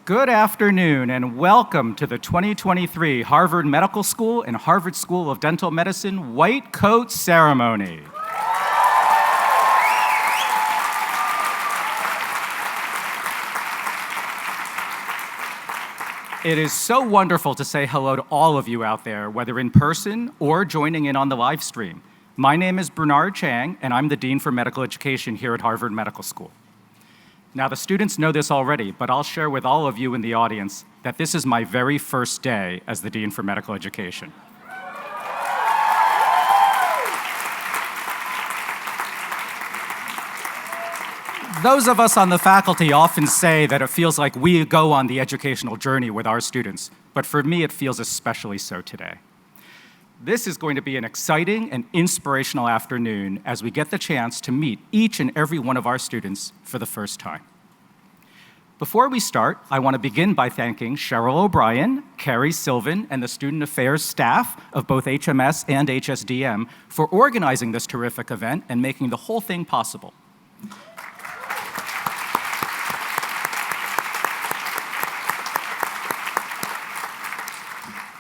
Good afternoon and welcome to the 2023 Harvard Medical School and Harvard School of Dental Medicine White Coat Ceremony. It is so wonderful to say hello to all of you out there, whether in person or joining in on the live stream. My name is Bernard Chang, and I'm the Dean for Medical Education here at Harvard Medical School. Now, the students know this already, but I'll share with all of you in the audience that this is my very first day as the Dean for Medical Education. Those of us on the faculty often say that it feels like we go on the educational journey with our students, but for me, it feels especially so today. This is going to be an exciting and inspirational afternoon as we get the chance to meet each and every one of our students for the first time. Before we start, I want to begin by thanking Cheryl O'Brien, Carrie Sylvan, and the Student Affairs staff of both HMS and HSDM for organizing this terrific event and making the whole thing possible.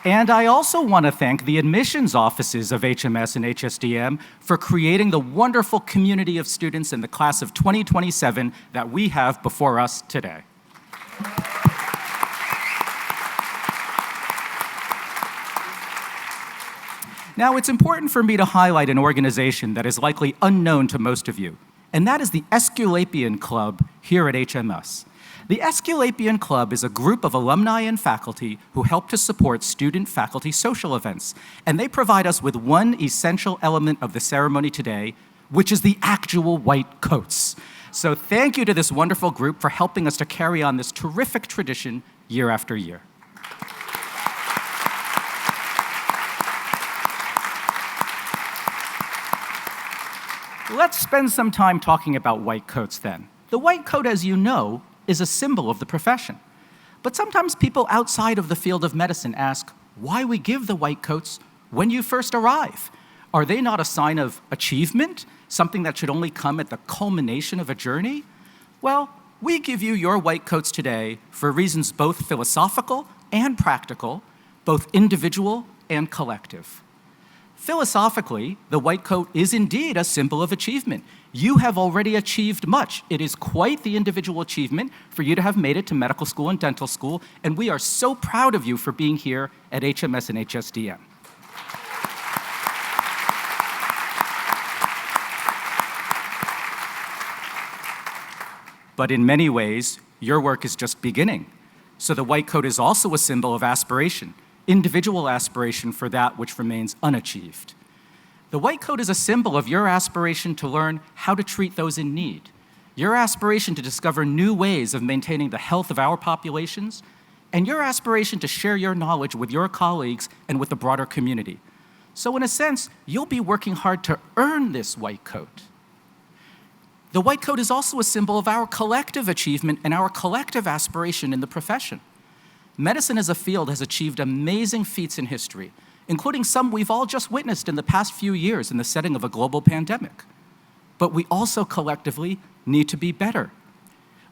And I also want to thank the admissions offices of HMS and HSDM for creating the wonderful community of students in the class of 2027 that we have before us today. Now, it's important for me to highlight an organization that is likely unknown to most of you, and that is the Esculapian Club here at HMS. The Esculapian Club is a group of alumni and faculty who help to support student-faculty social events, and they provide us with one essential element of the ceremony today, which is the actual white coats. So thank you to this wonderful group for helping us to carry on this terrific tradition year after year. Let's spend some time talking about white coats then. The white coat, as you know, is a symbol of the profession. But sometimes people outside of the field of medicine ask why we give the white coats when you first arrive. Are they not a sign of achievement, something that should only come at the culmination of a journey? Well, we give you your white coats today for reasons both philosophical and practical, both individual and collective. Philosophically, the white coat is indeed a symbol of achievement. You have already achieved much. It is quite the individual achievement for you to have made it to medical school and dental school, and we are so proud of you for being here at HMS and HSDM. But in many ways, your work is just beginning. So the white coat is also a symbol of aspiration, individual aspiration for that which remains unachieved. The white coat is a symbol of your aspiration to learn how to treat those in need, your aspiration to discover new ways of maintaining the health of our populations, and your aspiration to share your knowledge with your colleagues and with the broader community. So in a sense, you'll be working hard to earn this white coat. The white coat is also a symbol of our collective achievement and our collective aspiration in the profession. Medicine as a field has achieved amazing feats in history, including some we've all just witnessed in the past few years in the setting of a global pandemic. But we also collectively need to be better.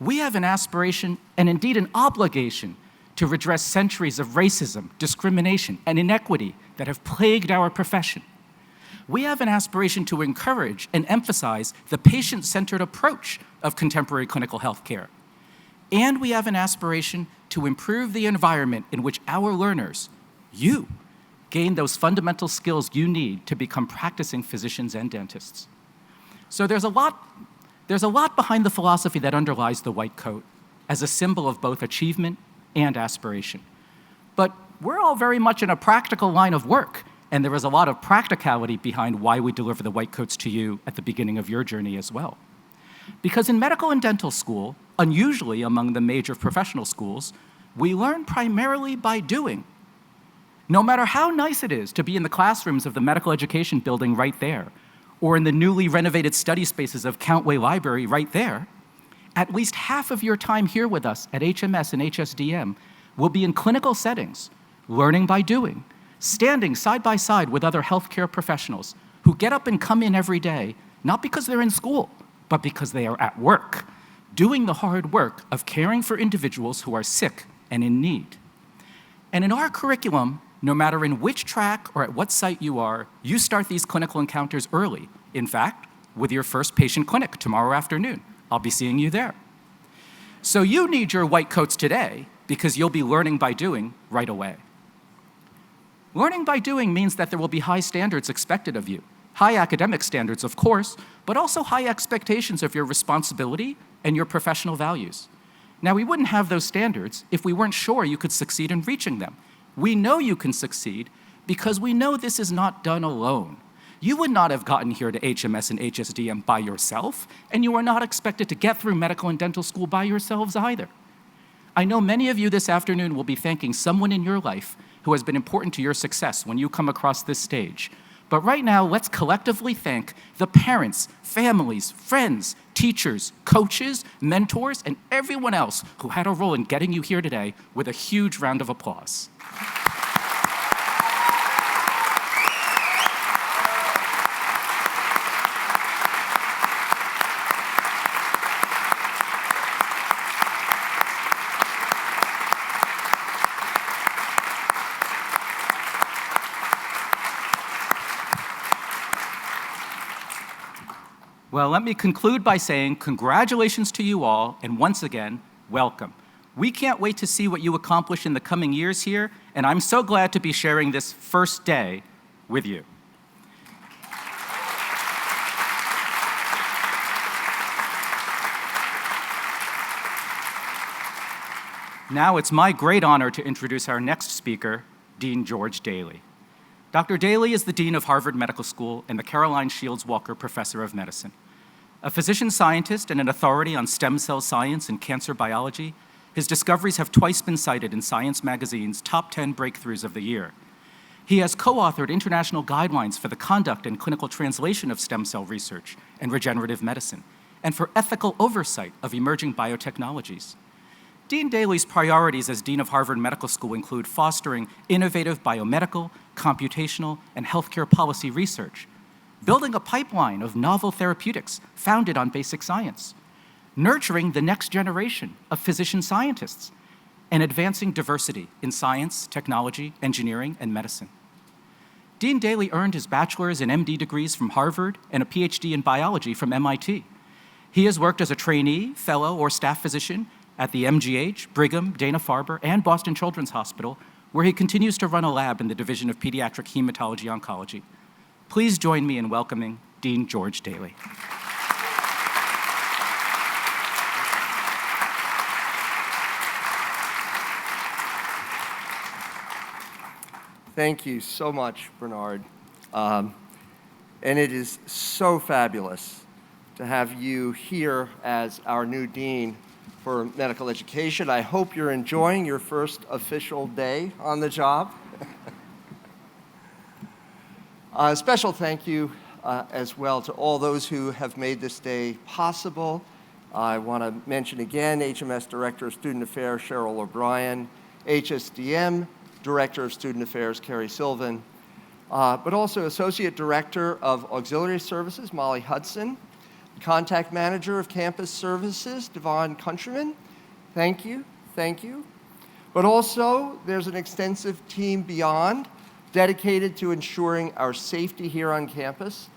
We have an aspiration and indeed an obligation to redress centuries of racism, discrimination, and inequity that have plagued our profession. We have an aspiration to encourage and emphasize the patient-centered approach of contemporary clinical health care. And we have an aspiration to improve the environment in which our learners, you, gain those fundamental skills you need to become practicing physicians and dentists. So there's a lot behind the philosophy that underlies the white coat as a symbol of both achievement and aspiration. But we're all very much in a practical line of work, and there is a lot of practicality behind why we deliver the white coats to you at the beginning of your journey as well. Because in medical and dental school, unusually among the major professional schools, we learn primarily by doing. No matter how nice it is to be in the classrooms of the medical education building right there, or in the newly renovated study spaces of Countway Library right there, at least half of your time here with us at HMS and HSDM will be in clinical settings, learning by doing, standing side by side with other healthcare professionals who get up and come in every day, not because they're in school, but because they are at work, doing the hard work of caring for individuals who are sick and in need. And in our curriculum, no matter in which track or at what site you are, you start these clinical encounters early. In fact, with your first patient clinic tomorrow afternoon. I'll be seeing you there. So you need your white coats today because you'll be learning by doing right away. Learning by doing means that there will be high standards expected of you. High academic standards, of course, but also high expectations of your responsibility and your professional values. Now, we wouldn't have those standards if we weren't sure you could succeed in reaching them. We know you can succeed because we know this is not done alone. You would not have gotten here to HMS and HSDM by yourself, and you are not expected to get through medical and dental school by yourselves either. I know many of you this afternoon will be thanking someone in your life who has been important to your success when you come across this stage. But right now, let's collectively thank the parents, families, friends, teachers, coaches, mentors, and everyone else who had a role in getting you here today with a huge round of applause. Well, let me conclude by saying congratulations to you all, and once again, welcome. We can't wait to see what you accomplish in the coming years here, and I'm so glad to be sharing this first day with you. Now it's my great honor to introduce our next speaker, Dean George Daly. Dr. Daly is the Dean of Harvard Medical School and the Caroline Shields Walker Professor of Medicine. A physician scientist and an authority on stem cell science and cancer biology, his discoveries have twice been cited in Science Magazine's top 10 breakthroughs of the year. He has co-authored international guidelines for the conduct and clinical translation of stem cell research and regenerative medicine, and for ethical oversight of emerging biotechnologies. Dean Daly's priorities as Dean of Harvard Medical School include fostering innovative biomedical, computational, and healthcare policy research, building a pipeline of novel therapeutics founded on basic science, nurturing the next generation of physician scientists, and advancing diversity in science, technology, engineering, and medicine. Dean Daly earned his bachelor's and MD degrees from Harvard and a PhD in biology from MIT. He has worked as a trainee, fellow, or staff physician at the MGH, Brigham, Dana-Farber, and Boston Children's Hospital, where he continues to run a lab in the Division of Pediatric Hematology Oncology. Please join me in welcoming Dean George Daly. Thank you so much, Bernard. And it is so fabulous to have you here as our new Dean for Medical Education. I hope you're enjoying your first official day on the job. A special thank you as well to all those who have made this day possible. I want to mention again HMS Director of Student Affairs, Cheryl O'Brien, HSDM Director of Student Affairs, Carrie Sylvan, but also Associate Director of Auxiliary Services, Molly Hudson, Contact Manager of Campus Services, Devon Countryman. Thank you, thank you. But also, there's an extensive team beyond dedicated to ensuring our safety here on campus,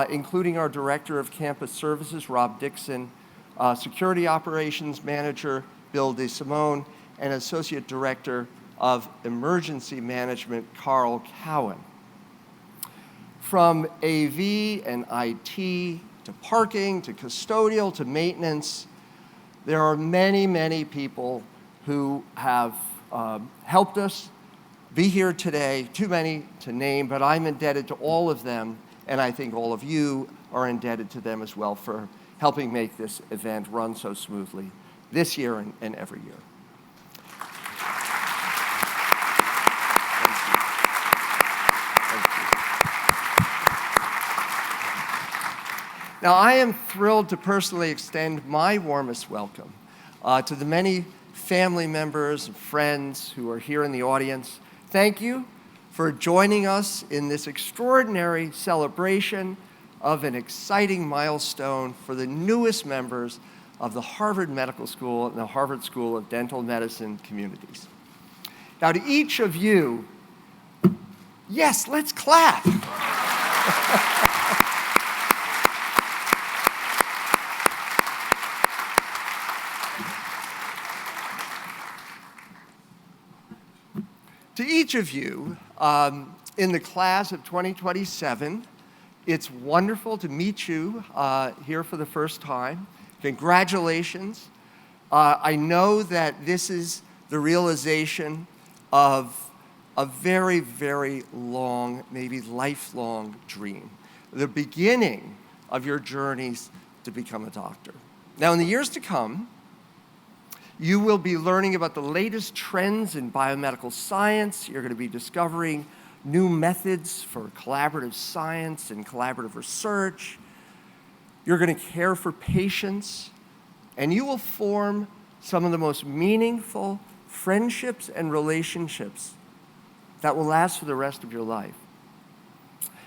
including our Director of Campus Services, Rob Dixon, Security Operations Manager, Bill DeSimone, and Associate Director of Emergency Management, Carl Cowan. From AV and IT, to parking, to custodial, to maintenance, there are many, many people who have helped us be here today, too many to name, but I'm indebted to all of them, and I think all of you are indebted to them as well for helping make this event run so smoothly this year and every year. Now, I am thrilled to personally extend my warmest welcome to the many family members and friends who are here in the audience. Thank you for joining us in this extraordinary celebration of an exciting milestone for the newest members of the Harvard Medical School and the Harvard School of Dental Medicine communities. Now, to each of you, yes, let's clap. To each of you in the class of 2027, it's wonderful to meet you here for the first time. Congratulations. I know that this is the realization of a very, very long, maybe lifelong dream, the beginning of your journeys to become a doctor. Now, in the years to come, you will be learning about the latest trends in biomedical science. You're going to be discovering new methods for collaborative science and collaborative research. You're going to care for patients, and you will form some of the most meaningful friendships and relationships that will last for the rest of your life.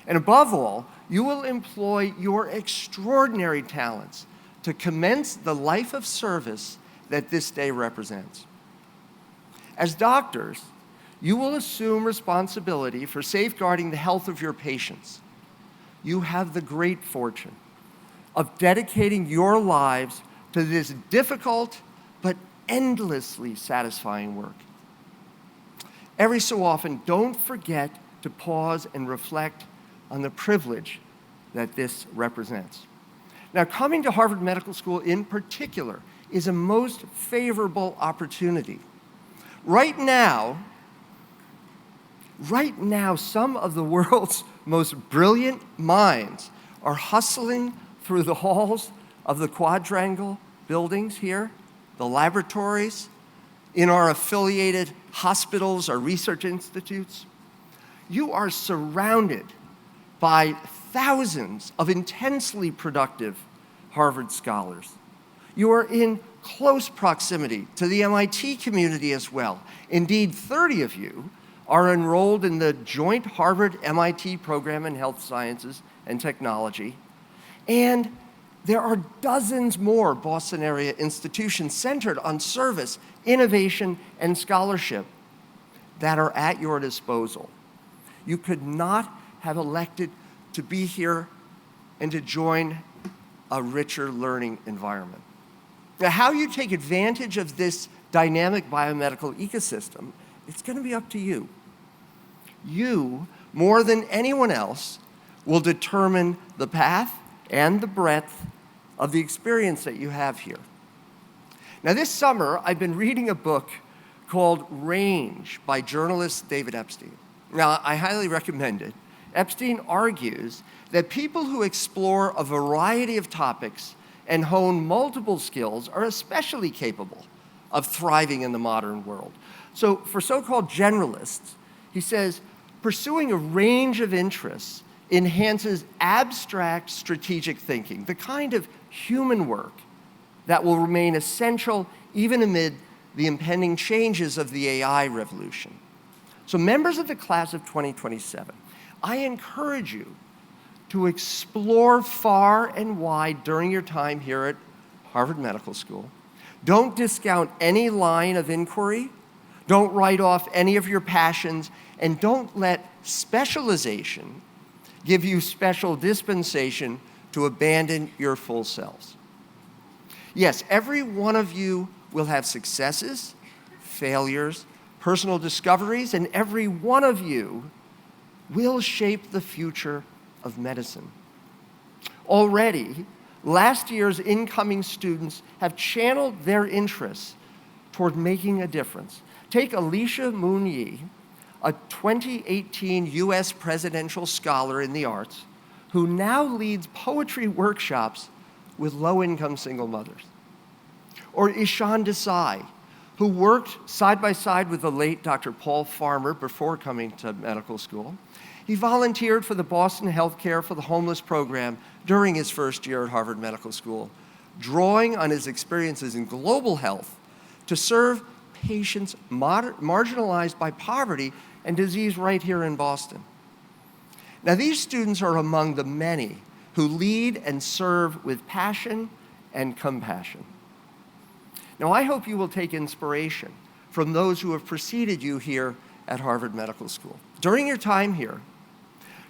And above all, you will employ your extraordinary talents to commence the life of service that this day represents. As doctors, you will assume responsibility for safeguarding the health of your patients. You have the great fortune of dedicating your lives to this difficult but endlessly satisfying work. Every so often, don't forget to pause and reflect on the privilege that this represents. Now, coming to Harvard Medical School in particular is a most favorable opportunity. Right now, some of the world's most brilliant minds are hustling through the halls of the quadrangle buildings here, the laboratories, in our affiliated hospitals, our research institutes. You are surrounded by thousands of intensely productive Harvard scholars. You are in close proximity to the MIT community as well. Indeed, 30 of you are enrolled in the joint Harvard-MIT program in health sciences and technology. And there are dozens more Boston area institutions centered on service, innovation, and scholarship that are at your disposal. You could not have elected to be here and to join a richer learning environment. Now, how you take advantage of this dynamic biomedical ecosystem, it's going to be up to you. You, more than anyone else, will determine the path and the breadth of the experience that you have here. Now, this summer, I've been reading a book called Range by journalist David Epstein. Now, I highly recommend it. Epstein argues that people who explore a variety of topics and hone multiple skills are especially capable of thriving in the modern world. So for so-called generalists, he says, pursuing a range of interests enhances abstract strategic thinking, the kind of human work that will remain essential even amid the impending changes of the AI revolution. So members of the class of 2027, I encourage you to explore far and wide during your time here at Harvard Medical School. Don't discount any line of inquiry. Don't write off any of your passions. And don't let specialization give you special dispensation to abandon your full selves. Yes, every one of you will have successes, failures, personal discoveries, and every one of you will shape the future of medicine. Already, last year's incoming students have channeled their interests toward making a difference. Take Alicia Moon-Yee, a 2018 US presidential scholar in the arts, who now leads poetry workshops with low-income single mothers. Or Ishan Desai, who worked side by side with the late Dr. Paul Farmer before coming to medical school. He volunteered for the Boston Healthcare for the Homeless program during his first year at Harvard Medical School, drawing on his experiences in global health to serve patients marginalized by poverty and disease right here in Boston. Now, these students are among the many who lead and serve with passion and compassion. Now, I hope you will take inspiration from those who have preceded you here at Harvard Medical School. During your time here,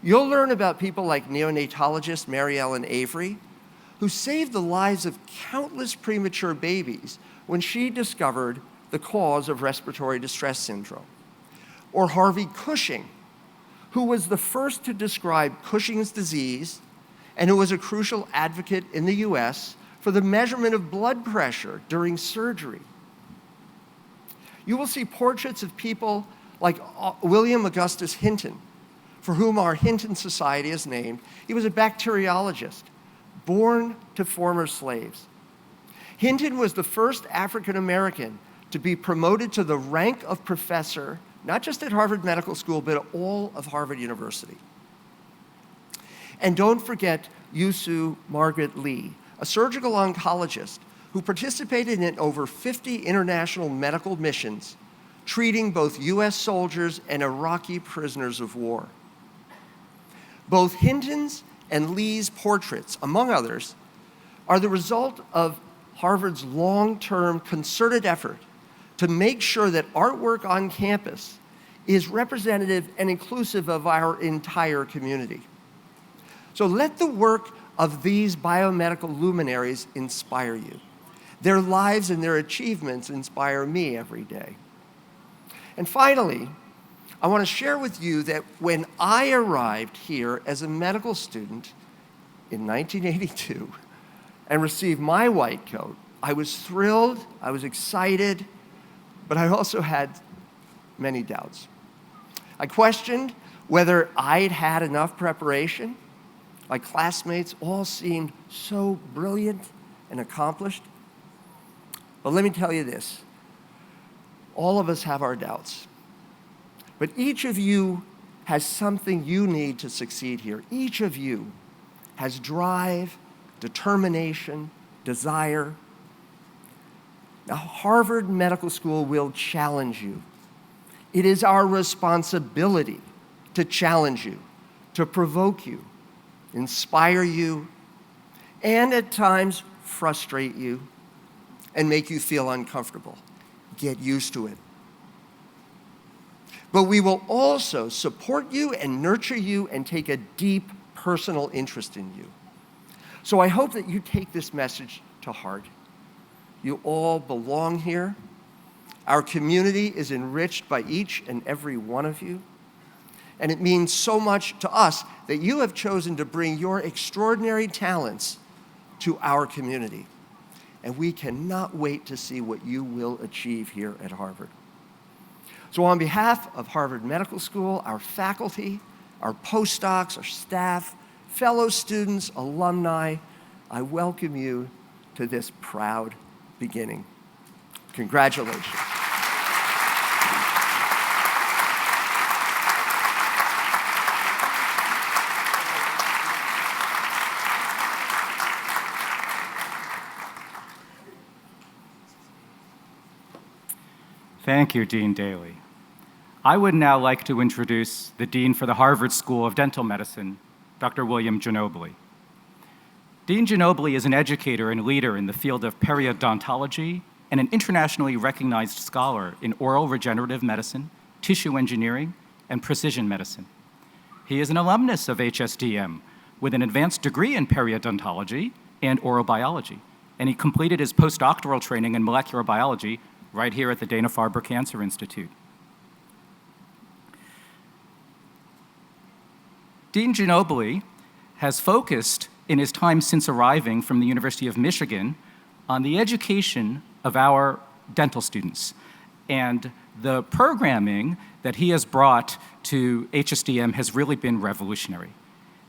you'll learn about people like neonatologist Mary Ellen Avery, who saved the lives of countless premature babies when she discovered the cause of respiratory distress syndrome. Or Harvey Cushing, who was the first to describe Cushing's disease and who was a crucial advocate in the US for the measurement of blood pressure during surgery. You will see portraits of people like William Augustus Hinton, for whom our Hinton Society is named. He was a bacteriologist, born to former slaves. Hinton was the first African American to be promoted to the rank of professor, not just at Harvard Medical School, but at all of Harvard University. And don't forget Yusuf Margaret Lee, a surgical oncologist who participated in over 50 international medical missions, treating both US soldiers and Iraqi prisoners of war. Both Hinton's and Lee's portraits, among others, are the result of Harvard's long-term concerted effort to make sure that artwork on campus is representative and inclusive of our entire community. So let the work of these biomedical luminaries inspire you. Their lives and their achievements inspire me every day. And finally, I want to share with you that when I arrived here as a medical student in 1982 and received my white coat, I was thrilled, I was excited, but I also had many doubts. I questioned whether I'd had enough preparation. My classmates all seemed so brilliant and accomplished. But let me tell you this, all of us have our doubts. But each of you has something you need to succeed here. Each of you has drive, determination, desire. Now, Harvard Medical School will challenge you. It is our responsibility to challenge you, to provoke you, inspire you, and at times frustrate you and make you feel uncomfortable. Get used to it. But we will also support you and nurture you and take a deep personal interest in you. So I hope that you take this message to heart. You all belong here. Our community is enriched by each and every one of you. And it means so much to us that you have chosen to bring your extraordinary talents to our community. And we cannot wait to see what you will achieve here at Harvard. So on behalf of Harvard Medical School, our faculty, our postdocs, our staff, fellow students, alumni, I welcome you to this proud beginning. Congratulations. Thank you, Dean Daly. I would now like to introduce the Dean for the Harvard School of Dental Medicine, Dr. William Ginobili. Dean Ginobili is an educator and leader in the field of periodontology and an internationally recognized scholar in oral regenerative medicine, tissue engineering, and precision medicine. He is an alumnus of HSDM with an advanced degree in periodontology and oral biology, and he completed his postdoctoral training in molecular biology right here at the Dana-Farber Cancer Institute. Dean Ginobili has focused in his time since arriving from the University of Michigan on the education of our dental students. And the programming that he has brought to HSDM has really been revolutionary.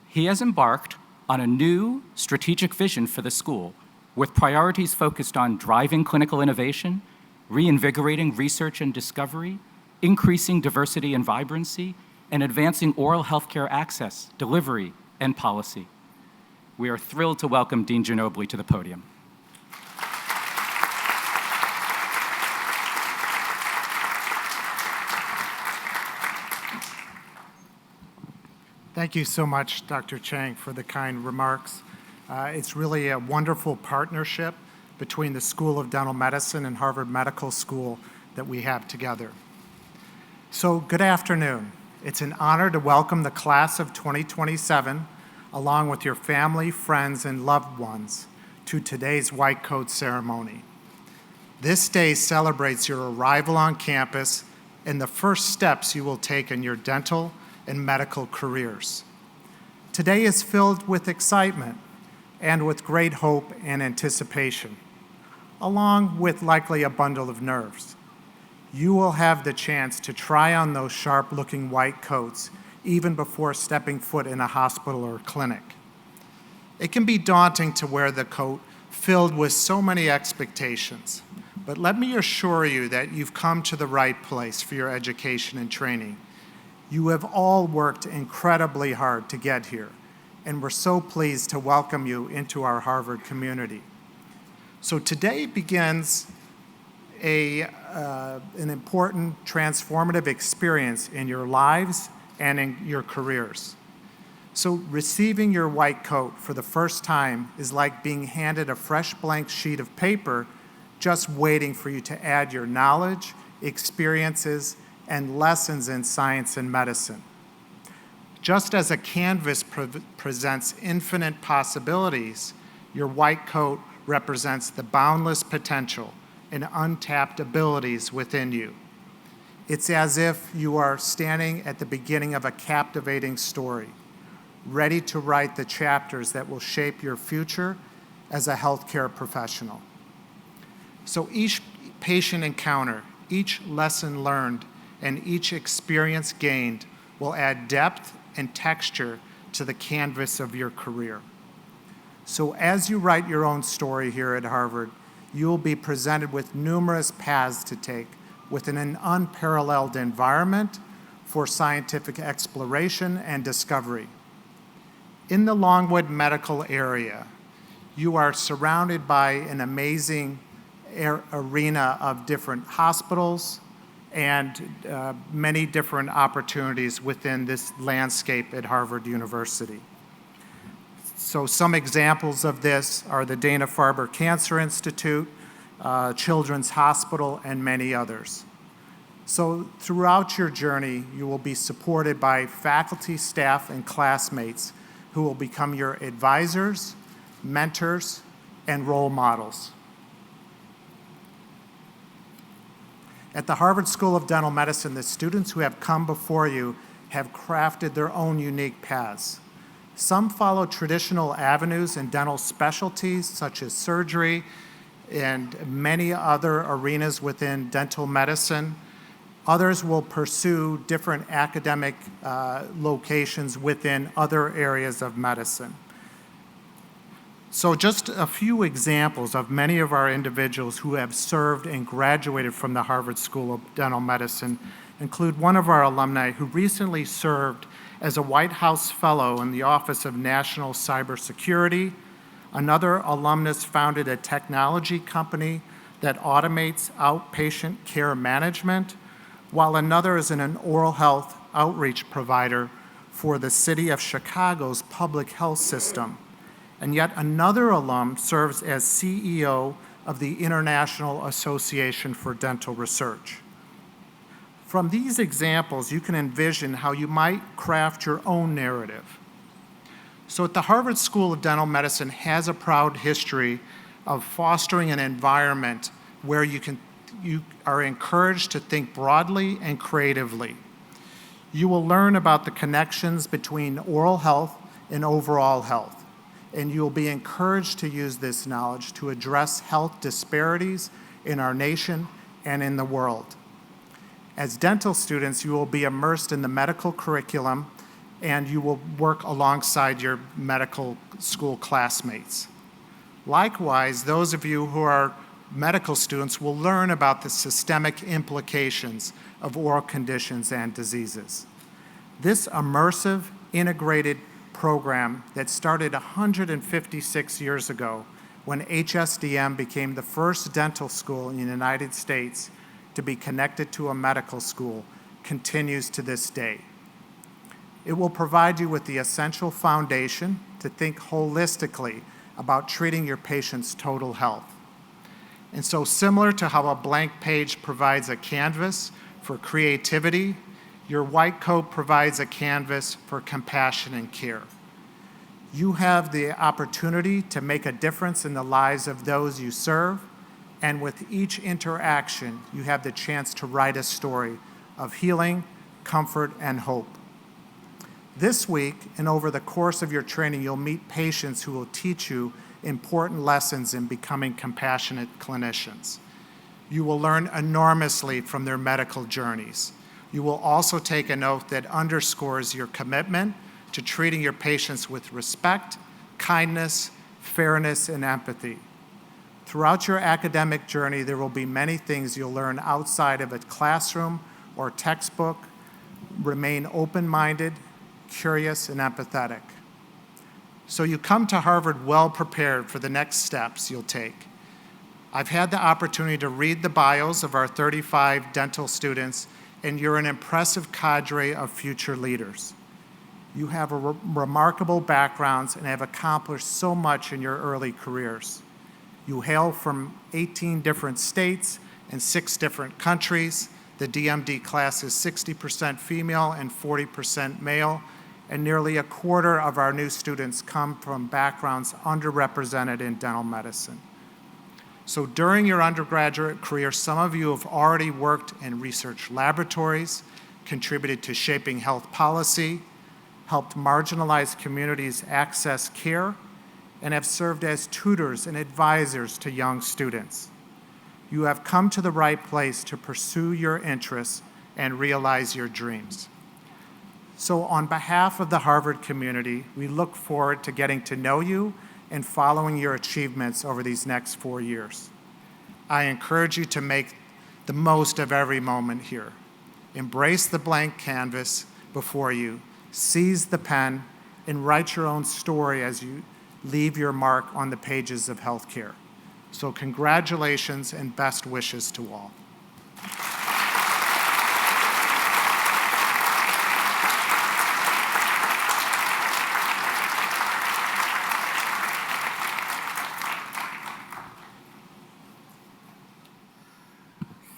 He has embarked on a new strategic vision for the school with priorities focused on driving clinical innovation, reinvigorating research and discovery, increasing diversity and vibrancy, and advancing oral healthcare access, delivery, and policy. We are thrilled to welcome Dean Ginobili to the podium. Thank you so much, Dr. Chang, for the kind remarks. It's really a wonderful partnership between the School of Dental Medicine and Harvard Medical School that we have together. So good afternoon. It's an honor to welcome the class of 2027, along with your family, friends, and loved ones, to today's White Coat ceremony. This day celebrates your arrival on campus and the first steps you will take in your dental and medical careers. Today is filled with excitement and with great hope and anticipation, along with likely a bundle of nerves. You will have the chance to try on those sharp-looking white coats even before stepping foot in a hospital or clinic. It can be daunting to wear the coat filled with so many expectations, but let me assure you that you've come to the right place for your education and training. You have all worked incredibly hard to get here, and we're so pleased to welcome you into our Harvard community. So today begins an important transformative experience in your lives and in your careers. So receiving your white coat for the first time is like being handed a fresh blank sheet of paper, just waiting for you to add your knowledge, experiences, and lessons in science and medicine. Just as a canvas presents infinite possibilities, your white coat represents the boundless potential and untapped abilities within you. It's as if you are standing at the beginning of a captivating story, ready to write the chapters that will shape your future as a healthcare professional. So each patient encounter, each lesson learned, and each experience gained will add depth and texture to the canvas of your career. So as you write your own story here at Harvard, you will be presented with numerous paths to take within an unparalleled environment for scientific exploration and discovery. In the Longwood medical area, you are surrounded by an amazing arena of different hospitals and many different opportunities within this landscape at Harvard University. So some examples of this are the Dana-Farber Cancer Institute, Children's Hospital, and many others. So throughout your journey, you will be supported by faculty, staff, and classmates who will become your advisors, mentors, and role models. At the Harvard School of Dental Medicine, the students who have come before you have crafted their own unique paths. Some follow traditional avenues in dental specialties such as surgery and many other arenas within dental medicine. Others will pursue different academic locations within other areas of medicine. So just a few examples of many of our individuals who have served and graduated from the Harvard School of Dental Medicine include one of our alumni who recently served as a White House Fellow in the Office of National Cybersecurity. Another alumnus founded a technology company that automates outpatient care management, while another is an oral health outreach provider for the city of Chicago's public health system. And yet another alum serves as CEO of the International Association for Dental Research. From these examples, you can envision how you might craft your own narrative. So at the Harvard School of Dental Medicine has a proud history of fostering an environment where you are encouraged to think broadly and creatively. You will learn about the connections between oral health and overall health, and you will be encouraged to use this knowledge to address health disparities in our nation and in the world. As dental students, you will be immersed in the medical curriculum and you will work alongside your medical school classmates. Likewise, those of you who are medical students will learn about the systemic implications of oral conditions and diseases. This immersive, integrated program that started 156 years ago when HSDM became the first dental school in the United States to be connected to a medical school continues to this day. It will provide you with the essential foundation to think holistically about treating your patient's total health. And so similar to how a blank page provides a canvas for creativity, your white coat provides a canvas for compassion and care. You have the opportunity to make a difference in the lives of those you serve, and with each interaction, you have the chance to write a story of healing, comfort, and hope. This week, and over the course of your training, you'll meet patients who will teach you important lessons in becoming compassionate clinicians. You will learn enormously from their medical journeys. You will also take an oath that underscores your commitment to treating your patients with respect, kindness, fairness, and empathy. Throughout your academic journey, there will be many things you'll learn outside of a classroom or textbook. Remain open-minded, curious, and empathetic. So you come to Harvard well prepared for the next steps you'll take. I've had the opportunity to read the bios of our 35 dental students, and you're an impressive cadre of future leaders. You have remarkable backgrounds and have accomplished so much in your early careers. You hail from 18 different states and 6 different countries. The DMD class is 60% female and 40% male, and nearly a quarter of our new students come from backgrounds underrepresented in dental medicine. So during your undergraduate career, some of you have already worked in research laboratories, contributed to shaping health policy, helped marginalized communities access care, and have served as tutors and advisors to young students. You have come to the right place to pursue your interests and realize your dreams. So on behalf of the Harvard community, we look forward to getting to know you and following your achievements over these next 4 years. I encourage you to make the most of every moment here. Embrace the blank canvas before you, seize the pen, and write your own story as you leave your mark on the pages of healthcare. So congratulations and best wishes to all.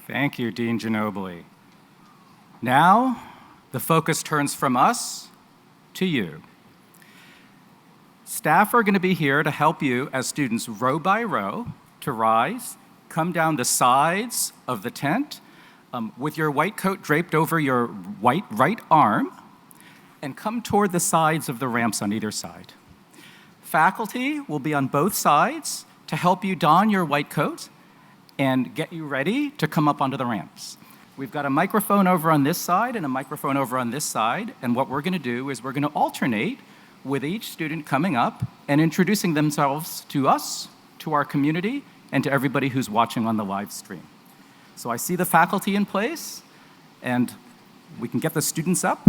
Thank you, Dean Ginobili. Now, the focus turns from us to you. Staff are going to be here to help you as students row by row to rise, come down the sides of the tent with your white coat draped over your white right arm, and come toward the sides of the ramps on either side. Faculty will be on both sides to help you don your white coat and get you ready to come up onto the ramps. We've got a microphone over on this side and a microphone over on this side, and what we're going to do is we're going to alternate with each student coming up and introducing themselves to us, to our community, and to everybody who's watching on the live stream. So I see the faculty in place, and we can get the students up.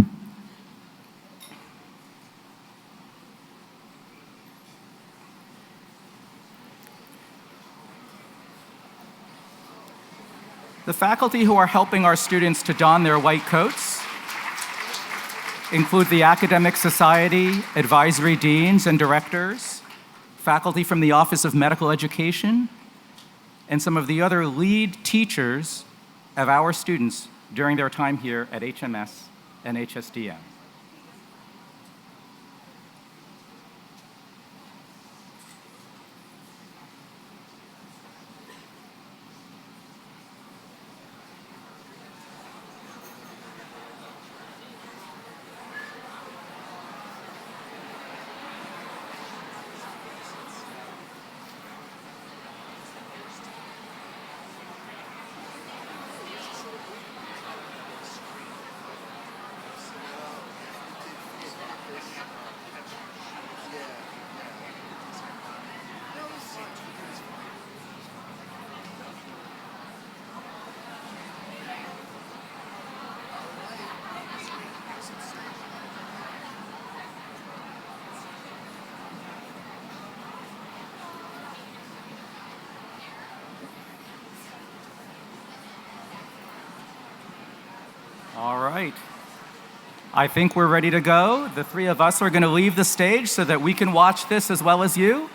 The faculty who are helping our students to don their white coats include the Academic Society, advisory deans and directors, faculty from the Office of Medical Education, and some of the other lead teachers of our students during their time here at HMS and HSDM. All right. I think we're ready to go. The three of us are going to leave the stage so that we can watch this as well as you.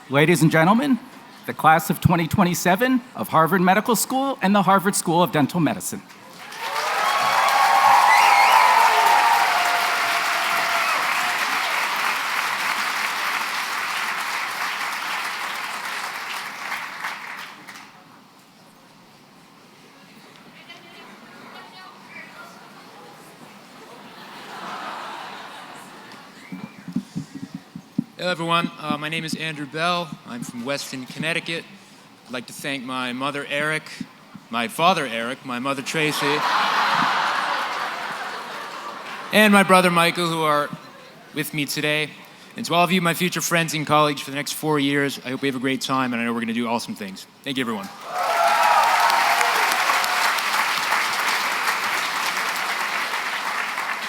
Ladies and gentlemen, the class of 2027 of Harvard Medical School and the Harvard School of Dental Medicine. Hello, everyone. My name is Andrew Bell. I'm from Weston, Connecticut. I'd like to thank my mother, Eric, my father, Eric, my mother, Tracy, and my brother, Michael, who are with me today. And to all of you, my future friends and colleagues for the next 4 years, I hope we have a great time, and I know we're going to do awesome things. Thank you, everyone.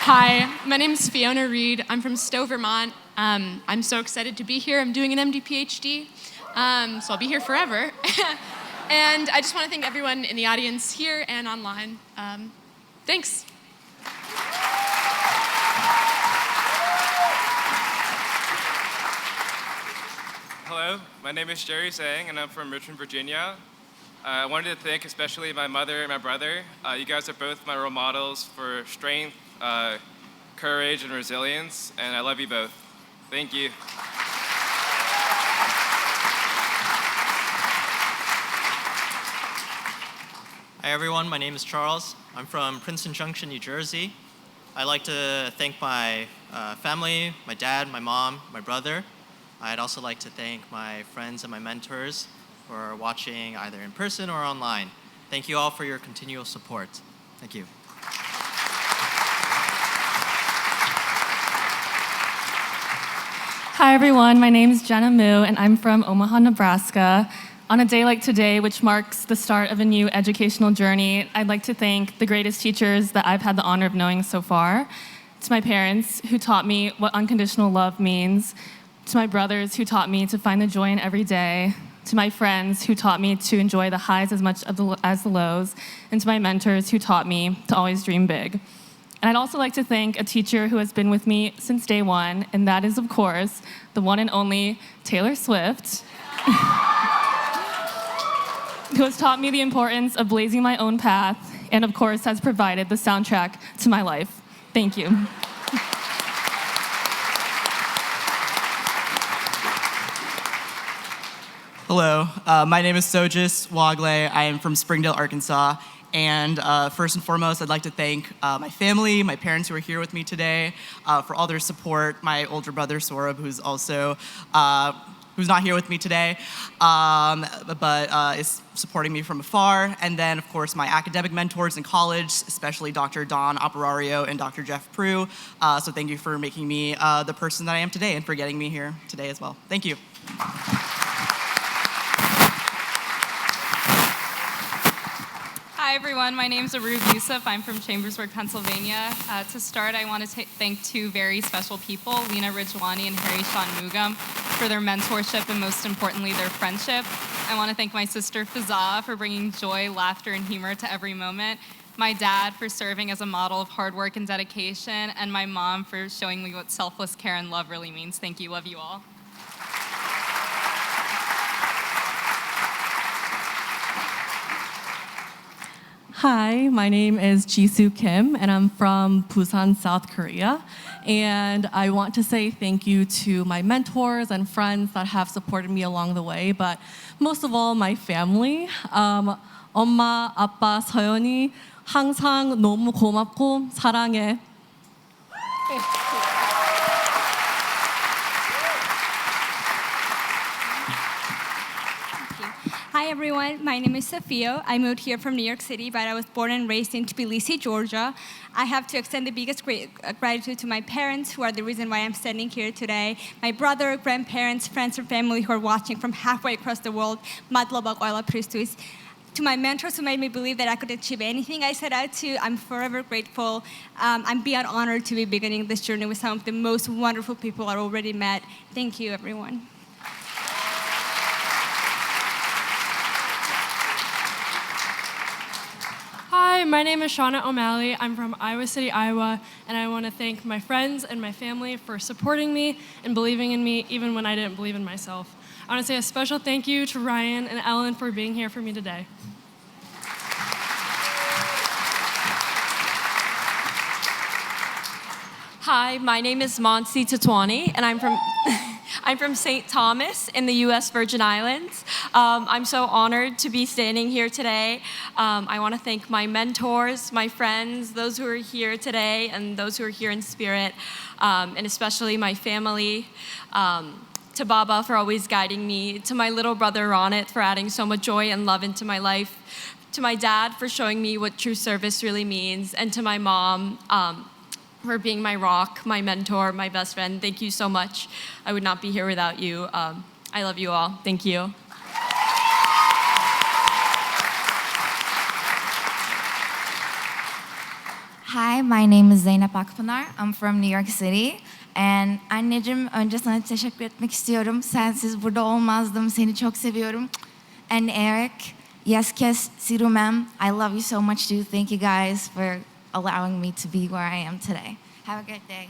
Hi, my name is Fiona Reed. I'm from Stowe, Vermont. I'm so excited to be here. I'm doing an MD PhD, so I'll be here forever. And I just want to thank everyone in the audience here and online. Thanks. Hello, my name is Jerry Zhang, and I'm from Richmond, Virginia. I wanted to thank especially my mother and my brother. You guys are both my role models for strength, courage, and resilience, and I love you both. Thank you. Hi everyone, my name is Charles. I'm from Princeton Junction, New Jersey. I'd like to thank my family, my dad, my mom, my brother. I'd also like to thank my friends and my mentors for watching either in person or online. Thank you all for your continual support. Thank you. Hi everyone, my name is Jenna and I'm from Omaha, Nebraska. On a day like today, which marks the start of a new educational journey, I'd like to thank the greatest teachers that I've had the honor of knowing so far. To my parents, who taught me what unconditional love means. To my brothers, who taught me to find the joy in every day. To my friends, who taught me to enjoy the highs as much as the lows. And to my mentors, who taught me to always dream big. And I'd also like to thank a teacher who has been with me since day one, and that is, of course, the one and only Taylor Swift, who has taught me the importance of blazing my own path, and of course has provided the soundtrack to my life. Thank you. Hello, my name is Sojis Wagle. I am from Springdale, Arkansas. And first and foremost, I'd like to thank my family, my parents who are here with me today, for all their support. My older brother, Saurabh, who's not here with me today, but is supporting me from afar. And then, of course, my academic mentors in college, especially Dr. Don Operario and Dr. Jeff Prue. So thank you for making me the person that I am today and for getting me here today as well. Thank you. Hi everyone, my name is Youssef. I'm from Chambersburg, Pennsylvania. To start, I want to thank two very special people, Lena Rijwani and Harry Sean Mugam, for their mentorship and most importantly, their friendship. I want to thank my sister Fazah for bringing joy, laughter, and humor to every moment, my dad for serving as a model of hard work and dedication, and my mom for showing me what selfless care and love really means. Thank you, love you all. Hi, my name is Jisoo Kim, and I'm from Busan, South Korea. And I want to say thank you to my mentors and friends that have supported me along the way, but most of all, my family. 엄마, 아빠, 서연이 항상 너무 고맙고 사랑해. Hi everyone, my name is Sophia. I moved here from New York City, but I was born and raised in Tbilisi, Georgia. I have to extend the biggest gratitude to my parents, who are the reason why I'm standing here today. My brother, grandparents, friends, and family who are watching from halfway across the world. Madlobak Oila Pristuis. To my mentors who made me believe that I could achieve anything I set out to, I'm forever grateful. I'm beyond honored to be beginning this journey with some of the most wonderful people I've already met. Thank you, everyone. Hi, my name is Shauna OMalley. I'm from Iowa City, Iowa, and I want to thank my friends and my family for supporting me and believing in me even when I didn't believe in myself. I want to say a special thank you to Ryan and Ellen for being here for me today. Hi, my name is Monsi Tatwani, and I'm from I'm from St. Thomas in the U.S. Virgin Islands. I'm so honored to be standing here today. I want to thank my mentors, my friends, those who are here today, and those who are here in spirit, and especially my family. To Baba for always guiding me, to my little brother Ronit for adding so much joy and love into my life, to my dad for showing me what true service really means, and to my mom, for being my rock, my mentor, my best friend. Thank you so much. I would not be here without you. I love you all. Thank you. Hi, my name is Zayna Pakpanar. I'm from New York City. And anneciğim, önce sana teşekkür etmek istiyorum. Sensiz burada olmazdım. Seni çok seviyorum. And Eric, yes, kes sirumem. I love you so much too. Thank you guys for allowing me to be where I am today. Have a great day.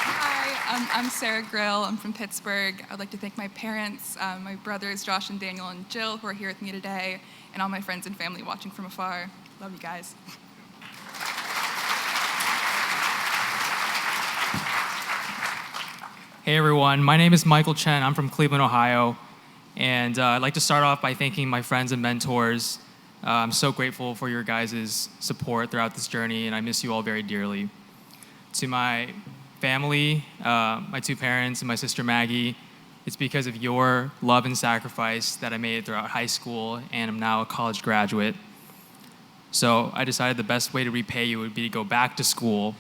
Hi, I'm Sarah Grill. I'm from Pittsburgh. I'd like to thank my parents, my brothers Josh and Daniel and Jill who are here with me today, and all my friends and family watching from afar. Love you guys. Hey everyone, my name is Michael Chen. I'm from Cleveland, Ohio. And I'd like to start off by thanking my friends and mentors. I'm so grateful for your guys' support throughout this journey, and I miss you all very dearly. To my family, my two parents and my sister Maggie, it's because of your love and sacrifice that I made it throughout high school and I'm now a college graduate. So I decided the best way to repay you would be to go back to school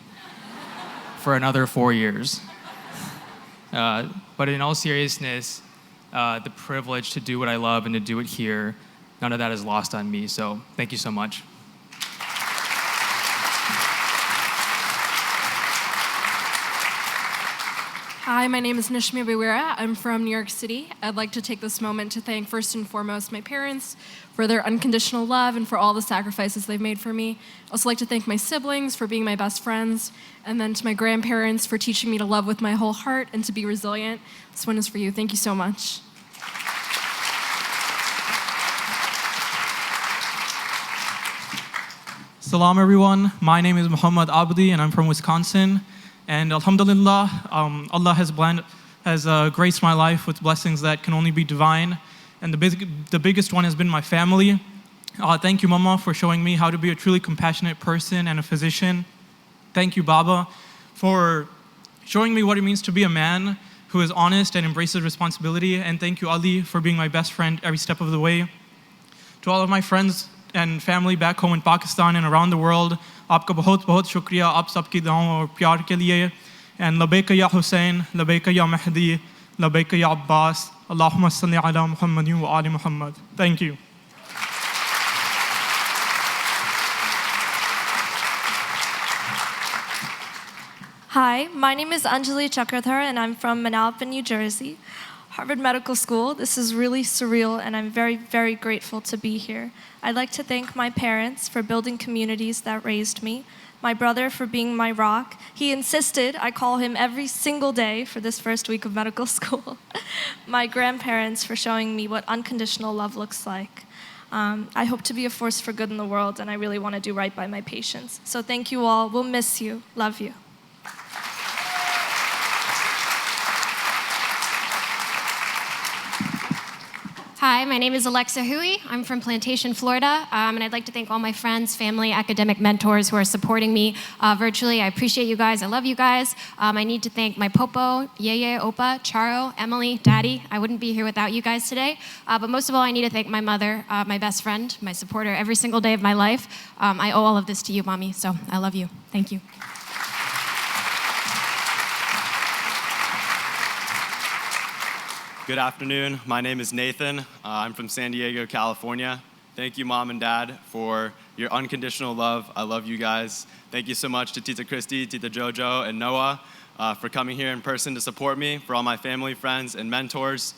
for another 4 years. But in all seriousness, the privilege to do what I love and to do it here, none of that is lost on me. So thank you so much. Hi, my name is Nishmi Bewira. I'm from New York City. I'd like to take this moment to thank first and foremost my parents for their unconditional love and for all the sacrifices they've made for me. I'd also like to thank my siblings for being my best friends, and then to my grandparents for teaching me to love with my whole heart and to be resilient. This one is for you. Thank you so much. Salam everyone, my name is Muhammad Abdi and I'm from Wisconsin. And alhamdulillah, Allah has graced my life with blessings that can only be divine. And the biggest one has been my family. Thank you, Mama, for showing me how to be a truly compassionate person and a physician. Thank you, Baba, for showing me what it means to be a man who is honest and embraces responsibility. And thank you, Ali, for being my best friend every step of the way. To all of my friends and family back home in Pakistan and around the world, आपका बहुत बहुत शुक्रिया आप सबकी दुआओं और प्यार के लिए and labbaika ya Hussein, labbaika ya Mahdi, labbaika ya Abbas, Allahumma salli ala Muhammadin wa ali Muhammad. Thank you. Hi, my name is Anjali Chakrathar and I'm from Manalapan, New Jersey. Harvard Medical School, this is really surreal and I'm very, very grateful to be here. I'd like to thank my parents for building communities that raised me, my brother for being my rock. He insisted I call him every single day for this first week of medical school. My grandparents for showing me what unconditional love looks like. I hope to be a force for good in the world and I really want to do right by my patients. So thank you all, we'll miss you, love you. Hi, my name is Alexa Hui. I'm from Plantation, Florida, and I'd like to thank all my friends, family, academic mentors who are supporting me virtually. I appreciate you guys. I love you guys. I need to thank my Popo, Yeye, Opa, Charo, Emily, Daddy. I wouldn't be here without you guys today. But most of all, I need to thank my mother, my best friend, my supporter every single day of my life. I owe all of this to you, Mommy, so I love you. Thank you. Good afternoon. My name is Nathan. I'm from San Diego, California. Thank you, Mom and Dad, for your unconditional love. I love you guys. Thank you so much to Tita Christy, Tita Jojo, and Noah for coming here in person to support me, for all my family, friends, and mentors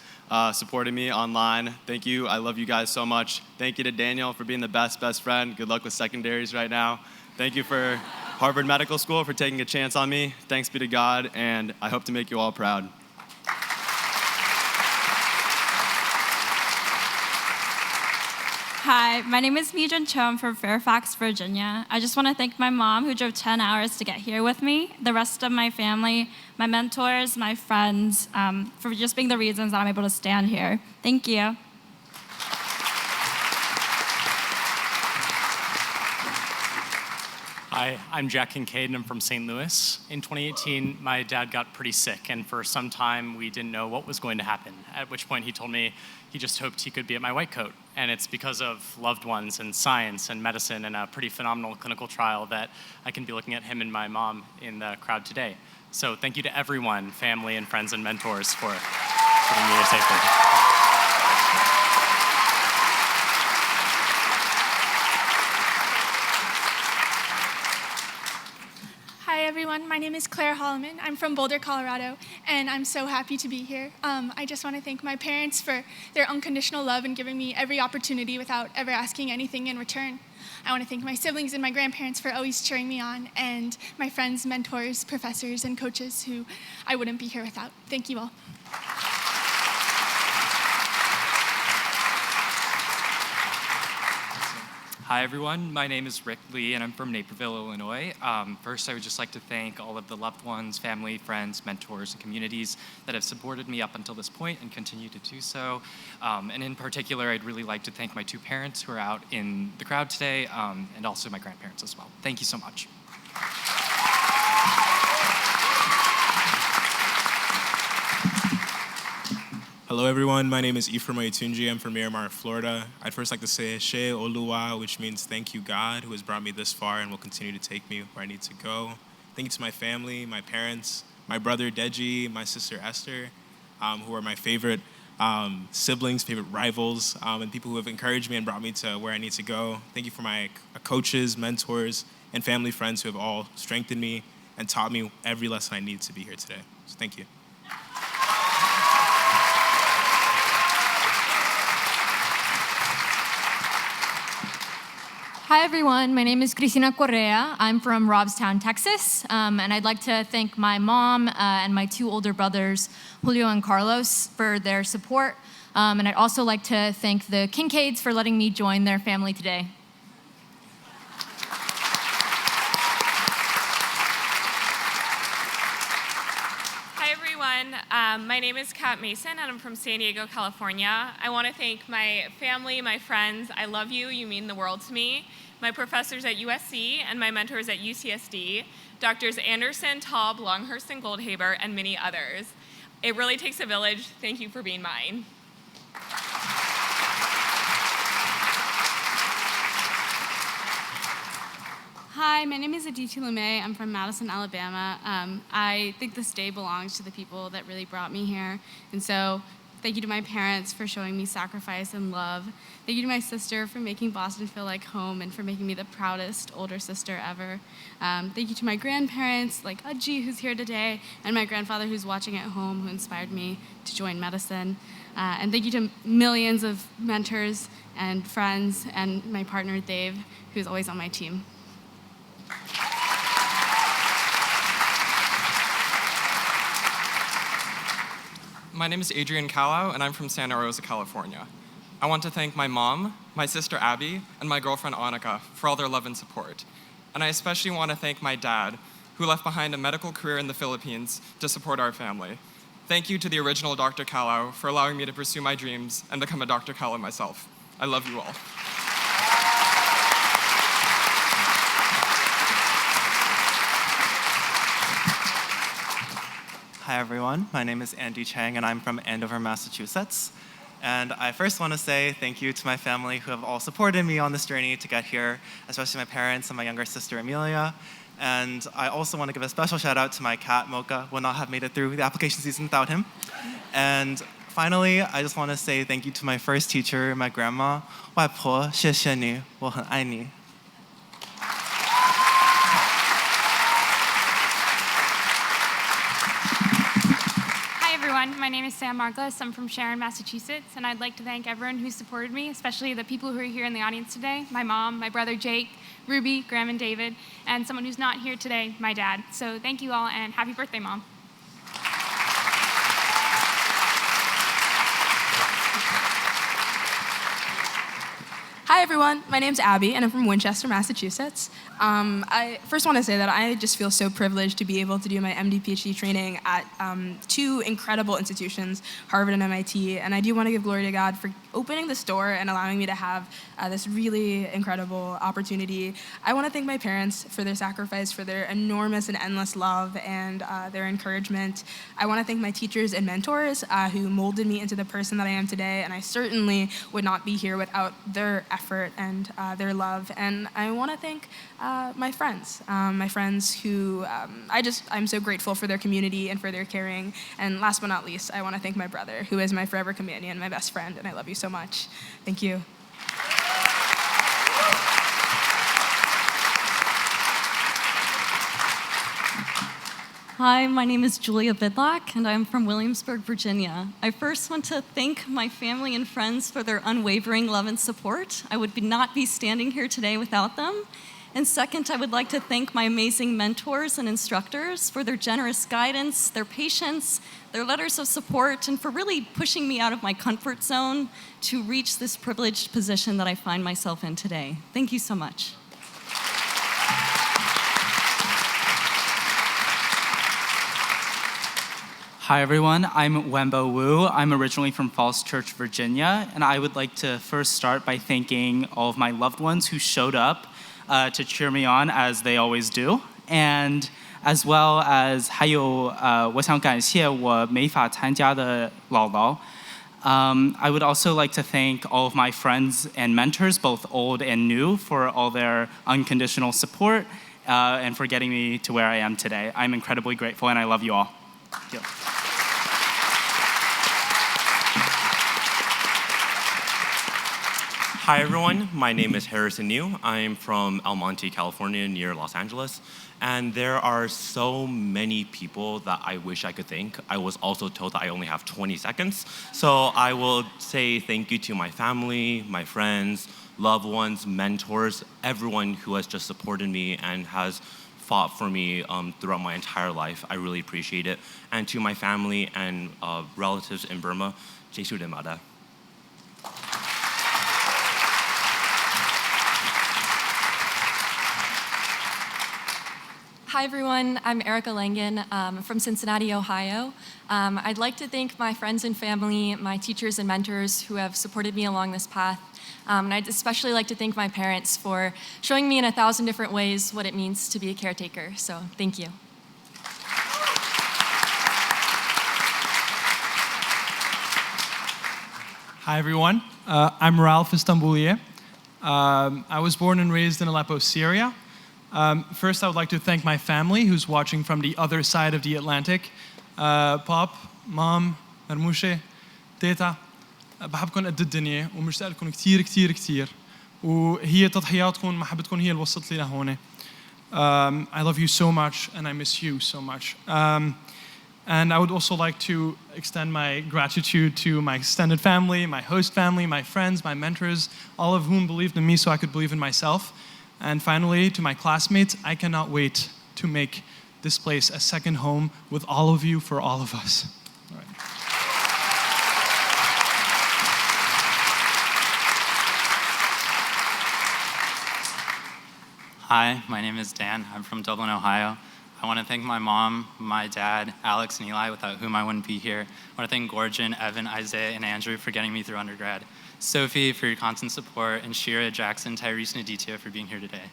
supporting me online. Thank you. I love you guys so much. Thank you to Daniel for being the best friend. Good luck with secondaries right now. Thank you for Harvard Medical School for taking a chance on me. Thanks be to God, and I hope to make you all proud. Hi, my name is Mijan I'm from Fairfax, Virginia. I just want to thank my mom who drove 10 hours to get here with me, the rest of my family, my mentors, my friends, for just being the reasons that I'm able to stand here. Thank you. Hi, I'm Jack Kincaid and I'm from St. Louis. In 2018, my dad got pretty sick, and for some time we didn't know what was going to happen, at which point he told me he just hoped he could be at my white coat. And it's because of loved ones and science and medicine and a pretty phenomenal clinical trial that I can be looking at him and my mom in the crowd today. So thank you to everyone, family and friends and mentors, for getting me here safely. Hi everyone, my name is Claire Holloman. I'm from Boulder, Colorado, and I'm so happy to be here. I just want to thank my parents for their unconditional love and giving me every opportunity without ever asking anything in return. I want to thank my siblings and my grandparents for always cheering me on, and my friends, mentors, professors, and coaches who I wouldn't be here without. Thank you all. Hi everyone, my name is Rick Lee and I'm from Naperville, Illinois. First, I would just like to thank all of the loved ones, family, friends, mentors, and communities that have supported me up until this point and continue to do so. And in particular, I'd really like to thank my two parents who are out in the crowd today, and also my grandparents as well. Thank you so much. Hello everyone, my name is Ephraim Oyetunji. I'm from Miramar, Florida. I'd first like to say She Oluwa, which means thank you God, who has brought me this far and will continue to take me where I need to go. Thank you to my family, my parents, my brother Deji, my sister Esther, who are my favorite siblings, favorite rivals, and people who have encouraged me and brought me to where I need to go. Thank you for my coaches, mentors, and family friends who have all strengthened me and taught me every lesson I need to be here today. So thank you. Hi everyone, my name is Christina Correa. I'm from Robstown, Texas, and I'd like to thank my mom and my two older brothers, Julio and Carlos, for their support. And I'd also like to thank the Kincaids for letting me join their family today. Hi everyone, my name is Kat Mason and I'm from San Diego, California. I want to thank my family, my friends. I love you, you mean the world to me. My professors at USC and my mentors at UCSD, Drs. Anderson, Taub, Longhurst, and Goldhaber, and many others. It really takes a village. Thank you for being mine. Hi, my name is Aditi Lume. I'm from Madison, Alabama. I think this day belongs to the people that really brought me here. And so thank you to my parents for showing me sacrifice and love. Thank you to my sister for making Boston feel like home and for making me the proudest older sister ever. Thank you to my grandparents, like Ajji, who's here today, and my grandfather who's watching at home, who inspired me to join medicine. And thank you to millions of mentors and friends and my partner, Dave, who's always on my team. My name is Adrian Callow, and I'm from Santa Rosa, California. I want to thank my mom, my sister Abby, and my girlfriend Annika for all their love and support. And I especially want to thank my dad, who left behind a medical career in the Philippines to support our family. Thank you to the original Dr. Callow for allowing me to pursue my dreams and become a Dr. Callow myself. I love you all. Hi everyone, my name is Andy Chang and I'm from Andover, Massachusetts. And I first want to say thank you to my family who have all supported me on this journey to get here, especially my parents and my younger sister Amelia. And I also want to give a special shout out to my cat Mocha, will not have made it through the application season without him. And finally, I just want to say thank you to my first teacher, my grandma, 外婆,谢谢你,我很爱你. My name is Sam Marglis. I'm from Sharon, Massachusetts, and I'd like to thank everyone who supported me, especially the people who are here in the audience today, my mom, my brother Jake, Ruby, Graham, and David, and someone who's not here today, my dad. So thank you all, and happy birthday, Mom. Hi everyone, my name's Abby and I'm from Winchester, Massachusetts. I first want to say that I just feel so privileged to be able to do my MD PhD training at two incredible institutions, Harvard and MIT, and I do want to give glory to God for opening this door and allowing me to have this really incredible opportunity. I want to thank my parents for their sacrifice, for their enormous and endless love and their encouragement. I want to thank my teachers and mentors who molded me into the person that I am today, and I certainly would not be here without their effort and their love. And I want to thank my friends who I'm so grateful for their community and for their caring. And last but not least, I want to thank my brother, who is my forever companion, my best friend, and I love you so much. Thank you. Hi, my name is Julia Bidlack, and I'm from Williamsburg, Virginia. I first want to thank my family and friends for their unwavering love and support. I would not be standing here today without them. And second, I would like to thank my amazing mentors and instructors for their generous guidance, their patience, their letters of support, and for really pushing me out of my comfort zone to reach this privileged position that I find myself in today. Thank you so much. Hi everyone, I'm Wembo Wu. I'm originally from Falls Church, Virginia, and I would like to first start by thanking all of my loved ones who showed up to cheer me on, as they always do, and as well as 还有我想感谢我没法参加的姥姥。I would also like to thank all of my friends and mentors, both old and new, for all their unconditional support and for getting me to where I am today. I'm incredibly grateful, and I love you all. Thank you. Hi everyone, my name is Harrison New. I'm from El Monte, California, near Los Angeles. And there are so many people that I wish I could thank. I was also told that I only have 20 seconds. So I will say thank you to my family, my friends, loved ones, mentors, everyone who has just supported me and has fought for me throughout my entire life. I really appreciate it. And to my family and relatives in Burma, Jisoo demada. Hi everyone, I'm Erica Langen from Cincinnati, Ohio. I'd like to thank my friends and family, my teachers and mentors who have supported me along this path. And I'd especially like to thank my parents for showing me in 1,000 different ways what it means to be a caretaker. So thank you. Hi everyone, I'm Ralph Istanbuliye. I was born and raised in Aleppo, Syria. First, I would like to thank my family who's watching from the other side of the Atlantic. Pop, Mom, مرموشة, تيتا. بحبكم قد الدنيا ومشتاق لكم كتير كتير كتير. وهي تضحياتكم محبتكم هي اللي وصلت لي لهون. I love you so much and I miss you so much. And I would also like to extend my gratitude to my extended family, my host family, my friends, my mentors, all of whom believed in me so I could believe in myself. And finally, to my classmates, I cannot wait to make this place a second home with all of you for all of us. All right. Hi, my name is Dan. I'm from Dublin, Ohio. I want to thank my mom, my dad, Alex and Eli, without whom I wouldn't be here. I want to thank Gorgon, Evan, Isaiah, and Andrew for getting me through undergrad. Sophie for your constant support, and Shira, Jackson, Tyrese, and Aditya for being here today.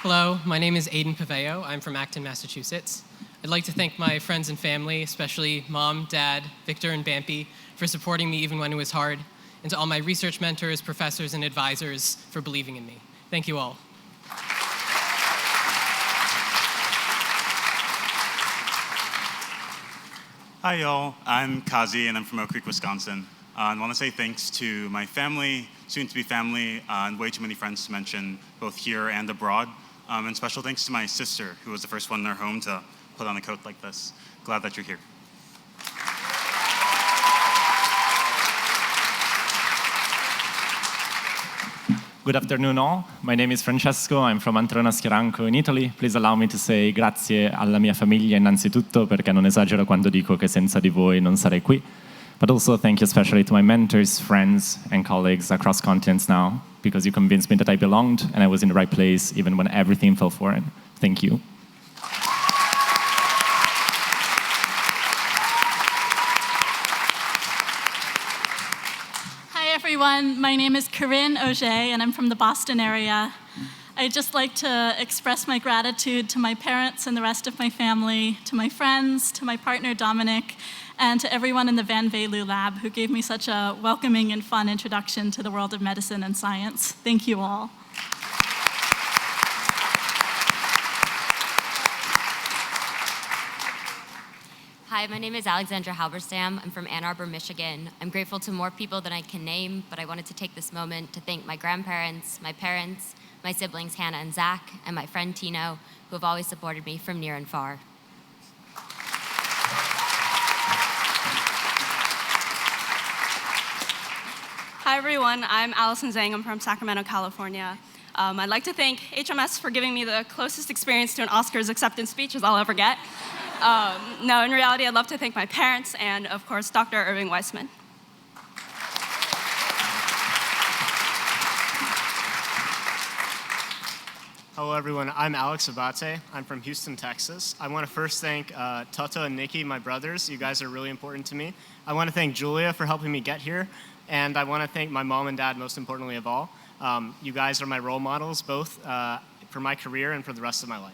Hello, my name is Aiden Paveo. I'm from Acton, Massachusetts. I'd like to thank my friends and family, especially Mom, Dad, Victor, and Bampi, for supporting me even when it was hard, and to all my research mentors, professors, and advisors for believing in me. Thank you all. Hi, y'all. I'm Kazi, and I'm from Oak Creek, Wisconsin. I want to say thanks to my family, soon-to-be family, and way too many friends to mention, both here and abroad. And special thanks to my sister, who was the first one in our home to put on a coat like this. Glad that you're here. Good afternoon all. My name is Francesco, I'm from Antrona Schieranco in Italy. Please allow me to say grazie alla mia famiglia innanzitutto, perché non esagero quando dico che senza di voi non sarei qui. But also thank you especially to my mentors, friends, and colleagues across continents now, because you convinced me that I belonged and I was in the right place even when everything felt foreign. Thank you. Hi everyone, my name is Corinne Auger and I'm from the Boston area. I'd just like to express my gratitude to my parents and the rest of my family, to my friends, to my partner Dominic, and to everyone in the Van Velu lab who gave me such a welcoming and fun introduction to the world of medicine and science. Thank you all. Hi, my name is Alexandra Halberstam. I'm from Ann Arbor, Michigan. I'm grateful to more people than I can name, but I wanted to take this moment to thank my grandparents, my parents, my siblings Hannah and Zach, and my friend Tino, who have always supported me from near and far. Hi everyone, I'm Allison Zhang. I'm from Sacramento, California. I'd like to thank HMS for giving me the closest experience to an Oscars acceptance speech as I'll ever get. No, in reality, I'd love to thank my parents and, of course, Dr. Irving Weissman. Hello, everyone. I'm Alex Abate. I'm from Houston, Texas. I want to first thank Toto and Nikki, my brothers. You guys are really important to me. I want to thank Julia for helping me get here. And I want to thank my mom and dad, most importantly of all. You guys are my role models, both for my career and for the rest of my life.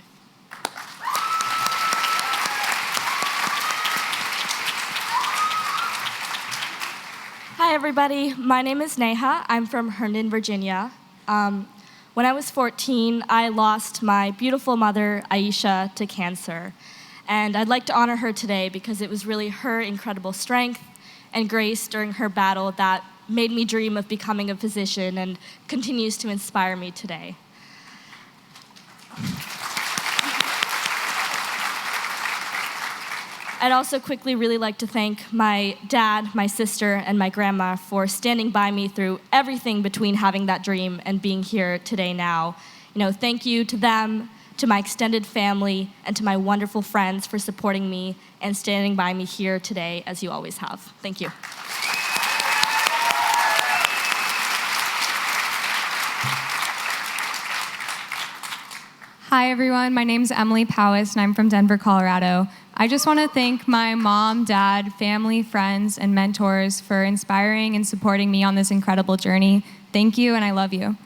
Hi, everybody. My name is Neha. I'm from Herndon, Virginia. When I was 14, I lost my beautiful mother, Aisha, to cancer. And I'd like to honor her today because it was really her incredible strength and grace during her battle that made me dream of becoming a physician and continues to inspire me today. I'd also quickly really like to thank my dad, my sister, and my grandma for standing by me through everything between having that dream and being here today now. Thank you to them, to my extended family, and to my wonderful friends for supporting me and standing by me here today, as you always have. Thank you. Hi, everyone. My name is Emily Powis, and I'm from Denver, Colorado. I just want to thank my mom, dad, family, friends, and mentors for inspiring and supporting me on this incredible journey. Thank you, and I love you.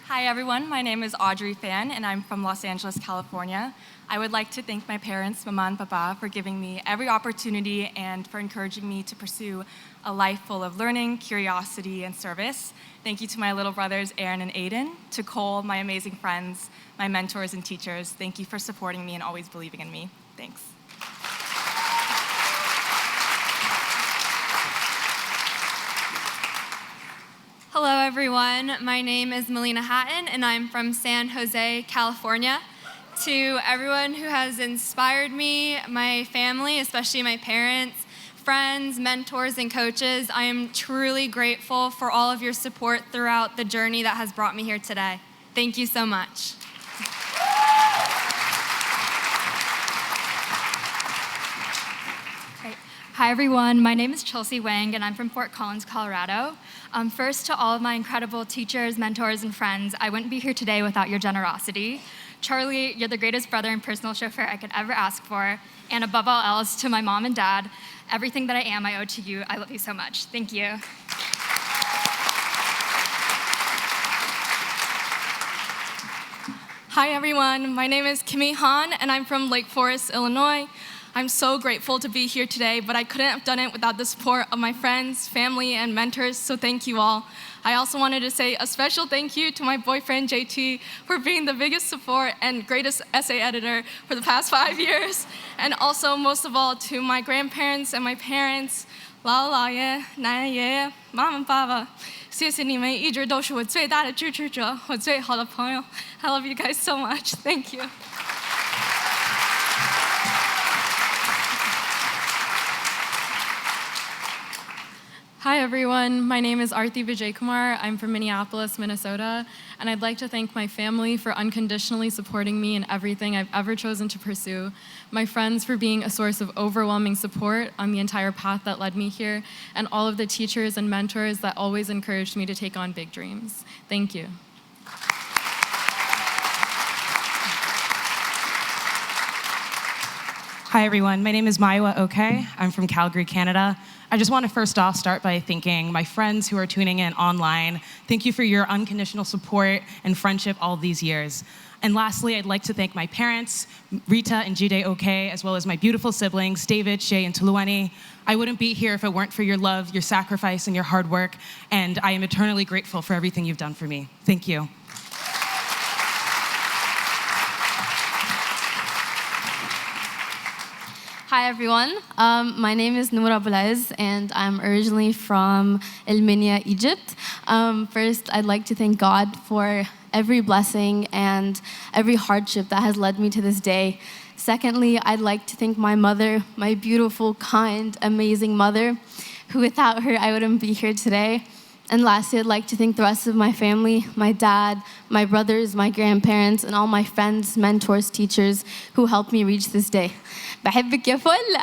Hi everyone, my name is Audrey Fan and I'm from Los Angeles, California. I would like to thank my parents, Mama and Papa, for giving me every opportunity and for encouraging me to pursue a life full of learning, curiosity, and service. Thank you to my little brothers, Aaron and Aiden, to Cole, my amazing friends, my mentors and teachers. Thank you for supporting me and always believing in me. Thanks. Hello, everyone. My name is Melina Hatton, and I'm from San Jose, California. To everyone who has inspired me, my family, especially my parents, friends, mentors, and coaches, I am truly grateful for all of your support throughout the journey that has brought me here today. Thank you so much. Hi everyone, my name is Chelsea Wang and I'm from Fort Collins, Colorado. First, to all of my incredible teachers, mentors, and friends, I wouldn't be here today without your generosity. Charlie, you're the greatest brother and personal chauffeur I could ever ask for. And above all else, to my mom and dad, everything that I am, I owe to you. I love you so much. Thank you. Hi everyone, my name is Kimmy Han and I'm from Lake Forest, Illinois. I'm so grateful to be here today, but I couldn't have done it without the support of my friends, family, and mentors, so thank you all. I also wanted to say a special thank you to my boyfriend, JT, for being the biggest support and greatest essay editor for the past 5 years. And also, most of all, to my grandparents and my parents, 姥姥爷、奶奶爷爷、妈妈爸爸，谢谢你们一直都是我最大的支持者，我最好的朋友。I love you guys so much. Thank you. Hi everyone, my name is Vijay Kumar. I'm from Minneapolis, Minnesota, and I'd like to thank my family for unconditionally supporting me in everything I've ever chosen to pursue, my friends for being a source of overwhelming support on the entire path that led me here, and all of the teachers and mentors that always encouraged me to take on big dreams. Thank you. Hi everyone, my name is Maiwa Oke. I'm from Calgary, Canada. I just want to first off start by thanking my friends who are tuning in online. Thank you for your unconditional support and friendship all these years. And lastly, I'd like to thank my parents, Rita and Jide Oke, as well as my beautiful siblings, David, Shay, and Tatwani. I wouldn't be here if it weren't for your love, your sacrifice, and your hard work, and I am eternally grateful for everything you've done for me. Thank you. Hi everyone, my name is Noura Boulez and I'm originally from El Minya, Egypt. First, I'd like to thank God for every blessing and every hardship that has led me to this day. Secondly, I'd like to thank my mother, my beautiful, kind, amazing mother, who without her I wouldn't be here today. And lastly, I'd like to thank the rest of my family, my dad, my brothers, my grandparents, and all my friends, mentors, teachers who helped me reach this day. بحبك يا فل.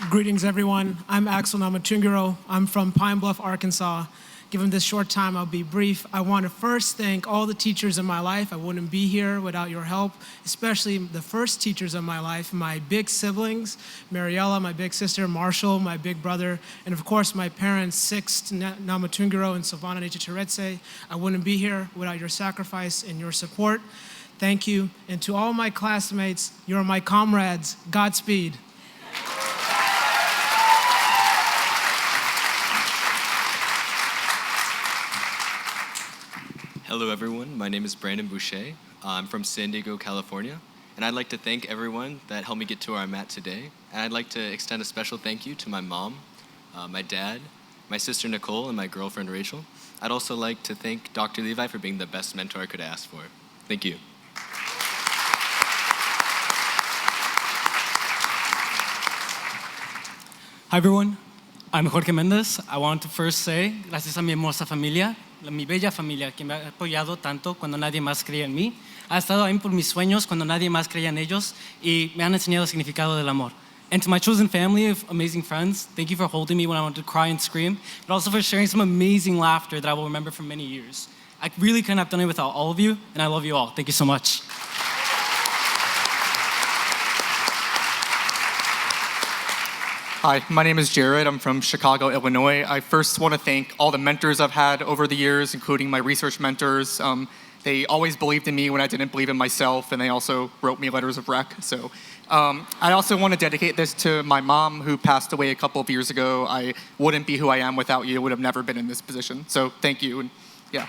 Greetings, everyone. I'm Axel Tungaro. I'm from Pine Bluff, Arkansas. Given this short time, I'll be brief. I want to first thank all the teachers in my life. I wouldn't be here without your help, especially the first teachers of my life, my big siblings, Mariella, my big sister, Marshall, my big brother, and of course my parents, Sixt Namatungaro and Silvana Nechicheretse. I wouldn't be here without your sacrifice and your support. Thank you. And to all my classmates, you're my comrades. Godspeed. Hello everyone, my name is Brandon Boucher. I'm from San Diego, California, and I'd like to thank everyone that helped me get to where I'm at today. And I'd like to extend a special thank you to my mom, my dad, my sister Nicole, and my girlfriend Rachel. I'd also like to thank Dr. Levi for being the best mentor I could ask for. Thank you. Hi everyone, I'm Jorge Mendez. I want to first say, gracias a mi hermosa familia, mi bella familia, que me ha apoyado tanto cuando nadie más creía en mí. Ha estado ahí por mis sueños cuando nadie más creía en ellos y me han enseñado el significado del amor. And to my chosen family of amazing friends, thank you for holding me when I wanted to cry and scream, but also for sharing some amazing laughter that I will remember for many years. I really couldn't have done it without all of you, and I love you all. Thank you so much. Hi, my name is Jared. I'm from Chicago, Illinois. I first want to thank all the mentors I've had over the years, including my research mentors. They always believed in me when I didn't believe in myself, and they also wrote me letters of rec. So I also want to dedicate this to my mom, who passed away a couple of years ago. I wouldn't be who I am without you. I would have never been in this position. So thank you, and yeah.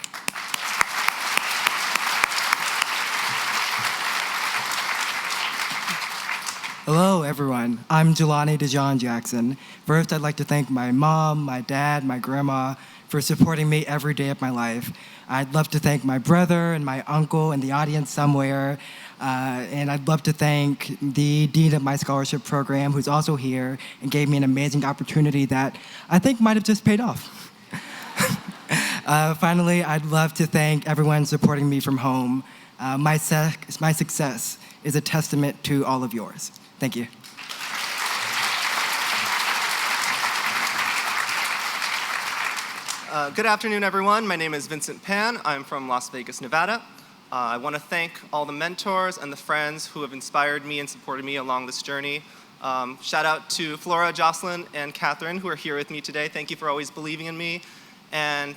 Hello, everyone. I'm Jelani DeJohn Jackson. First, I'd like to thank my mom, my dad, my grandma for supporting me every day of my life. I'd love to thank my brother and my uncle in the audience somewhere. And I'd love to thank the dean of my scholarship program, who's also here and gave me an amazing opportunity that I think might have just paid off. Finally, I'd love to thank everyone supporting me from home. My success is a testament to all of yours. Thank you. Good afternoon, everyone. My name is Vincent Pan. I'm from Las Vegas, Nevada. I want to thank all the mentors and the friends who have inspired me and supported me along this journey. Shout out to Flora, Jocelyn, and Catherine, who are here with me today. Thank you for always believing in me. And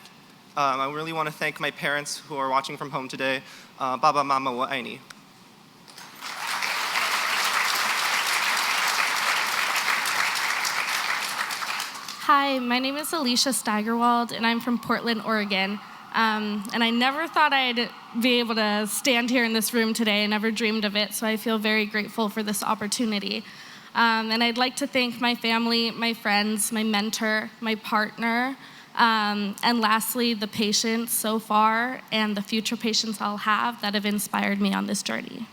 I really want to thank my parents who are watching from home today. Baba, Mama, wa aini. Hi, my name is Alicia Steigerwald, and I'm from Portland, Oregon. And I never thought I'd be able to stand here in this room today. I never dreamed of it, so I feel very grateful for this opportunity. And I'd like to thank my family, my friends, my mentor, my partner, and lastly, the patients so far and the future patients I'll have that have inspired me on this journey.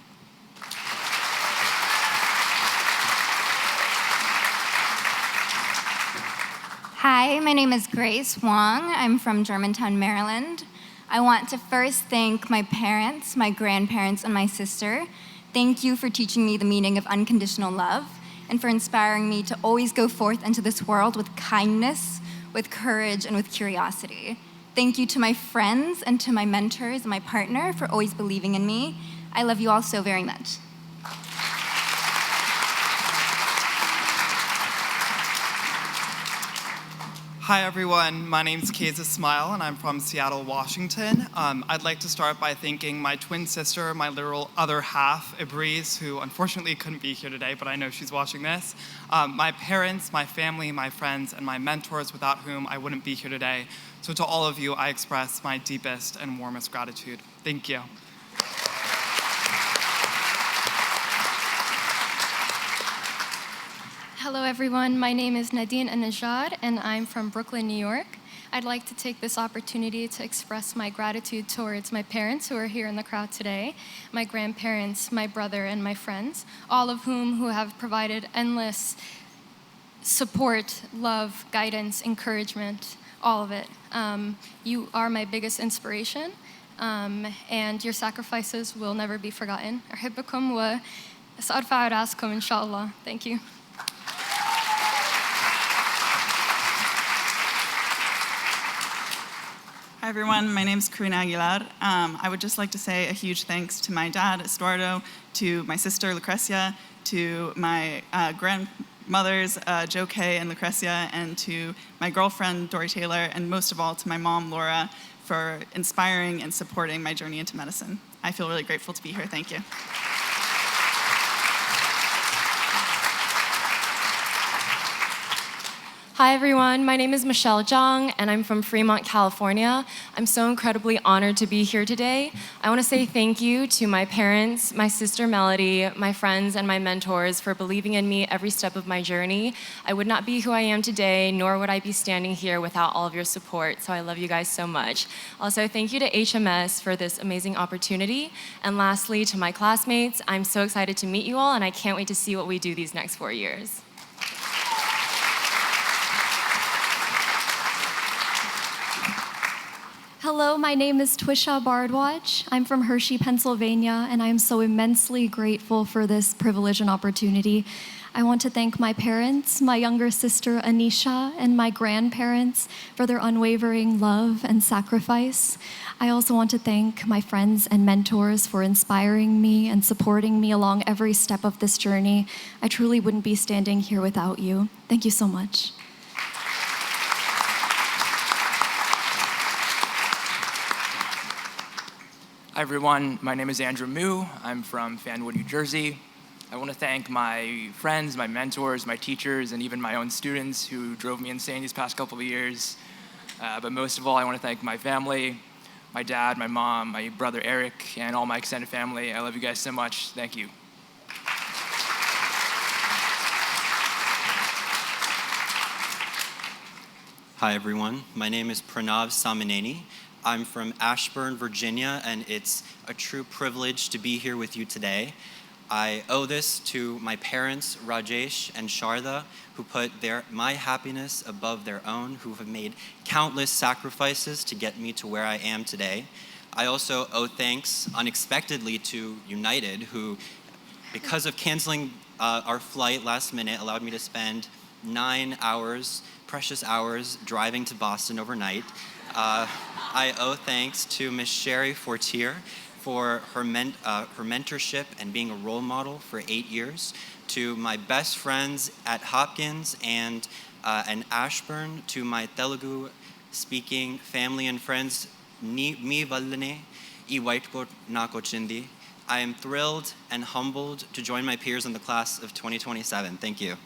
Hi, my name is Grace Wang. I'm from Germantown, Maryland. I want to first thank my parents, my grandparents, and my sister. Thank you for teaching me the meaning of unconditional love and for inspiring me to always go forth into this world with kindness, with courage, and with curiosity. Thank you to my friends and to my mentors and my partner for always believing in me. I love you all so very much. Hi everyone, my name is Kazi Smile and I'm from Seattle, Washington. I'd like to start by thanking my twin sister, my literal other half, Ibreeze, who unfortunately couldn't be here today, but I know she's watching this. My parents, my family, my friends, and my mentors, without whom I wouldn't be here today. So to all of you, I express my deepest and warmest gratitude. Thank you. Hello everyone, my name is Nadine Anajad and I'm from Brooklyn, New York. I'd like to take this opportunity to express my gratitude towards my parents who are here in the crowd today, my grandparents, my brother, and my friends, all of whom who have provided endless support, love, guidance, encouragement, all of it. You are my biggest inspiration and your sacrifices will never be forgotten. أحبكم وسأرفع رأسكم إن شاء الله. Thank you. Hi everyone, my name is Corinne Aguilar. I would just like to say a huge thanks to my dad, Estuardo, to my sister, Lucrecia, to my grandmothers, Joe Kay and Lucrecia, and to my girlfriend, Dory Taylor, and most of all to my mom, Laura, for inspiring and supporting my journey into medicine. I feel really grateful to be here. Thank you. Hi everyone, my name is Michelle Zhang and I'm from Fremont, California. I'm so incredibly honored to be here today. I want to say thank you to my parents, my sister Melody, my friends, and my mentors for believing in me every step of my journey. I would not be who I am today, nor would I be standing here without all of your support, so I love you guys so much. Also, thank you to HMS for this amazing opportunity. And lastly, to my classmates, I'm so excited to meet you all and I can't wait to see what we do these next 4 years. Hello, my name is Twisha Bardwatch. I'm from Hershey, Pennsylvania, and I am so immensely grateful for this privilege and opportunity. I want to thank my parents, my younger sister Anisha, and my grandparents for their unwavering love and sacrifice. I also want to thank my friends and mentors for inspiring me and supporting me along every step of this journey. I truly wouldn't be standing here without you. Thank you so much. Hi everyone, my name is Andrew Moo. I'm from Fanwood, New Jersey. I want to thank my friends, my mentors, my teachers, and even my own students who drove me insane these past couple of years. But most of all, I want to thank my family, my dad, my mom, my brother Eric, and all my extended family. I love you guys so much. Thank you. Hi everyone, my name is Pranav Samaneni. I'm from Ashburn, Virginia, and it's a true privilege to be here with you today. I owe this to my parents, Rajesh and Sharda, who put my happiness above their own, who have made countless sacrifices to get me to where I am today. I also owe thanks unexpectedly to United, who, because of canceling our flight last minute, allowed me to spend 9 hours, precious hours, driving to Boston overnight. I owe thanks to Miss Sherry Fortier for her mentorship and being a role model for 8 years, to my best friends at Hopkins and Ashburn, to my Telugu-speaking family and friends, mi vallane I whitekot na kochindi. I am thrilled and humbled to join my peers in the class of 2027. Thank you.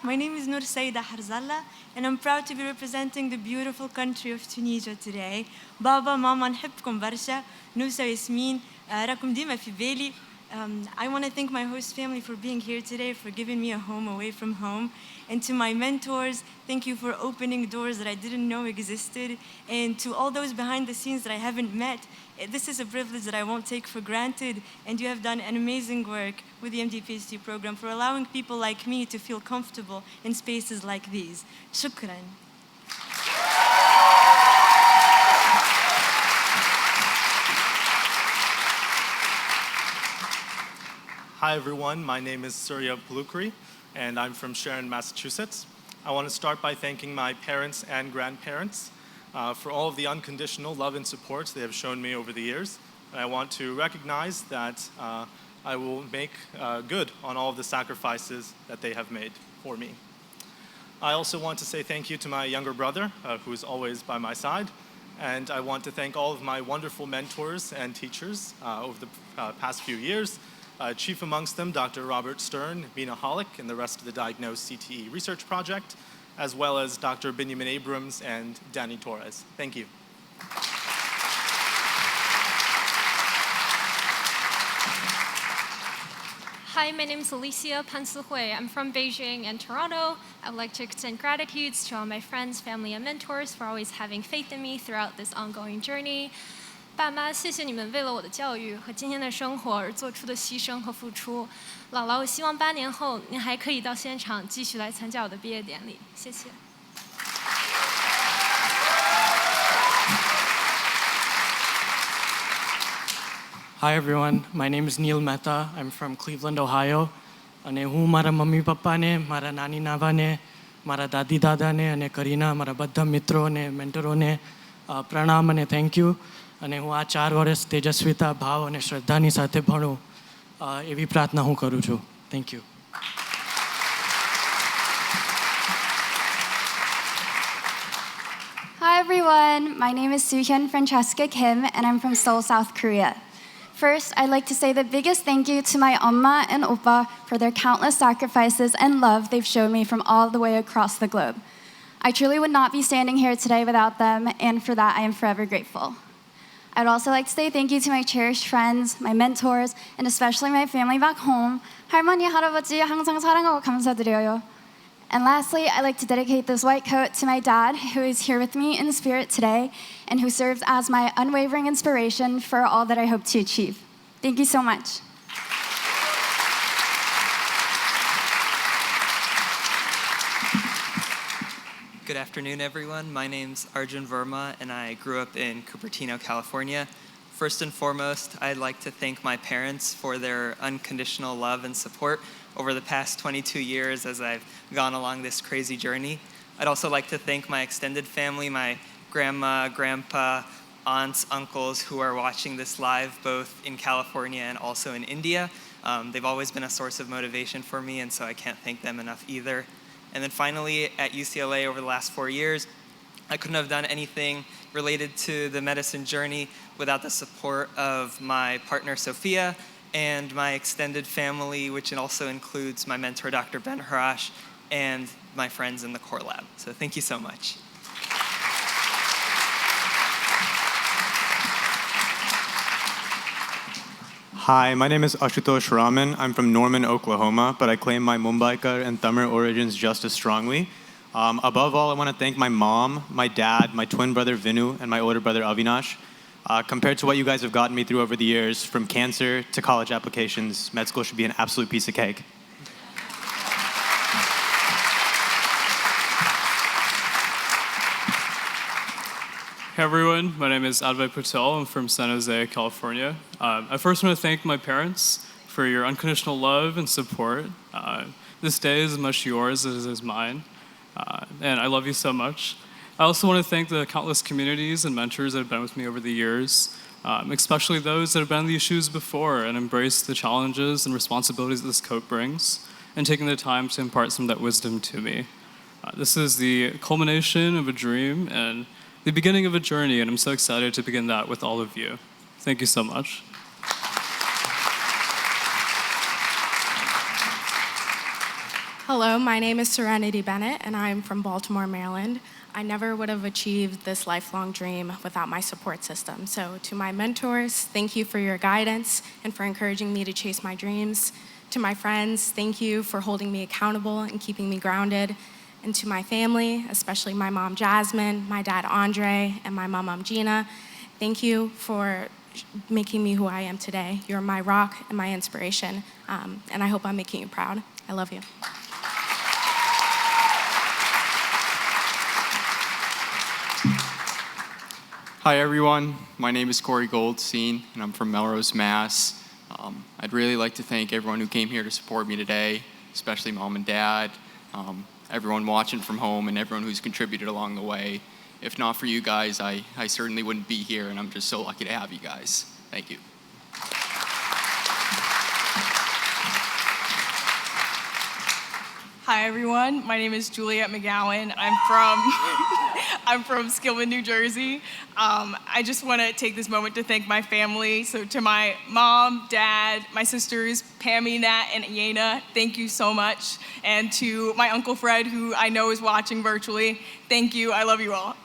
My name is Nur Saida Harzalla, and I'm proud to be representing the beautiful country of Tunisia today. بابا ماما نحبكم برشا. نوسة وياسمين راكم ديما في بالي. I want to thank my host family for being here today, for giving me a home away from home. And to my mentors, thank you for opening doors that I didn't know existed. And to all those behind the scenes that I haven't met, this is a privilege that I won't take for granted. And you have done an amazing work with the MD-PhD program for allowing people like me to feel comfortable in spaces like these. Shukran. Hi everyone, my name is Surya Palukri, and I'm from Sharon, Massachusetts. I want to start by thanking my parents and grandparents for all of the unconditional love and support they have shown me over the years. And I want to recognize that I will make good on all of the sacrifices that they have made for me. I also want to say thank you to my younger brother, who is always by my side. And I want to thank all of my wonderful mentors and teachers over the past few years. Chief amongst them, Dr. Robert Stern, Mina Hollick, and the rest of the Diagnose CTE Research Project, as well as Dr. Benjamin Abrams and Danny Torres. Thank you. Hi, my name is Alicia Stevens. I'm from Beijing and Toronto. I'd like to extend gratitude to all my friends, family, and mentors for always having faith in me throughout this ongoing journey. 爸妈，谢谢你们为了我的教育和今天的生活而做出的牺牲和付出。姥姥，我希望8年后您还可以到现场继续来参加我的毕业典礼。谢谢。Hi everyone, my name is Neil Mehta. I'm from Cleveland, Ohio. અને હું મારા mummy પપ્પાને, મારા નાની નાવાને, મારા દાદી દાદાને અને કરીના, મારા બધા મિત્રોને, મેન્ટરોને પ્રણામ અને થેન્ક યુ. અને હું આ 4 વર્ષ તેજસ્વીતા, ભાવ અને શ્રદ્ધાની સાથે ભણું એવી પ્રાર્થના હું કરું છું. Thank you. Hi everyone, my name is Soohyun Francesco Kim and I'm from Seoul, South Korea. First, I'd like to say the biggest thank you to my Omma and Oppa for their countless sacrifices and love they've shown me from all the way across the globe. I truly would not be standing here today without them, and for that I am forever grateful. I'd also like to say thank you to my cherished friends, my mentors, and especially my family back home. 할머니, 할아버지 항상 사랑하고 감사드려요. And lastly, I'd like to dedicate this white coat to my dad, who is here with me in spirit today, and who serves as my unwavering inspiration for all that I hope to achieve. Thank you so much. Good afternoon, everyone. My name's Arjun Verma, and I grew up in Cupertino, California. First and foremost, I'd like to thank my parents for their unconditional love and support over the past 22 years as I've gone along this crazy journey. I'd also like to thank my extended family, my grandma, grandpa, aunts, uncles who are watching this live both in California and also in India. They've always been a source of motivation for me, and so I can't thank them enough either. And then finally, at UCLA over the last 4 years, I couldn't have done anything related to the medicine journey without the support of my partner, Sophia, and my extended family, which also includes my mentor, Dr. Ben Harash, and my friends in the core lab. So thank you so much. Hi, my name is Ashutosh Raman. I'm from Norman, Oklahoma, but I claim my Mumbaikar and Tamil origins just as strongly. Above all, I want to thank my mom, my dad, my twin brother Vinu, and my older brother Avinash. Compared to what you guys have gotten me through over the years, from cancer to college applications, med school should be an absolute piece of cake. Hey everyone, my name is Advait Patel. I'm from San Jose, California. I first want to thank my parents for your unconditional love and support. This day is as much yours as it is mine, and I love you so much. I also want to thank the countless communities and mentors that have been with me over the years, especially those that have been in these shoes before and embraced the challenges and responsibilities that this coat brings, and taking the time to impart some of that wisdom to me. This is the culmination of a dream and the beginning of a journey, and I'm so excited to begin that with all of you. Thank you so much. Hello, my name is Serenity Bennett, and I'm from Baltimore, Maryland. I never would have achieved this lifelong dream without my support system. So to my mentors, thank you for your guidance and for encouraging me to chase my dreams. To my friends, thank you for holding me accountable and keeping me grounded. And to my family, especially my mom, Jasmine, my dad, Andre, and my mom, Gina, thank you for making me who I am today. You're my rock and my inspiration, and I hope I'm making you proud. I love you. Hi everyone, my name is Corey Goldstein and I'm from Melrose, Mass. I'd really like to thank everyone who came here to support me today, especially mom and dad, everyone watching from home and everyone who's contributed along the way. If not for you guys, I certainly wouldn't be here, and I'm just so lucky to have you guys. Thank you. Hi everyone, my name is Juliet McGowan. I'm from Skillman, New Jersey. I just want to take this moment to thank my family. So to my mom, dad, my sisters, Pammy, Nat, and Yena, thank you so much. And to my Uncle Fred, who I know is watching virtually, thank you, I love you all.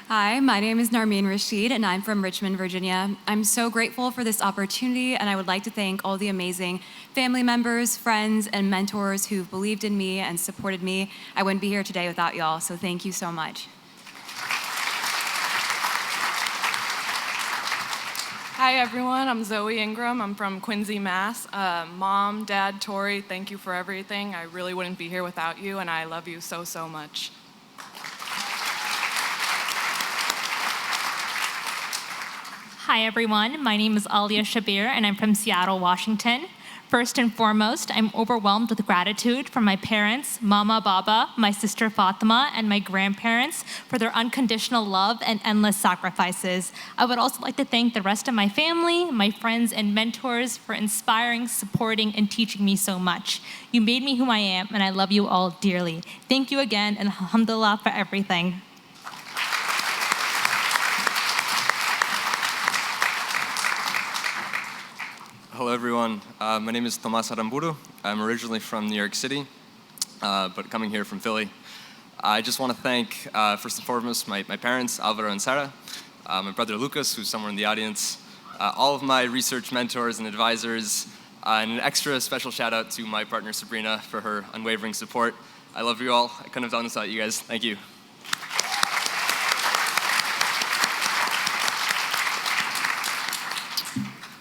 Hi, my name is Narmeen Rashid, and I'm from Richmond, Virginia. I'm so grateful for this opportunity, and I would like to thank all the amazing family members, friends, and mentors who've believed in me and supported me. I wouldn't be here today without y'all, so thank you so much. Hi everyone, I'm Zoe Ingram. I'm from Quincy, Mass. Mom, Dad, Tori, thank you for everything. I really wouldn't be here without you, and I love you so, so much. Hi everyone, my name is Alia Shabir and I'm from Seattle, Washington. First and foremost, I'm overwhelmed with gratitude for my parents, Mama, Baba, my sister Fatima, and my grandparents for their unconditional love and endless sacrifices. I would also like to thank the rest of my family, my friends and mentors for inspiring, supporting, and teaching me so much. You made me who I am, and I love you all dearly. Thank you again, and alhamdulillah for everything. Hello everyone, my name is Tomas Aramburu. I'm originally from New York City, but coming here from Philly. I just want to thank, first and foremost, my parents, Alvaro and Sarah, my brother Lucas, who's somewhere in the audience, all of my research mentors and advisors, and an extra special shout out to my partner Sabrina for her unwavering support. I love you all. I couldn't have done this without you guys. Thank you.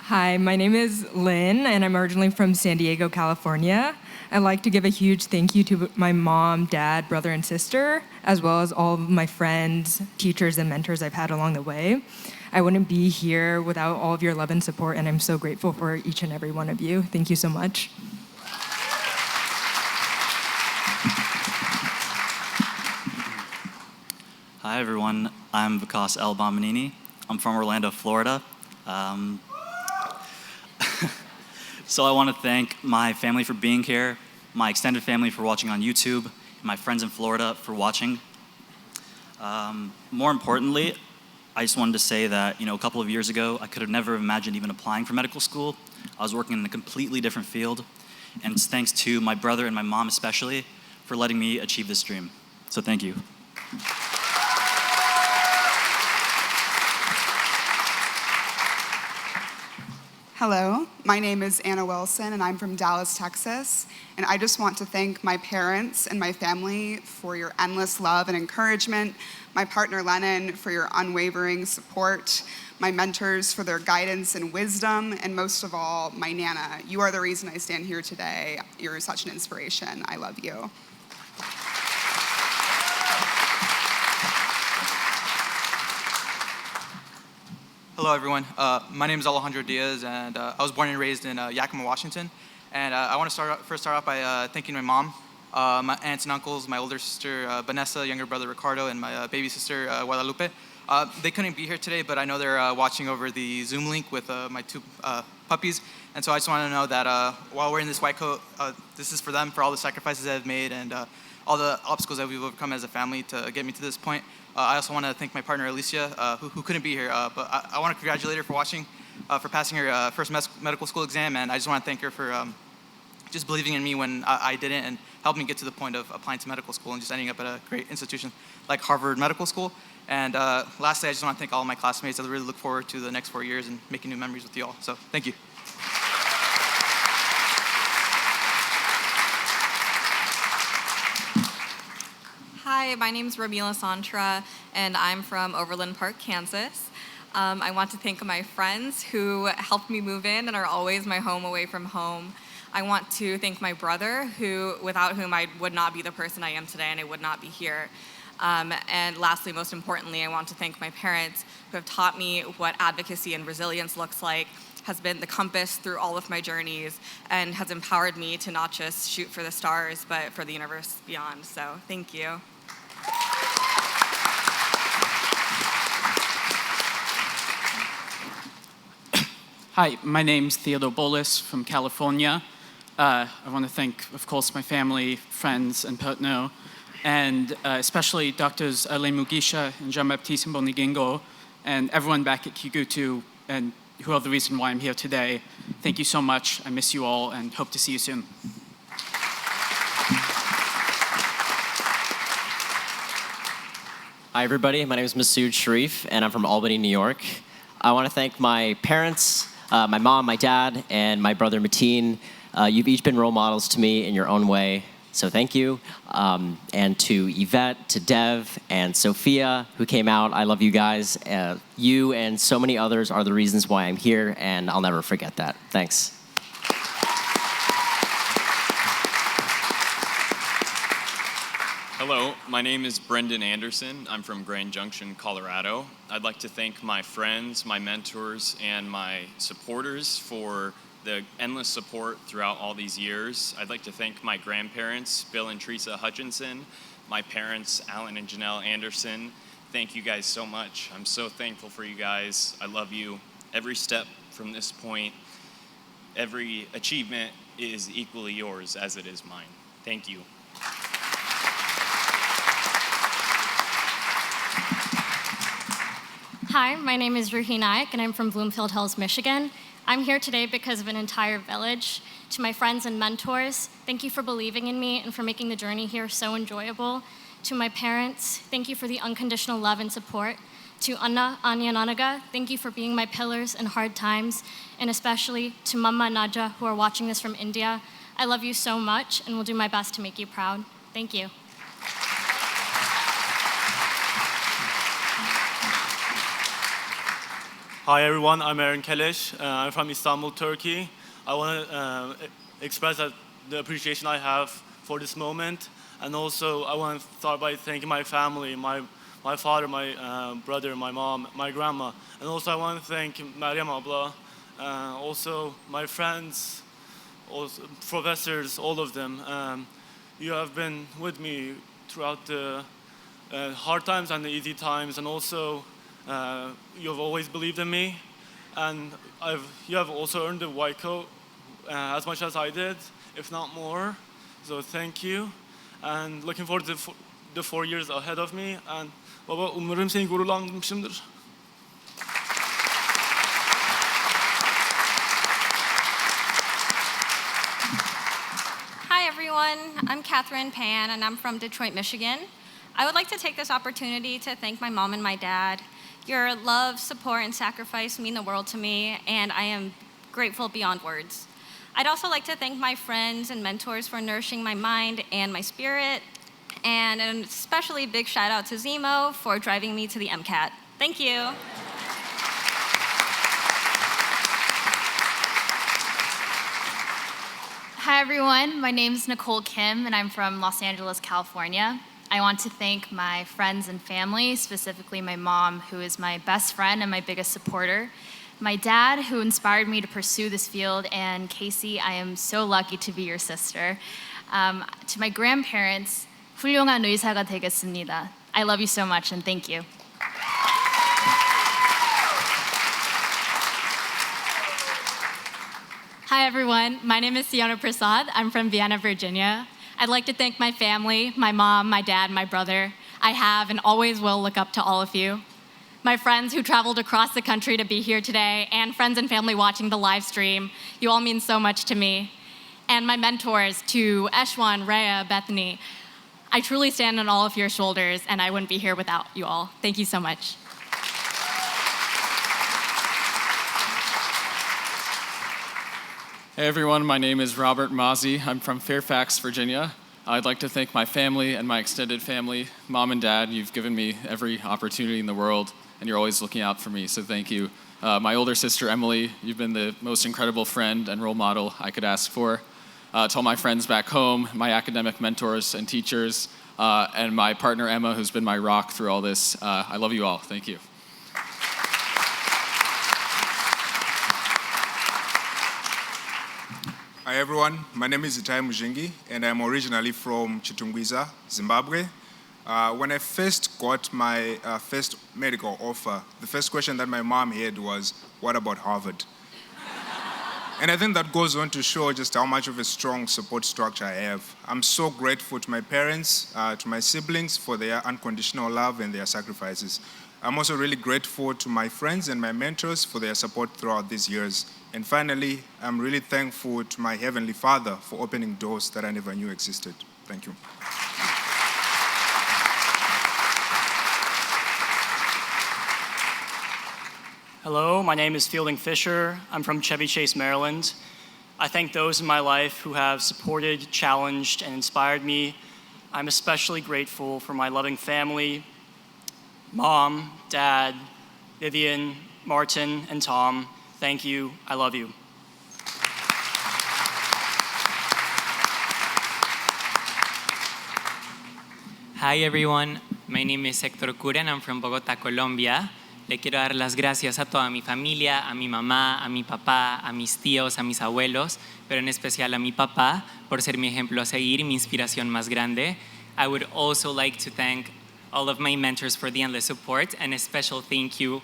Hi, my name is Lynn, and I'm originally from San Diego, California. I'd like to give a huge thank you to my mom, dad, brother, and sister, as well as all of my friends, teachers, and mentors I've had along the way. I wouldn't be here without all of your love and support, and I'm so grateful for each and every one of you. Thank you so much. Hi, everyone. I'm Vikas El Bominini. I'm from Orlando, Florida. So I want to thank my family for being here, my extended family for watching on YouTube, and my friends in Florida for watching. More importantly, I just wanted to say that, a couple of years ago, I could have never imagined even applying for medical school. I was working in a completely different field, and it's thanks to my brother and my mom especially for letting me achieve this dream. So thank you. Hello, my name is Anna Wilson and I'm from Dallas, Texas. And I just want to thank my parents and my family for your endless love and encouragement, my partner Lennon for your unwavering support, my mentors for their guidance and wisdom, and most of all, my Nana. You are the reason I stand here today. You're such an inspiration. I love you. Hello, everyone. My name is Alejandro Diaz, and I was born and raised in Yakima, Washington. And I want to first start off by thanking my mom, my aunts and uncles, my older sister Vanessa, younger brother Ricardo, and my baby sister Guadalupe. They couldn't be here today, but I know they're watching over the Zoom link with my two puppies. And so I just want to know that while we're in this white coat, this is for them, for all the sacrifices they've made and all the obstacles that we've overcome as a family to get me to this point. I also want to thank my partner Alicia, who couldn't be here, but I want to congratulate her for watching, for passing her first medical school exam, and I just want to thank her for just believing in me when I didn't, and helped me get to the point of applying to medical school and just ending up at a great institution like Harvard Medical School. And lastly, I just want to thank all of my classmates. I really look forward to the next 4 years and making new memories with you all. So thank you. Hi, my name is Ramila Santra, and I'm from Overland Park, Kansas. I want to thank my friends who helped me move in and are always my home away from home. I want to thank my brother, without whom I would not be the person I am today and I would not be here. And lastly, most importantly, I want to thank my parents who have taught me what advocacy and resilience looks like, has been the compass through all of my journeys, and has empowered me to not just shoot for the stars, but for the universe beyond. So thank you. Hi, my name's Theodore Bolus from California. I want to thank, of course, my family, friends, and partner, and especially Doctors Alain Mugisha and Jean-Baptiste Mbonigingo, and everyone back at Kigutu, and who are the reason why I'm here today. Thank you so much. I miss you all, and hope to see you soon. Hi, everybody. My name is Masood Sharif, and I'm from Albany, New York. I want to thank my parents, my mom, my dad, and my brother Mateen. You've each been role models to me in your own way, so thank you. And to Yvette, to Dev, and Sophia, who came out, I love you guys. You and so many others are the reasons why I'm here, and I'll never forget that. Thanks. Hello, my name is Brendan Anderson. I'm from Grand Junction, Colorado. I'd like to thank my friends, my mentors, and my supporters for the endless support throughout all these years. I'd like to thank my grandparents, Bill and Teresa Hutchinson, my parents, Alan and Janelle Anderson. Thank you guys so much. I'm so thankful for you guys. I love you. Every step from this point, every achievement is equally yours as it is mine. Thank you. Hi, my name is Ruhi Naik, and I'm from Bloomfield Hills, Michigan. I'm here today because of an entire village. To my friends and mentors, thank you for believing in me and for making the journey here so enjoyable. To my parents, thank you for the unconditional love and support. To Anna, Anya, and Anaga, thank you for being my pillars in hard times. And especially to Mama and Naja, who are watching this from India. I love you so much and will do my best to make you proud. Thank you. Hi everyone, I'm Aaron Kelesh. I'm from Istanbul, Turkey. I want to express the appreciation I have for this moment, and also I want to start by thanking my family, my father, my brother, my mom, my grandma, and also I want to thank Meryem Abla, also my friends, also professors, all of them. You have been with me throughout the hard times and the easy times, and also you have always believed in me, and you have also earned the white coat as much as I did, if not more. So thank you, and looking forward to the 4 years ahead of me. And baba, umarım seni gururlandırmışımdır. Hi everyone, I'm Catherine Pan and I'm from Detroit, Michigan. I would like to take this opportunity to thank my mom and my dad. Your love, support, and sacrifice mean the world to me, and I am grateful beyond words. I'd also like to thank my friends and mentors for nourishing my mind and my spirit, and an especially big shout out to Zemo for driving me to the MCAT. Thank you. Hi everyone, my name is Nicole Kim and I'm from Los Angeles, California. I want to thank my friends and family, specifically my mom, who is my best friend and my biggest supporter, my dad, who inspired me to pursue this field, and Casey, I am so lucky to be your sister. To my grandparents, 훌륭한 의사가 되겠습니다. I love you so much and thank you. Hi everyone, my name is Fiona Prasad. I'm from Vienna, Virginia. I'd like to thank my family, my mom, my dad, my brother. I have and always will look up to all of you. My friends who traveled across the country to be here today, and friends and family watching the live stream. You all mean so much to me. and my mentors to Eshwan, Rhea, Bethany. I truly stand on all of your shoulders, and I wouldn't be here without you all. Thank you so much. Hey everyone, my name is Robert Mazzi. I'm from Fairfax, Virginia. I'd like to thank my family and my extended family. Mom and Dad, you've given me every opportunity in the world, and you're always looking out for me, so thank you. My older sister, Emily, you've been the most incredible friend and role model I could ask for. To all my friends back home, my academic mentors and teachers, and my partner, Emma, who's been my rock through all this. I love you all. Thank you. Hi everyone, my name is Itai Mujingi and I'm originally from Chitungwiza, Zimbabwe. When I first got my first medical offer, the first question that my mom had was, what about Harvard? And I think that goes on to show just how much of a strong support structure I have. I'm so grateful to my parents, to my siblings for their unconditional love and their sacrifices. I'm also really grateful to my friends and my mentors for their support throughout these years. And finally, I'm really thankful to my Heavenly Father for opening doors that I never knew existed. Thank you. Hello, my name is Fielding Fisher. I'm from Chevy Chase, Maryland. I thank those in my life who have supported, challenged, and inspired me. I'm especially grateful for my loving family, Mom, Dad, Vivian, Martin, and Tom. Thank you. I love you. Hi everyone, my name is Héctor Cura and I'm from Bogotá, Colombia. Le quiero dar las gracias a toda mi familia, a mi mamá, a mi papá, a mis tíos, a mis abuelos, pero en especial a mi papá por ser mi ejemplo a seguir y mi inspiración más grande. I would also like to thank all of my mentors for the endless support, and a special thank you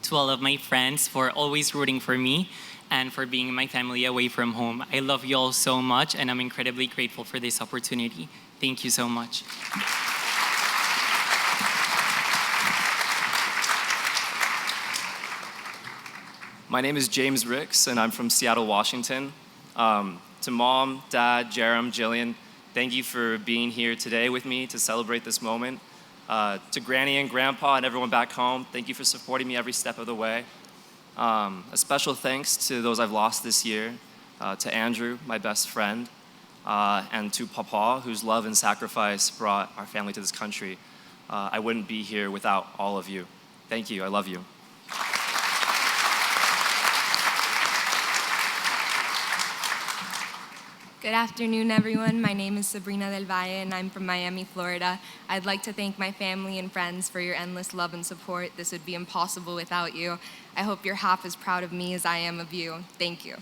to all of my friends for always rooting for me and for being my family away from home. I love you all so much, and I'm incredibly grateful for this opportunity. Thank you so much. My name is James Ricks, and I'm from Seattle, Washington. To Mom, Dad, Jerem, Jillian, thank you for being here today with me to celebrate this moment. To Granny and Grandpa and everyone back home, thank you for supporting me every step of the way. A special thanks to those I've lost this year, to Andrew, my best friend, and to Papa, whose love and sacrifice brought our family to this country. I wouldn't be here without all of you. Thank you, I love you. Good afternoon, everyone. My name is Sabrina Del Valle, and I'm from Miami, Florida. I'd like to thank my family and friends for your endless love and support. This would be impossible without you. I hope you're half as proud of me as I am of you. Thank you.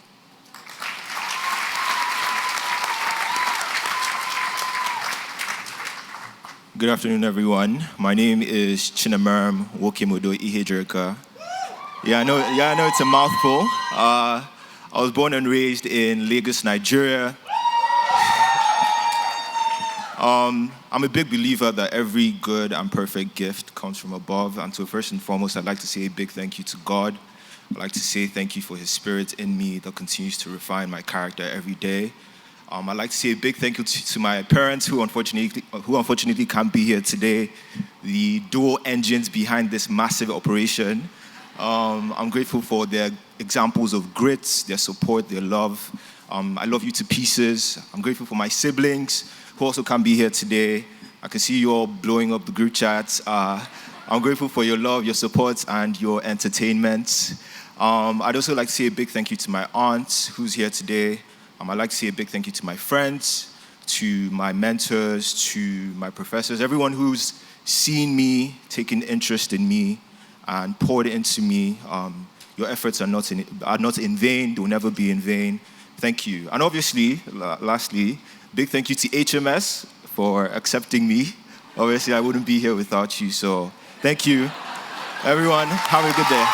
Good afternoon, everyone. My name is Chinamerm Wokimodo Ihejirka. I know it's a mouthful. I was born and raised in Lagos, Nigeria. I'm a big believer that every good and perfect gift comes from above. And so first and foremost, I'd like to say a big thank you to God. I'd like to say thank you for His Spirit in me that continues to refine my character every day. I'd like to say a big thank you to my parents who unfortunately can't be here today, the dual engines behind this massive operation. I'm grateful for their examples of grit, their support, their love. I love you to pieces. I'm grateful for my siblings who also can't be here today. I can see you all blowing up the group chats. I'm grateful for your love, your support, and your entertainment. I'd also like to say a big thank you to my aunt who's here today. I'd like to say a big thank you to my friends, to my mentors, to my professors, everyone who's seen me, taken interest in me, and poured into me. Your efforts are not in vain. They will never be in vain. Thank you. And obviously, lastly, big thank you to HMS for accepting me. Obviously, I wouldn't be here without you. So thank you, everyone. Have a good day.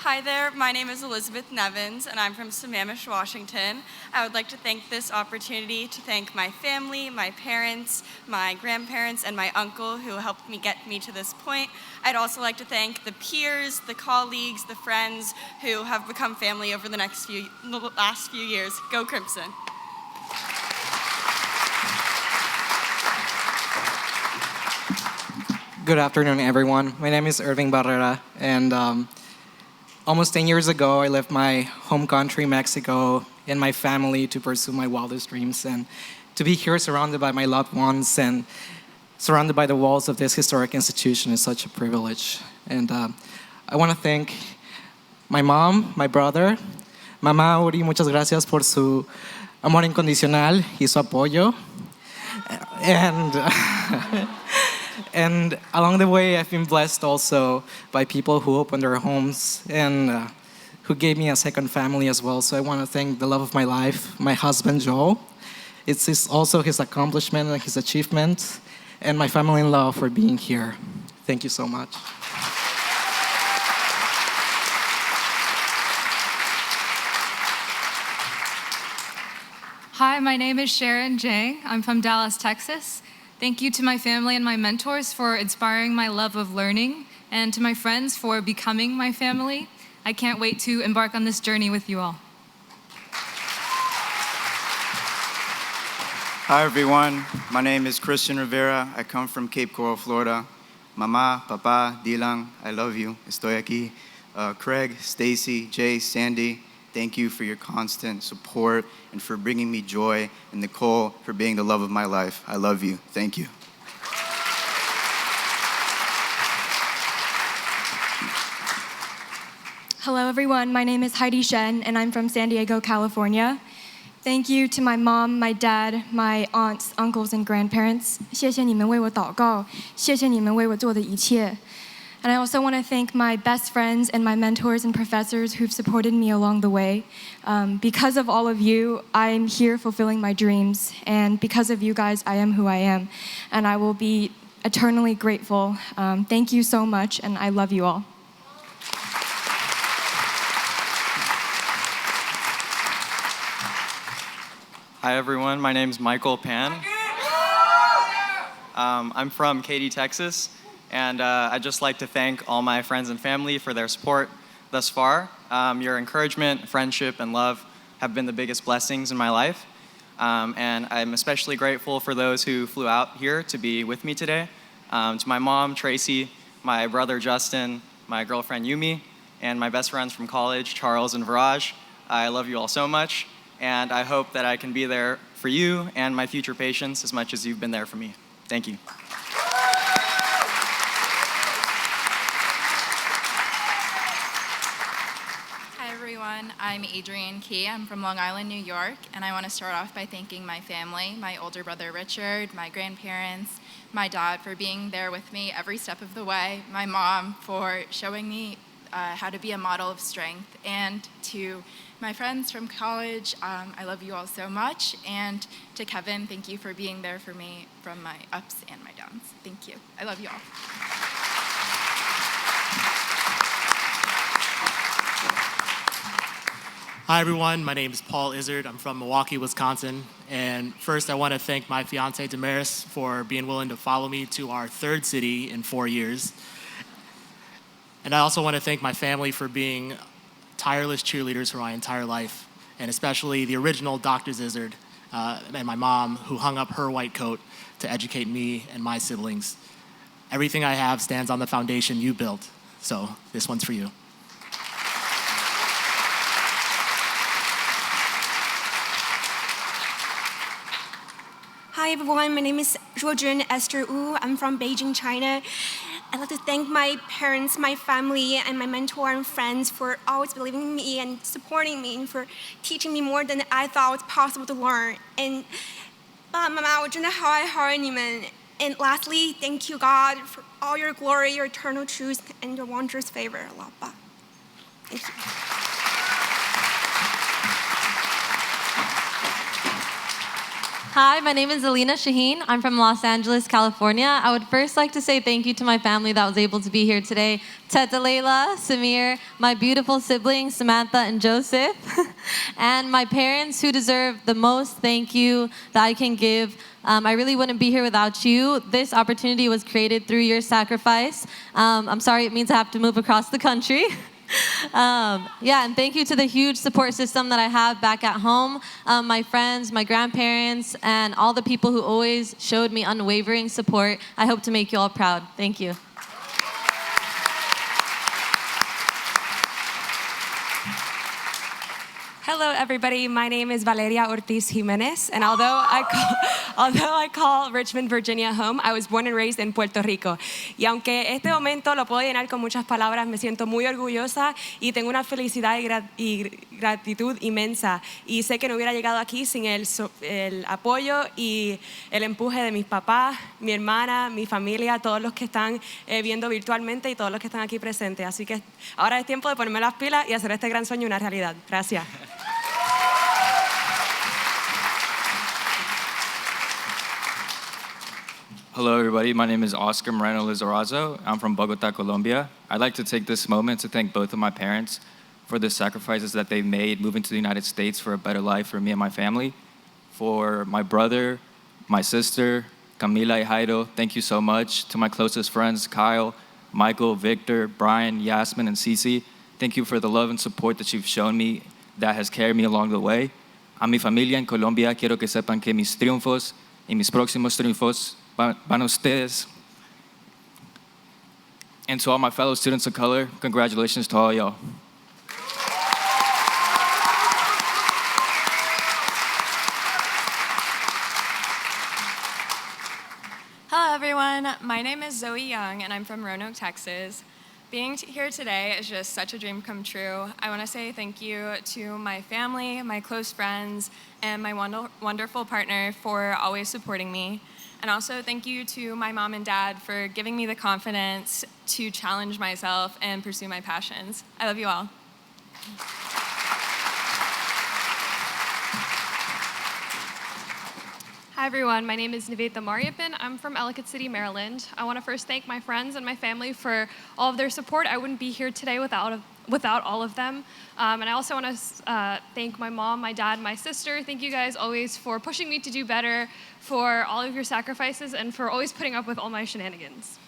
Hi, Hi there, my name is Elizabeth Nevins, and I'm from Sammamish, Washington. I would like to take this opportunity to thank my family, my parents, my grandparents, and my uncle who helped me get me to this point. I'd also like to thank the peers, the colleagues, the friends who have become family over the last few years. Go Crimson. Good afternoon, everyone. My name is Irving Barrera, and almost 10 years ago, I left my home country, Mexico, and my family to pursue my wildest dreams. And to be here surrounded by my loved ones and surrounded by the walls of this historic institution is such a privilege. And I want to thank my mom, my brother. Mamá Uri, muchas gracias por su amor incondicional y su apoyo. And along the way, I've been blessed also by people who opened their homes and who gave me a second family as well. So I want to thank the love of my life, my husband, Joel. It's also his accomplishment and his achievement, and my family-in-law for being here. Thank you so much. Hi, my name is Sharon Jang. I'm from Dallas, Texas. Thank you to my family and my mentors for inspiring my love of learning, and to my friends for becoming my family. I can't wait to embark on this journey with you all. Hi everyone, my name is Christian Rivera. I come from Cape Coral, Florida. Mama, Papa, Dilang, I love you. Estoy aquí. Craig, Stacy, Jay, Sandy, thank you for your constant support and for bringing me joy, and Nicole for being the love of my life. I love you. Thank you. Hello everyone, my name is Heidi Shen and I'm from San Diego, California. Thank you to my mom, my dad, my aunts, uncles, and grandparents. 谢谢你们为我祷告，谢谢你们为我做的一切。And I also want to thank my best friends and my mentors and professors who've supported me along the way. Because of all of you, I'm here fulfilling my dreams. And because of you guys, I am who I am. And I will be eternally grateful. Thank you so much, and I love you all. Hi everyone, my name is Michael Pan. I'm from Katy, Texas. And I'd just like to thank all my friends and family for their support thus far. Your encouragement, friendship, and love have been the biggest blessings in my life. And I'm especially grateful for those who flew out here to be with me today. To my mom, Tracy, my brother, Justin, my girlfriend, Yumi, and my best friends from college, Charles and Viraj. I love you all so much. And I hope that I can be there for you and my future patients as much as you've been there for me. Thank you. I'm Adrian Key. I'm from Long Island, New York, and I want to start off by thanking my family, my older brother Richard, my grandparents, my dad for being there with me every step of the way, my mom for showing me how to be a model of strength, and to my friends from college, I love you all so much, and to Kevin, thank you for being there for me from my ups and my downs. Thank you. I love you all. Hi everyone, my name is Paul Izzard. I'm from Milwaukee, Wisconsin. And first I want to thank my fiance Damaris for being willing to follow me to our third city in 4 years. And I also want to thank my family for being tireless cheerleaders for my entire life, and especially the original Dr. Izzard and my mom, who hung up her white coat to educate me and my siblings. Everything I have stands on the foundation you built, so this one's for you. Hi everyone, my name is Ruojun Esther Wu. I'm from Beijing, China. I'd like to thank my parents, my family, and my mentor and friends for always believing in me and supporting me and for teaching me more than I thought was possible to learn. And 爸爸妈妈，我真的好爱好爱你们。And lastly, thank you God for all your glory, your eternal truth, and your wondrous favor. 老爸 Thank you. Hi, my name is Melina Hatton. I'm from Los Angeles, California. I would first like to say thank you to my family that was able to be here today. Teta Layla, Samir, my beautiful siblings, Samantha and Joseph, and my parents who deserve the most thank you that I can give. I really wouldn't be here without you. This opportunity was created through your sacrifice. I'm sorry it means I have to move across the country. And thank you to the huge support system that I have back at home, my friends, my grandparents, and all the people who always showed me unwavering support. I hope to make you all proud. Thank you. Hello, everybody. My name is Valeria Ortiz Jimenez, and although I call Richmond, Virginia home, I was born and raised in Puerto Rico. Y aunque este momento lo puedo llenar con muchas palabras, me siento muy orgullosa y tengo una felicidad y gratitud inmensa. Y sé que no hubiera llegado aquí sin el apoyo y el empuje de mis papás, mi hermana, mi familia, todos los que están viendo virtualmente y todos los que están aquí presentes. Así que ahora es tiempo de ponerme las pilas y hacer este gran sueño una realidad. Gracias. Hello, everybody. My name is Oscar Moreno Lizarazo. I'm from Bogota, Colombia. I'd like to take this moment to thank both of my parents for the sacrifices that they made moving to the United States for a better life for me and my family. For my brother, my sister, Camila y Jairo, thank you so much. To my closest friends, Kyle, Michael, Victor, Brian, Yasmin, and Cece, thank you for the love and support that you've shown me that has carried me along the way. A mi familia en Colombia, quiero que sepan que mis triunfos y mis próximos triunfos van a ustedes. And to all my fellow students of color, congratulations to all y'all. Hello, everyone. My name is Zoe Young, and I'm from Roanoke, Texas. Being here today is just such a dream come true. I want to say thank you to my family, my close friends, and my wonderful partner for always supporting me. And also thank you to my mom and dad for giving me the confidence to challenge myself and pursue my passions. I love you all. Hi everyone, my name is Niveta Mariappan. I'm from Ellicott City, Maryland. I want to first thank my friends and my family for all of their support. I wouldn't be here today without all of them. And I also want to thank my mom, my dad, my sister. Thank you guys always for pushing me to do better, for all of your sacrifices, and for always putting up with all my shenanigans.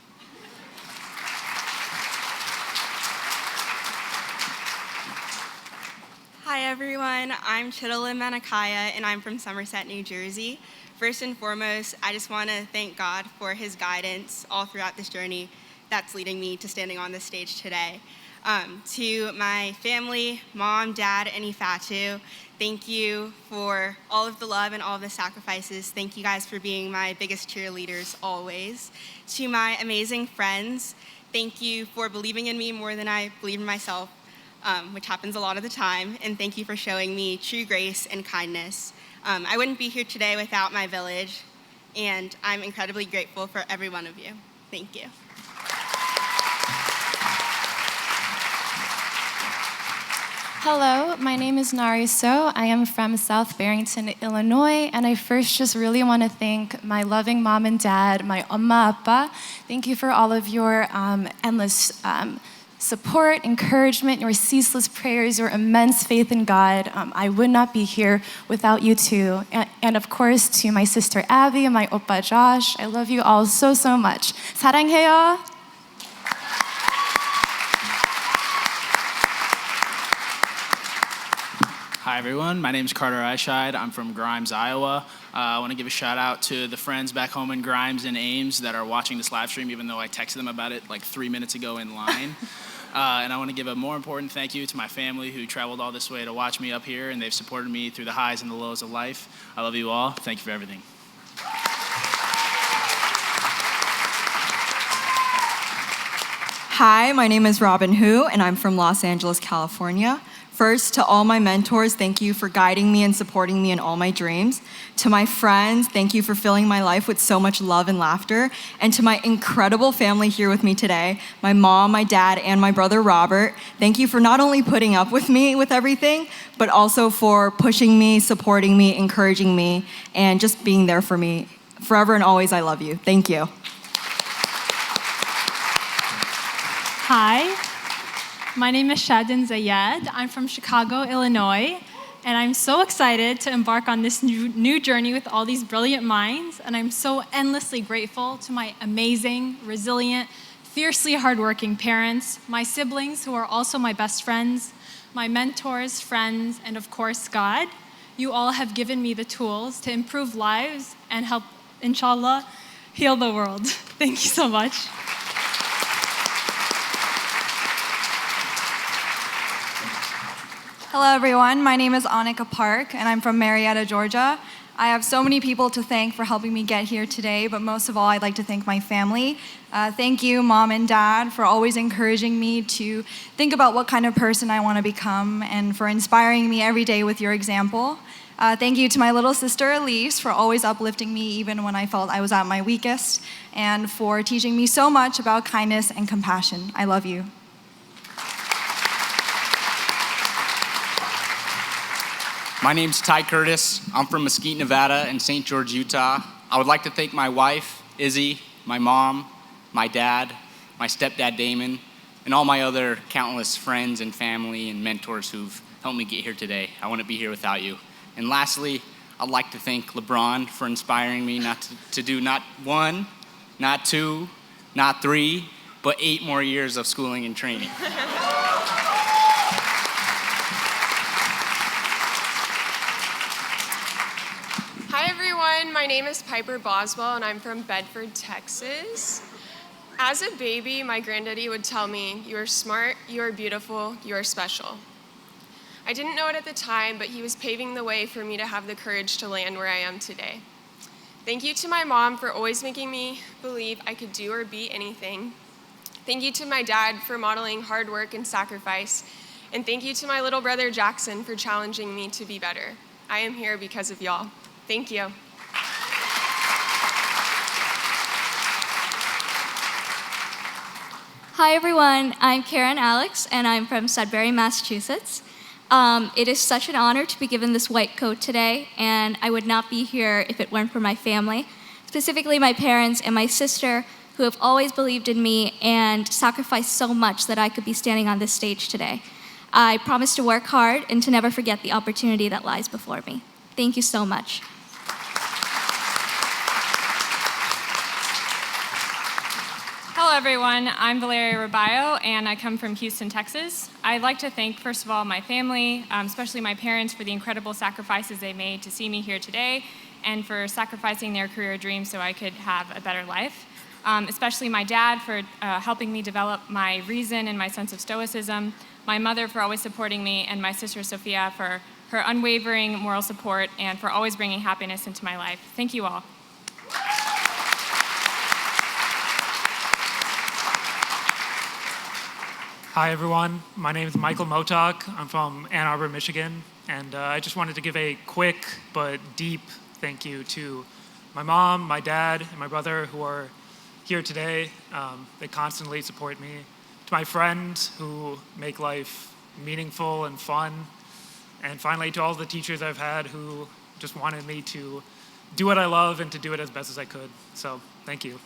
Hi everyone, I'm Chitalin Manakaya and I'm from Somerset, New Jersey. First and foremost, I just want to thank God for his guidance all throughout this journey that's leading me to standing on this stage today. To my family, mom, dad, and Ifatu, thank you for all of the love and all of the sacrifices. Thank you guys for being my biggest cheerleaders always. To my amazing friends, thank you for believing in me more than I believe in myself, which happens a lot of the time, and thank you for showing me true grace and kindness. I wouldn't be here today without my village, and I'm incredibly grateful for every one of you. Thank you. Hello, my name is Nari So. I am from South Barrington, Illinois, and I first just really want to thank my loving mom and dad, my Amma Appa. Thank you for all of your endless support, encouragement, your ceaseless prayers, your immense faith in God. I would not be here without you too. And of course, to my sister Abby and my oppa Josh, I love you all so, so much. 사랑해요. Hi everyone, my name is Carter Eyeshide. I'm from Grimes, Iowa. I want to give a shout out to the friends back home in Grimes and Ames that are watching this live stream, even though I texted them about it like 3 minutes ago in line. And I want to give a more important thank you to my family who traveled all this way to watch me up here, and they've supported me through the highs and the lows of life. I love you all. Thank you for everything. Hi, my name is Robin Hu, and I'm from Los Angeles, California. First, to all my mentors, thank you for guiding me and supporting me in all my dreams. To my friends, thank you for filling my life with so much love and laughter. And to my incredible family here with me today, my mom, my dad, and my brother Robert, thank you for not only putting up with me with everything, but also for pushing me, supporting me, encouraging me, and just being there for me. Forever and always, I love you. Thank you. Hi, my name is Shadin Zayed. I'm from Chicago, Illinois, and I'm so excited to embark on this new journey with all these brilliant minds, and I'm so endlessly grateful to my amazing, resilient, fiercely hardworking parents, my siblings who are also my best friends, my mentors, friends, and of course, God. You all have given me the tools to improve lives and help, inshallah, heal the world. Thank you so much. Hello everyone, my name is Annika Park and I'm from Marietta, Georgia. I have so many people to thank for helping me get here today, but most of all, I'd like to thank my family. Thank you, Mom and Dad, for always encouraging me to think about what kind of person I want to become and for inspiring me every day with your example. Thank you to my little sister, Elise, for always uplifting me even when I felt I was at my weakest, and for teaching me so much about kindness and compassion. I love you. My name's Ty Curtis. I'm from Mesquite, Nevada, and St. George, Utah. I would like to thank my wife, Izzy, my mom, my dad, my stepdad, Damon, and all my other countless friends and family and mentors who've helped me get here today. I wouldn't be here without you. And lastly, I'd like to thank LeBron for inspiring me to do not 1, not 2, not 3, but 8 more years of schooling and training. Hi everyone, my name is Piper Boswell and I'm from Bedford, Texas. As a baby, my granddaddy would tell me, "You are smart, you are beautiful, you are special." I didn't know it at the time, but he was paving the way for me to have the courage to land where I am today. Thank you to my mom for always making me believe I could do or be anything. Thank you to my dad for modeling hard work and sacrifice. And thank you to my little brother Jackson for challenging me to be better. I am here because of y'all. Thank you. Hi everyone, I'm Karen Alex and I'm from Sudbury, Massachusetts. It is such an honor to be given this white coat today, and I would not be here if it weren't for my family, specifically my parents and my sister, who have always believed in me and sacrificed so much that I could be standing on this stage today. I promise to work hard and to never forget the opportunity that lies before me. Thank you so much. Hello everyone, I'm Valeria Rabayo and I come from Houston, Texas. I'd like to thank, first of all, my family, especially my parents, for the incredible sacrifices they made to see me here today and for sacrificing their career dreams so I could have a better life. Especially my dad for helping me develop my reason and my sense of stoicism, my mother for always supporting me, and my sister Sophia for her unwavering moral support and for always bringing happiness into my life. Thank you all. Hi everyone, my name is Michael Motok. I'm from Ann Arbor, Michigan, and I just wanted to give a quick but deep thank you to my mom, my dad, and my brother who are here today. They constantly support me. To my friends who make life meaningful and fun. And finally, to all the teachers I've had who just wanted me to do what I love and to do it as best as I could. So, thank you.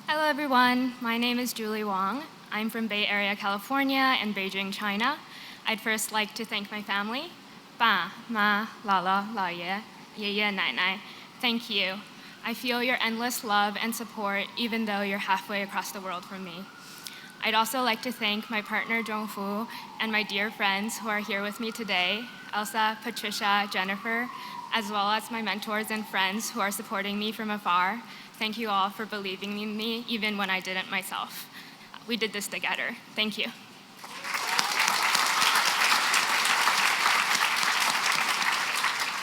Hello everyone, my name is Julie Wang. I'm from Bay Area, California and Beijing, China. I'd first like to thank my family. Ba, ma, lala, la ye, ye, nai, nai. Thank you. I feel your endless love and support even though you're halfway across the world from me. I'd also like to thank my partner Zhongfu and my dear friends who are here with me today, Elsa, Patricia, Jennifer, as well as my mentors and friends who are supporting me from afar. Thank you all for believing in me even when I didn't myself. We did this together. Thank you.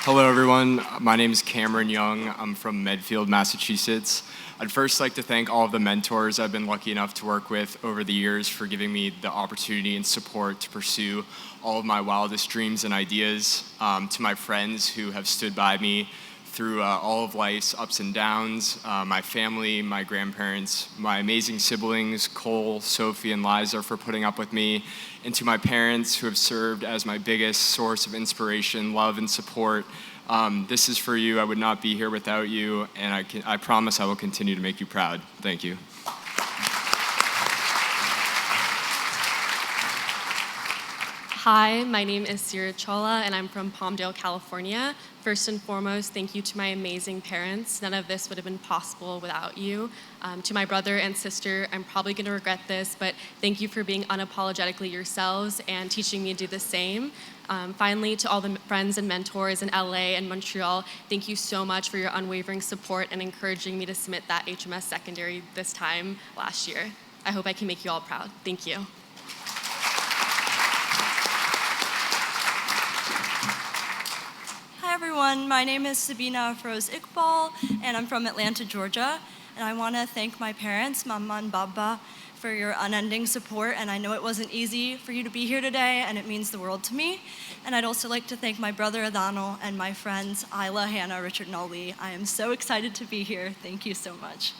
Hello, everyone. My name is Cameron Young. I'm from Medfield, Massachusetts. I'd first like to thank all of the mentors I've been lucky enough to work with over the years for giving me the opportunity and support to pursue all of my wildest dreams and ideas. To my friends who have stood by me through all of life's ups and downs, my family, my grandparents, my amazing siblings, Cole, Sophia, and Liza for putting up with me, and to my parents who have served as my biggest source of inspiration, love, and support. This is for you. I would not be here without you, and I promise I will continue to make you proud. Thank you. Hi, my name is Sira Chola, and I'm from Palmdale, California. First and foremost, thank you to my amazing parents. None of this would have been possible without you. To my brother and sister, I'm probably going to regret this, but thank you for being unapologetically yourselves and teaching me to do the same. Finally, to all the friends and mentors in LA and Montreal, thank you so much for your unwavering support and encouraging me to submit that HMS secondary this time last year. I hope I can make you all proud. Thank you. Hi everyone, my name is Sabina Afroz Iqbal, and I'm from Atlanta, Georgia. And I want to thank my parents, Mama and Baba, for your unending support. And I know it wasn't easy for you to be here today, and it means the world to me. And I'd also like to thank my brother Adano and my friends Isla, Hannah, Richard, and Ali. I am so excited to be here. Thank you so much.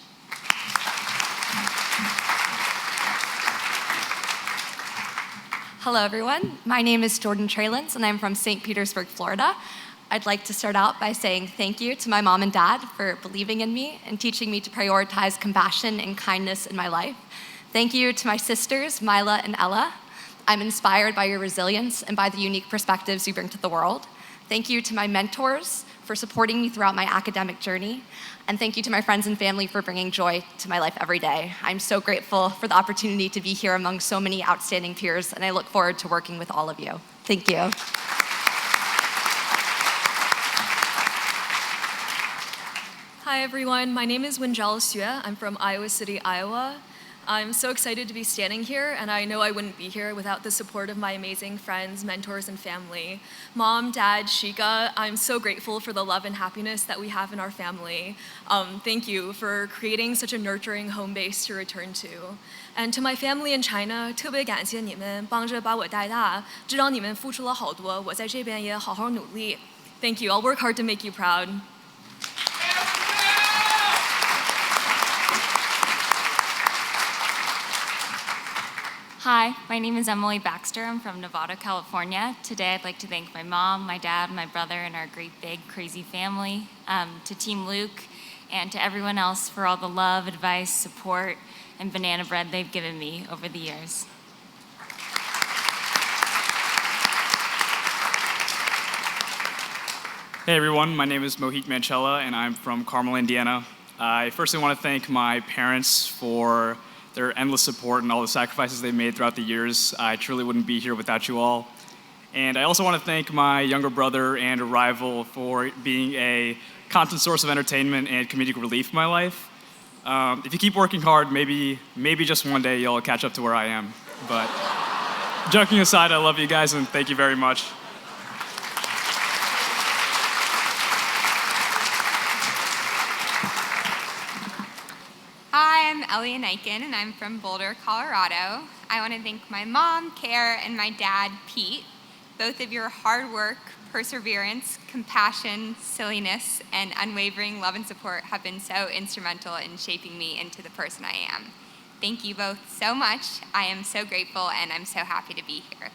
Hello everyone, my name is Jordan Tralins, and I'm from St. Petersburg, Florida. I'd like to start out by saying thank you to my mom and dad for believing in me and teaching me to prioritize compassion and kindness in my life. Thank you to my sisters, Mila and Ella. I'm inspired by your resilience and by the unique perspectives you bring to the world. Thank you to my mentors for supporting me throughout my academic journey. And thank you to my friends and family for bringing joy to my life every day. I'm so grateful for the opportunity to be here among so many outstanding peers, and I look forward to working with all of you. Thank you. Hi everyone, my name is Wenjala Xue. I'm from Iowa City, Iowa. I'm so excited to be standing here, and I know I wouldn't be here without the support of my amazing friends, mentors, and family. Mom, Dad, Shika, I'm so grateful for the love and happiness that we have in our family. Thank you for creating such a nurturing home base to return to. And to my family in China, 特别感谢你们帮着把我带大，知道你们付出了好多，我在这边也好好努力。Thank you. I'll work hard to make you proud. Hi, my name is Emily Baxter. I'm from Nevada, California. Today I'd like to thank my mom, my dad, my brother, and our great big crazy family, to Team Luke, and to everyone else for all the love, advice, support, and banana bread they've given me over the years. Hey everyone, my name is Mohit Manchella, and I'm from Carmel, Indiana. I firstly want to thank my parents for their endless support and all the sacrifices they've made throughout the years. I truly wouldn't be here without you all. And I also want to thank my younger brother and a rival for being a constant source of entertainment and comedic relief in my life. If you keep working hard, maybe just one day you'll catch up to where I am. But joking aside, I love you guys and thank you very much. Hi, I'm Ellie Niken, and I'm from Boulder, Colorado. I want to thank my mom, Care, and my dad, Pete. Both of your hard work, perseverance, compassion, silliness, and unwavering love and support have been so instrumental in shaping me into the person I am. Thank you both so much. I am so grateful, and I'm so happy to be here.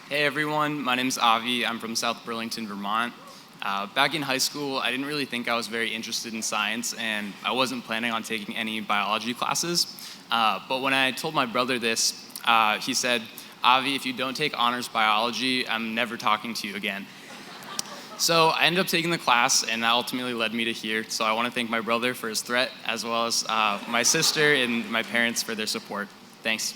Hey everyone, my name is Avi. I'm from South Burlington, Vermont. Back in high school, I didn't really think I was very interested in science, and I wasn't planning on taking any biology classes. But when I told my brother this, he said, "Avi, if you don't take honors biology, I'm never talking to you again." So I ended up taking the class, and that ultimately led me to here. So I want to thank my brother for his threat, as well as my sister and my parents for their support. Thanks.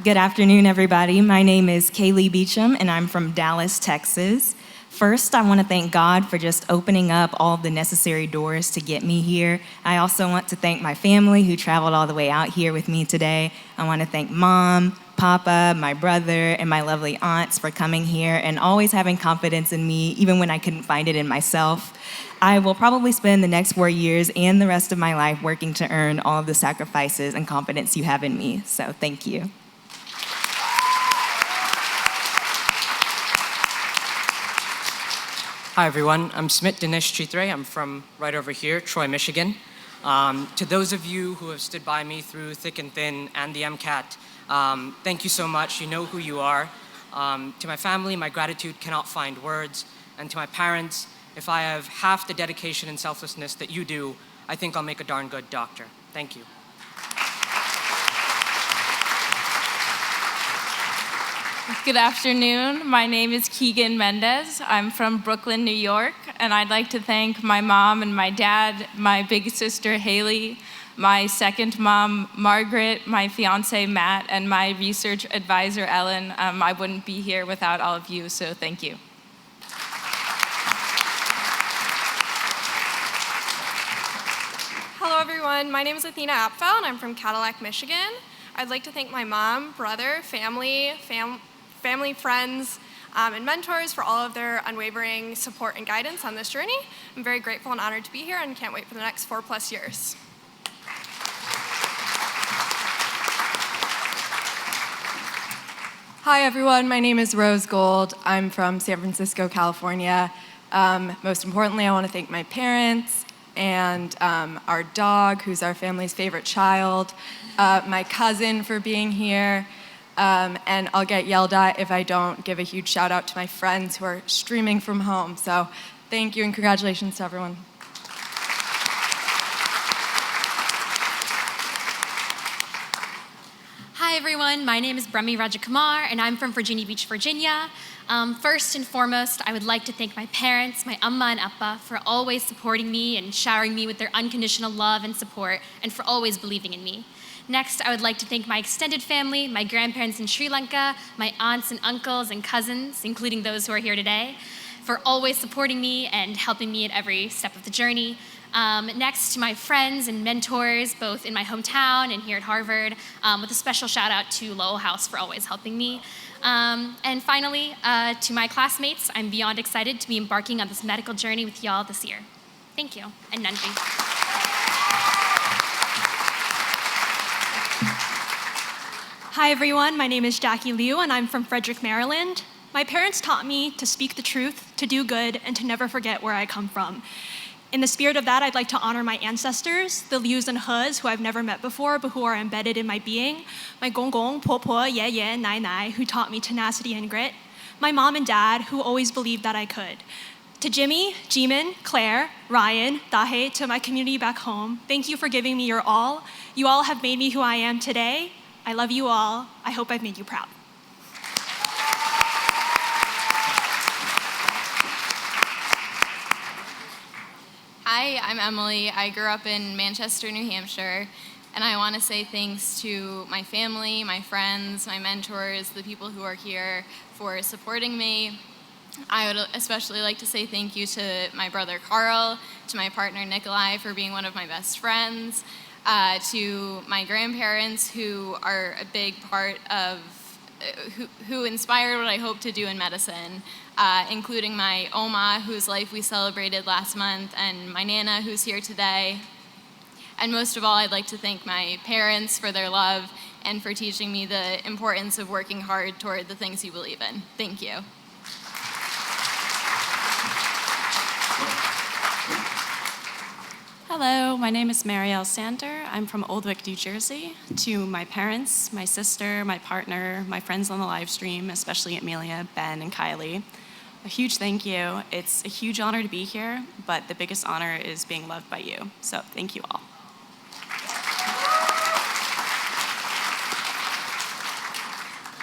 Good afternoon, everybody. My name is Kaylee Beecham, and I'm from Dallas, Texas. First, I want to thank God for just opening up all the necessary doors to get me here. I also want to thank my family who traveled all the way out here with me today. I want to thank Mom, Papa, my brother, and my lovely aunts for coming here and always having confidence in me, even when I couldn't find it in myself. I will probably spend the next 4 years and the rest of my life working to earn all of the sacrifices and confidence you have in me. So thank you. Hi everyone, I'm Smit Dinesh Chitre. I'm from right over here, Troy, Michigan. To those of you who have stood by me through thick and thin and the MCAT, thank you so much. You know who you are. To my family, my gratitude cannot find words. And to my parents, if I have half the dedication and selflessness that you do, I think I'll make a darn good doctor. Thank you. Good afternoon. My name is Keegan Mendez. I'm from Brooklyn, New York, and I'd like to thank my mom and my dad, my big sister Haley, my second mom Margaret, my fiance Matt, and my research advisor Ellen. I wouldn't be here without all of you, so thank you. Hello everyone, my name is Athena Apfel and I'm from Cadillac, Michigan. I'd like to thank my mom, brother, family, friends, and mentors for all of their unwavering support and guidance on this journey. I'm very grateful and honored to be here and can't wait for the next 4+ years. Hi everyone, my name is Rose Gold. I'm from San Francisco, California. Most importantly, I want to thank my parents and our dog, who's our family's favorite child, my cousin for being here, and I'll get yelled at if I don't give a huge shout out to my friends who are streaming from home. So thank you and congratulations to everyone. Hi everyone, my name is Brahmi Rajakumar and I'm from Virginia Beach, Virginia. First and foremost, I would like to thank my parents, my amma and appa, for always supporting me and showering me with their unconditional love and support, and for always believing in me. Next, I would like to thank my extended family, my grandparents in Sri Lanka, my aunts and uncles and cousins, including those who are here today, for always supporting me and helping me at every step of the journey. Next, to my friends and mentors, both in my hometown and here at Harvard, with a special shout out to Lowell House for always helping me. And finally, to my classmates, I'm beyond excited to be embarking on this medical journey with y'all this year. Thank you, and Nandri. Hi everyone, my name is Jackie Liu and I'm from Frederick, Maryland. My parents taught me to speak the truth, to do good, and to never forget where I come from. In the spirit of that, I'd like to honor my ancestors, the Lius and Hes, who I've never met before, but who are embedded in my being, my Gong Gong, Po Po, Ye Ye, Nai Nai, who taught me tenacity and grit, my mom and dad, who always believed that I could. To Jimmy, Jimin, Claire, Ryan, Dahe, to my community back home, thank you for giving me your all. You all have made me who I am today. I love you all. I hope I've made you proud. Hi, I'm Emily. I grew up in Manchester, New Hampshire, and I want to say thanks to my family, my friends, my mentors, the people who are here for supporting me. I would especially like to say thank you to my brother Carl, to my partner Nikolai for being one of my best friends, to my grandparents who are a big part of, who inspired what I hope to do in medicine, including my Oma, whose life we celebrated last month, and my Nana, who's here today. And most of all, I'd like to thank my parents for their love and for teaching me the importance of working hard toward the things you believe in. Thank you. Hello, my name is Marielle Sander. I'm from Oldwick, New Jersey. To my parents, my sister, my partner, my friends on the live stream, especially Amelia, Ben, and Kylie, a huge thank you. It's a huge honor to be here, but the biggest honor is being loved by you. So thank you all.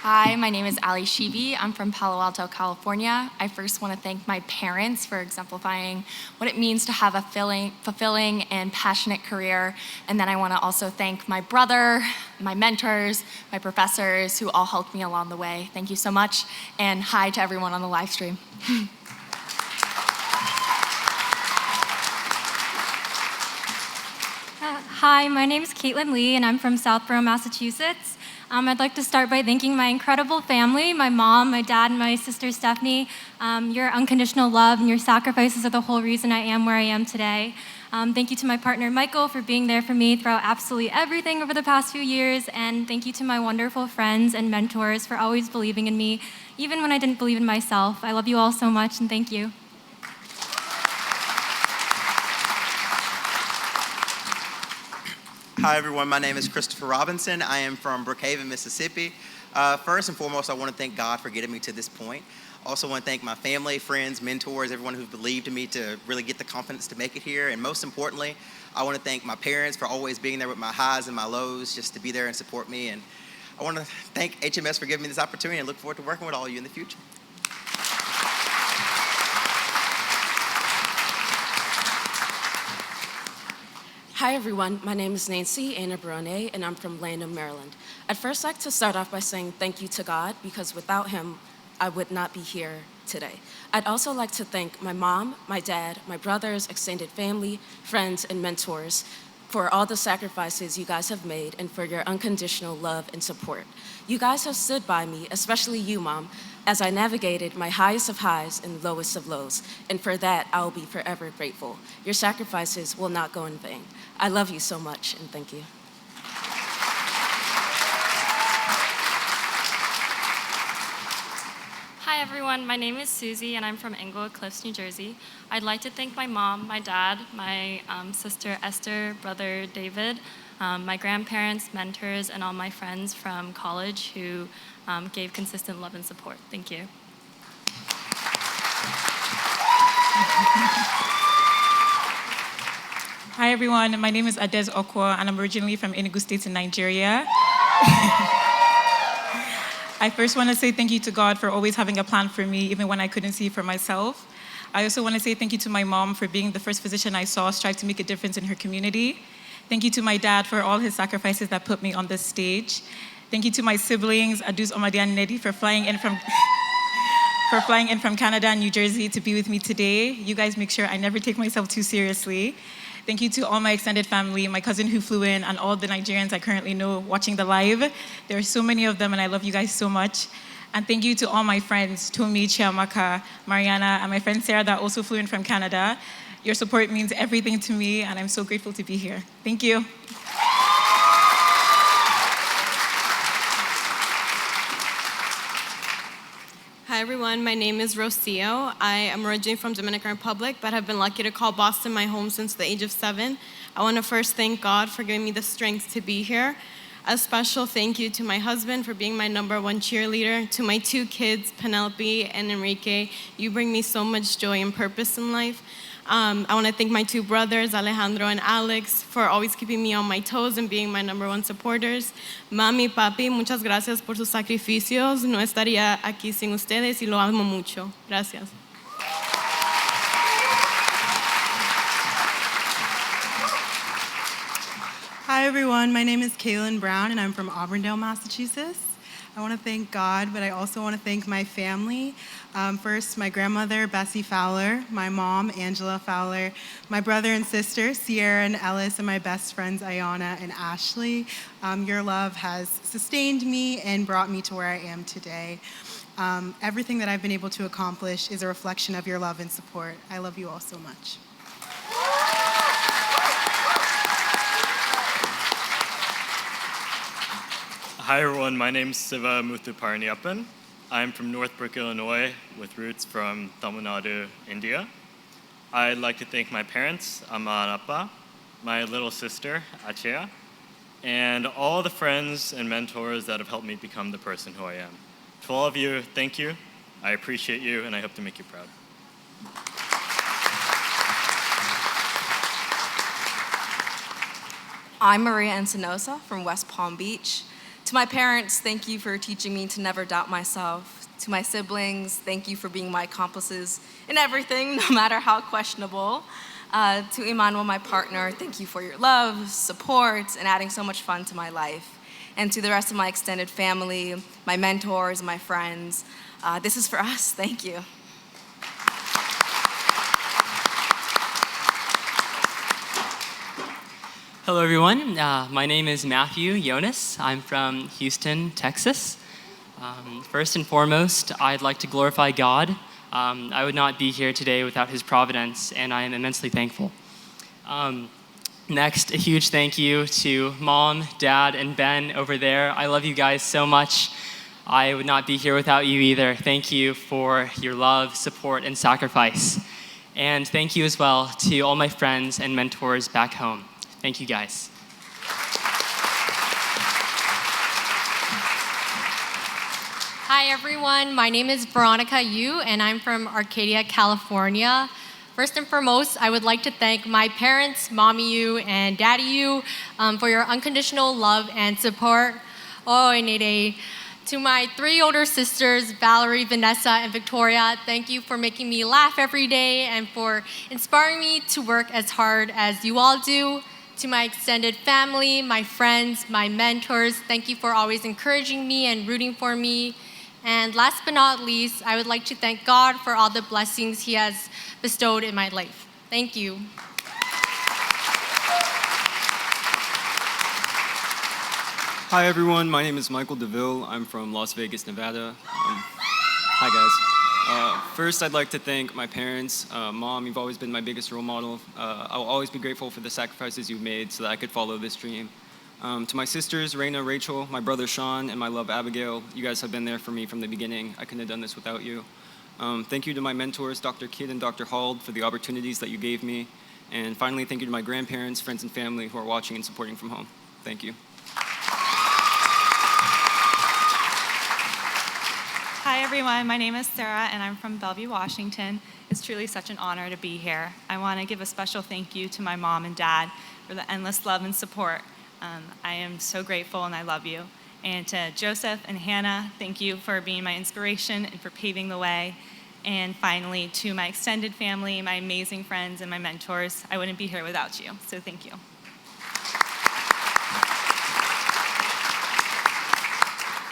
Hi, my name is Ali Shivi. I'm from Palo Alto, California. I first want to thank my parents for exemplifying what it means to have a fulfilling and passionate career. And then I want to also thank my brother, my mentors, my professors who all helped me along the way. Thank you so much. And hi to everyone on the live stream. Hi, my name is Caitlin Lee, and I'm from Southborough, Massachusetts. I'd like to start by thanking my incredible family, my mom, my dad, and my sister Stephanie. Your unconditional love and your sacrifices are the whole reason I am where I am today. Thank you to my partner, Michael, for being there for me throughout absolutely everything over the past few years. And thank you to my wonderful friends and mentors for always believing in me, even when I didn't believe in myself. I love you all so much, and thank you. Hi, everyone. My name is Christopher Robinson. I am from Brookhaven, Mississippi. First and foremost, I want to thank God for getting me to this point. Also want to thank my family, friends, mentors, everyone who believed in me to really get the confidence to make it here. And most importantly, I want to thank my parents for always being there with my highs and my lows, just to be there and support me. And I want to thank HMS for giving me this opportunity and look forward to working with all of you in the future. Hi everyone, my name is Nancy Anna Brone, and I'm from Lanham, Maryland. I'd first like to start off by saying thank you to God, because without him, I would not be here today. I'd also like to thank my mom, my dad, my brothers, extended family, friends, and mentors for all the sacrifices you guys have made and for your unconditional love and support. You guys have stood by me, especially you, Mom, as I navigated my highest of highs and lowest of lows, and for that, I will be forever grateful. Your sacrifices will not go in vain. I love you so much, and thank you. Hi everyone, my name is Susie and I'm from Englewood Cliffs, New Jersey. I'd like to thank my mom, my dad, my sister Esther, brother David, my grandparents, mentors, and all my friends from college who gave consistent love and support. Thank you. Hi everyone, my name is Ades Okwa and I'm originally from Enugu State in Nigeria. I first want to say thank you to God for always having a plan for me, even when I couldn't see for myself. I also want to say thank you to my mom for being the first physician I saw strive to make a difference in her community. Thank you to my dad for all his sacrifices that put me on this stage. Thank you to my siblings, Adus Omadi and Nedi, for flying in from Canada and New Jersey to be with me today. You guys make sure I never take myself too seriously. Thank you to all my extended family, my cousin who flew in, and all the Nigerians I currently know watching the live. There are so many of them, and I love you guys so much. And thank you to all my friends, Tomi, Chiamaka, Mariana, and my friend Sarah that also flew in from Canada. Your support means everything to me, and I'm so grateful to be here. Thank you. Hi everyone, my name is Rocio. I am originally from Dominican Republic, but have been lucky to call Boston my home since the age of 7. I want to first thank God for giving me the strength to be here. A special thank you to my husband for being my #1 cheerleader, to my 2 kids, Penelope and Enrique. You bring me so much joy and purpose in life. I want to thank my 2 brothers, Alejandro and Alex, for always keeping me on my toes and being my #1 supporters. Mami, papi, muchas gracias por sus sacrificios. No estaría aquí sin ustedes y lo amo mucho. Gracias. Hi everyone, my name is Kaylin Brown and I'm from Auburndale, Massachusetts. I want to thank God, but I also want to thank my family. First, my grandmother, Bessie Fowler, my mom, Angela Fowler, my brother and sister, Sierra and Ellis, and my best friends, Ayana and Ashley. Your love has sustained me and brought me to where I am today. Everything that I've been able to accomplish is a reflection of your love and support. I love you all so much. Hi everyone, my name is Siva Muthuparniappan. I'm from Northbrook, Illinois, with roots from Tamil Nadu, India. I'd like to thank my parents, Amma and Appa, my little sister, Achea, and all the friends and mentors that have helped me become the person who I am. To all of you, thank you. I appreciate you, and I hope to make you proud. I'm Maria Encinosa from West Palm Beach. To my parents, thank you for teaching me to never doubt myself. To my siblings, thank you for being my accomplices in everything, no matter how questionable. To Emmanuel, my partner, thank you for your love, support, and adding so much fun to my life. And to the rest of my extended family, my mentors, my friends, this is for us. Thank you. Hello, everyone. My name is Matthew Jonas. I'm from Houston, Texas. First and foremost, I'd like to glorify God. I would not be here today without His providence, and I am immensely thankful. Next, a huge thank you to Mom, Dad, and Ben over there. I love you guys so much. I would not be here without you either. Thank you for your love, support, and sacrifice. And thank you as well to all my friends and mentors back home. Thank you, guys. Hi, everyone. My name is Veronica Yu, and I'm from Arcadia, California. First and foremost, I would like to thank my parents, Mommy Yu and Daddy Yu, for your unconditional love and support. Oh, Nede. To my 3 older sisters, Valerie, Vanessa, and Victoria, thank you for making me laugh every day and for inspiring me to work as hard as you all do. To my extended family, my friends, my mentors, thank you for always encouraging me and rooting for me. And last but not least, I would like to thank God for all the blessings He has bestowed in my life. Thank you. Hi everyone, my name is Michael DeVille. I'm from Las Vegas, Nevada. Hi guys. First, I'd like to thank my parents. Mom, you've always been my biggest role model. I'll always be grateful for the sacrifices you've made so that I could follow this dream. To my sisters, Raina, Rachel, my brother Sean, and my love Abigail, you guys have been there for me from the beginning. I couldn't have done this without you. Thank you to my mentors, Dr. Kidd and Dr. Hald, for the opportunities that you gave me. And finally, thank you to my grandparents, friends, and family who are watching and supporting from home. Thank you. Hi everyone, my name is Sarah and I'm from Bellevue, Washington. It's truly such an honor to be here. I want to give a special thank you to my mom and dad for the endless love and support. I am so grateful and I love you. And to Joseph and Hannah, thank you for being my inspiration and for paving the way. And finally, to my extended family, my amazing friends and my mentors, I wouldn't be here without you, so thank you.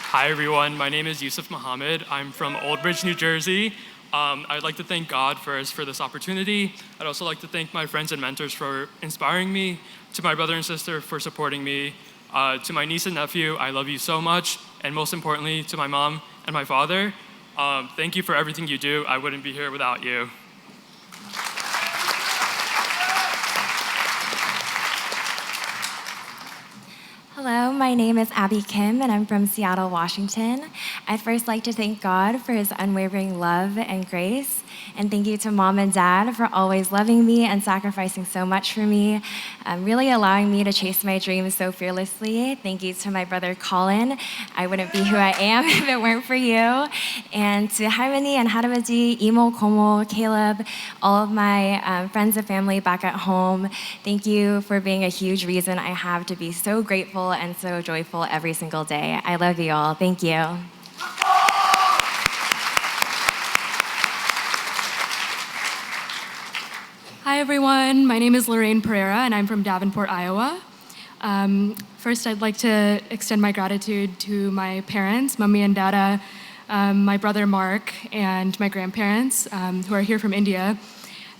Hi everyone, my name is Youssef Muhammad. I'm from Old Bridge, New Jersey. I'd like to thank God first for this opportunity. I'd also like to thank my friends and mentors for inspiring me, to my brother and sister for supporting me, to my niece and nephew, I love you so much, and most importantly, to my mom and my father, thank you for everything you do. I wouldn't be here without you. Hello, my name is Abby Kim, and I'm from Seattle, Washington. I'd first like to thank God for His unwavering love and grace, and thank you to Mom and Dad for always loving me and sacrificing so much for me, really allowing me to chase my dreams so fearlessly. Thank you to my brother Colin. I wouldn't be who I am if it weren't for you. And to Harmony and Harabadi, Imo, Komo, Caleb, all of my friends and family back at home, thank you for being a huge reason I have to be so grateful and so joyful every single day. I love you all. Thank you. Hi everyone, my name is Lorraine Pereira and I'm from Davenport, Iowa. First, I'd like to extend my gratitude to my parents, Mummy and Dada, my brother Mark, and my grandparents who are here from India.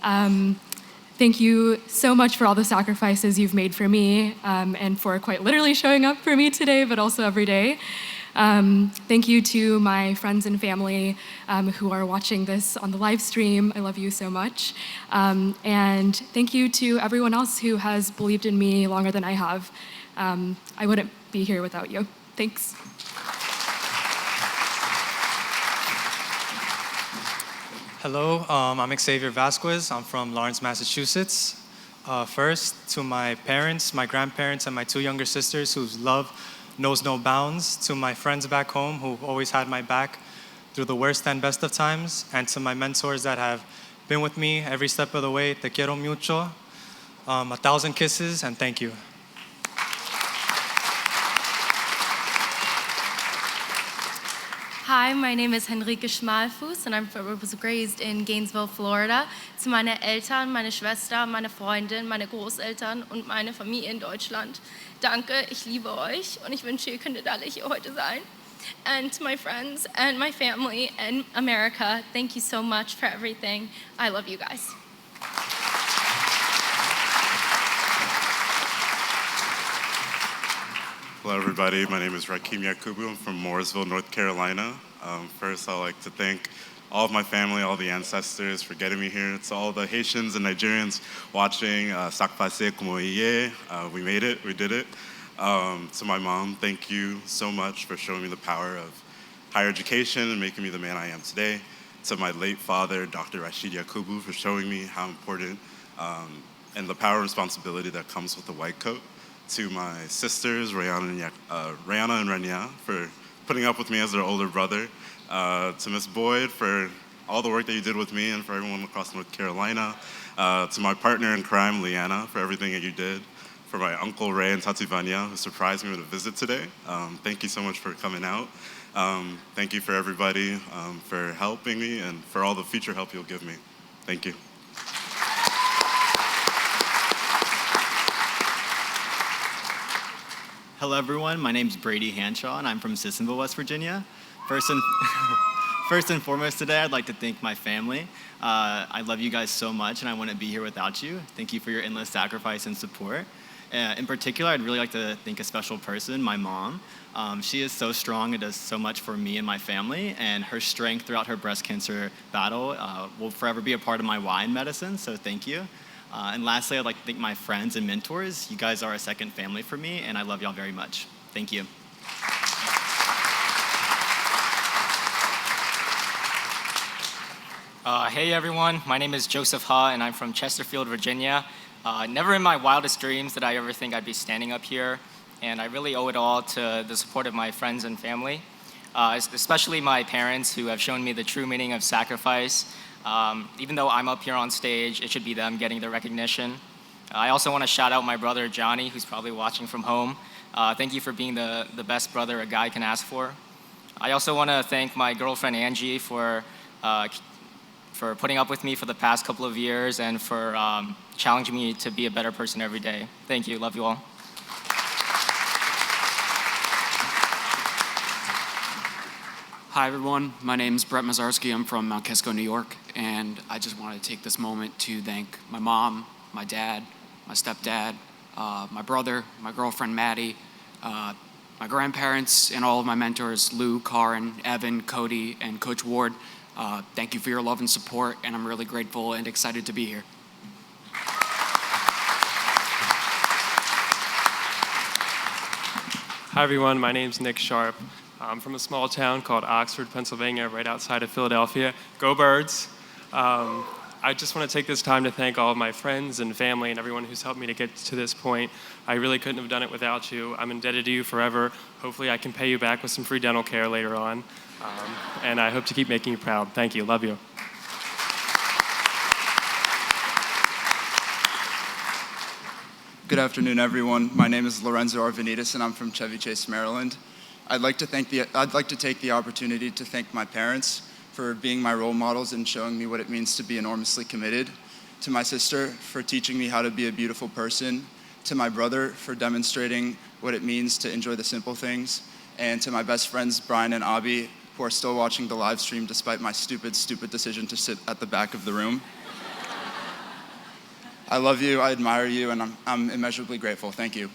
Thank you so much for all the sacrifices you've made for me and for quite literally showing up for me today, but also every day. Thank you to my friends and family who are watching this on the live stream. I love you so much. And thank you to everyone else who has believed in me longer than I have. I wouldn't be here without you. Thanks. Hello, I'm Xavier Vasquez. I'm from Lawrence, Massachusetts. First, to my parents, my grandparents, and my 2 younger sisters whose love knows no bounds, to my friends back home who've always had my back through the worst and best of times, and to my mentors that have been with me every step of the way. Te quiero mucho. 1,000 kisses, and thank you. Hi, my name is Henrike Schmalfuß and I was raised in Gainesville, Florida. Zu meinen Eltern, meine Schwester, meine Freundin, meine Großeltern und meine Familie in Deutschland. Danke, ich liebe euch und ich wünsche, ihr könntet alle hier heute sein. And to my friends and my family in America, thank you so much for everything. I love you guys. Hello, everybody. My name is Rakim Yakubu. I'm from Mooresville, North Carolina. First, I'd like to thank all of my family, all the ancestors for getting me here. To all the Haitians and Nigerians watching, Sak Pase Como Iye. We made it, we did it. To my mom, thank you so much for showing me the power of higher education and making me the man I am today. To my late father, Dr. Rashid Yakubu, for showing me how important and the power and responsibility that comes with the white coat. To my sisters, Rayana and Renia, for putting up with me as their older brother. To Miss Boyd for all the work that you did with me and for everyone across North Carolina. To my partner in crime, Leanna, for everything that you did. For my Uncle Ray and Tatwani, who surprised me with a visit today. Thank you so much for coming out. Thank you for everybody for helping me and for all the future help you'll give me. Thank you. Hello, everyone. My name's Brady Hanshaw, and I'm from Sissonville, West Virginia. First and foremost today, I'd like to thank my family. I love you guys so much, and I wouldn't be here without you. Thank you for your endless sacrifice and support. In particular, I'd really like to thank a special person, my mom. She is so strong and does so much for me and my family, and her strength throughout her breast cancer battle will forever be a part of my why in medicine, so thank you. And lastly, I'd like to thank my friends and mentors. You guys are a second family for me, and I love y'all very much. Thank you. Hey everyone, my name is Joseph Ha, and I'm from Chesterfield, Virginia. Never in my wildest dreams did I ever think I'd be standing up here, and I really owe it all to the support of my friends and family, especially my parents who have shown me the true meaning of sacrifice. Even though I'm up here on stage, it should be them getting the recognition. I also want to shout out my brother Johnny, who's probably watching from home. Thank you for being the best brother a guy can ask for. I also want to thank my girlfriend Angie for putting up with me for the past couple of years and for challenging me to be a better person every day. Thank you. Love you all. Hi, everyone. My name is Brett Mazarski. I'm from Mount Kisco, New York, and I just want to take this moment to thank my mom, my dad, my stepdad, my brother, my girlfriend Maddie, my grandparents, and all of my mentors, Lou, Karin, Evan, Cody, and Coach Ward. Thank you for your love and support, and I'm really grateful and excited to be here. Hi, everyone. My name's Nick Sharp. I'm from a small town called Oxford, Pennsylvania, right outside of Philadelphia. Go Birds! I just want to take this time to thank all of my friends and family and everyone who's helped me to get to this point. I really couldn't have done it without you. I'm indebted to you forever. Hopefully I can pay you back with some free dental care later on. And I hope to keep making you proud. Thank you. Love you. Good afternoon, everyone. My name is Lorenzo Arvanitis, and I'm from Chevy Chase, Maryland. I'd like to take the opportunity to thank my parents for being my role models and showing me what it means to be enormously committed. To my sister for teaching me how to be a beautiful person. To my brother for demonstrating what it means to enjoy the simple things. And to my best friends, Brian and Abby, who are still watching the live stream despite my stupid decision to sit at the back of the room. I love you, I admire you, and I'm immeasurably grateful. Thank you.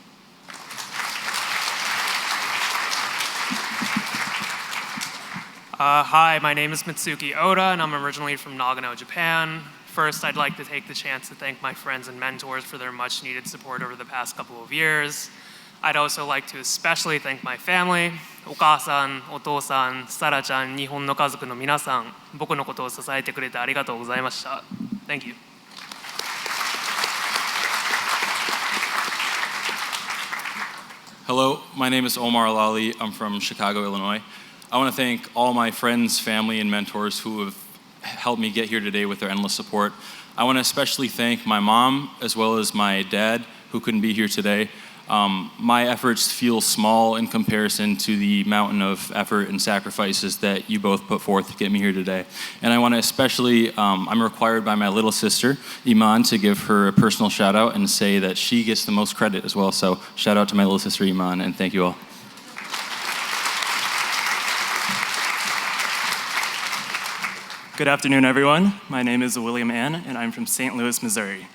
Hi, my name is Mitsuki Oda, and I'm originally from Nagano, Japan. First, I'd like to take the chance to thank my friends and mentors for their much-needed support over the past couple of years. I'd also like to especially thank my family, お母さん、お父さん、サラちゃん、日本の家族の皆さん、僕のことを支えてくれてありがとうございました。Thank you. Hello, my name is Omar Alali. I'm from Chicago, Illinois. I want to thank all my friends, family, and mentors who have helped me get here today with their endless support. I want to especially thank my mom as well as my dad who couldn't be here today. My efforts feel small in comparison to the mountain of effort and sacrifices that you both put forth to get me here today. And I want to especially, I'm required by my little sister, Iman, to give her a personal shout out and say that she gets the most credit as well. So shout out to my little sister, Iman, and thank you all. Good afternoon, everyone. My name is William Ann, and I'm from St. Louis, Missouri.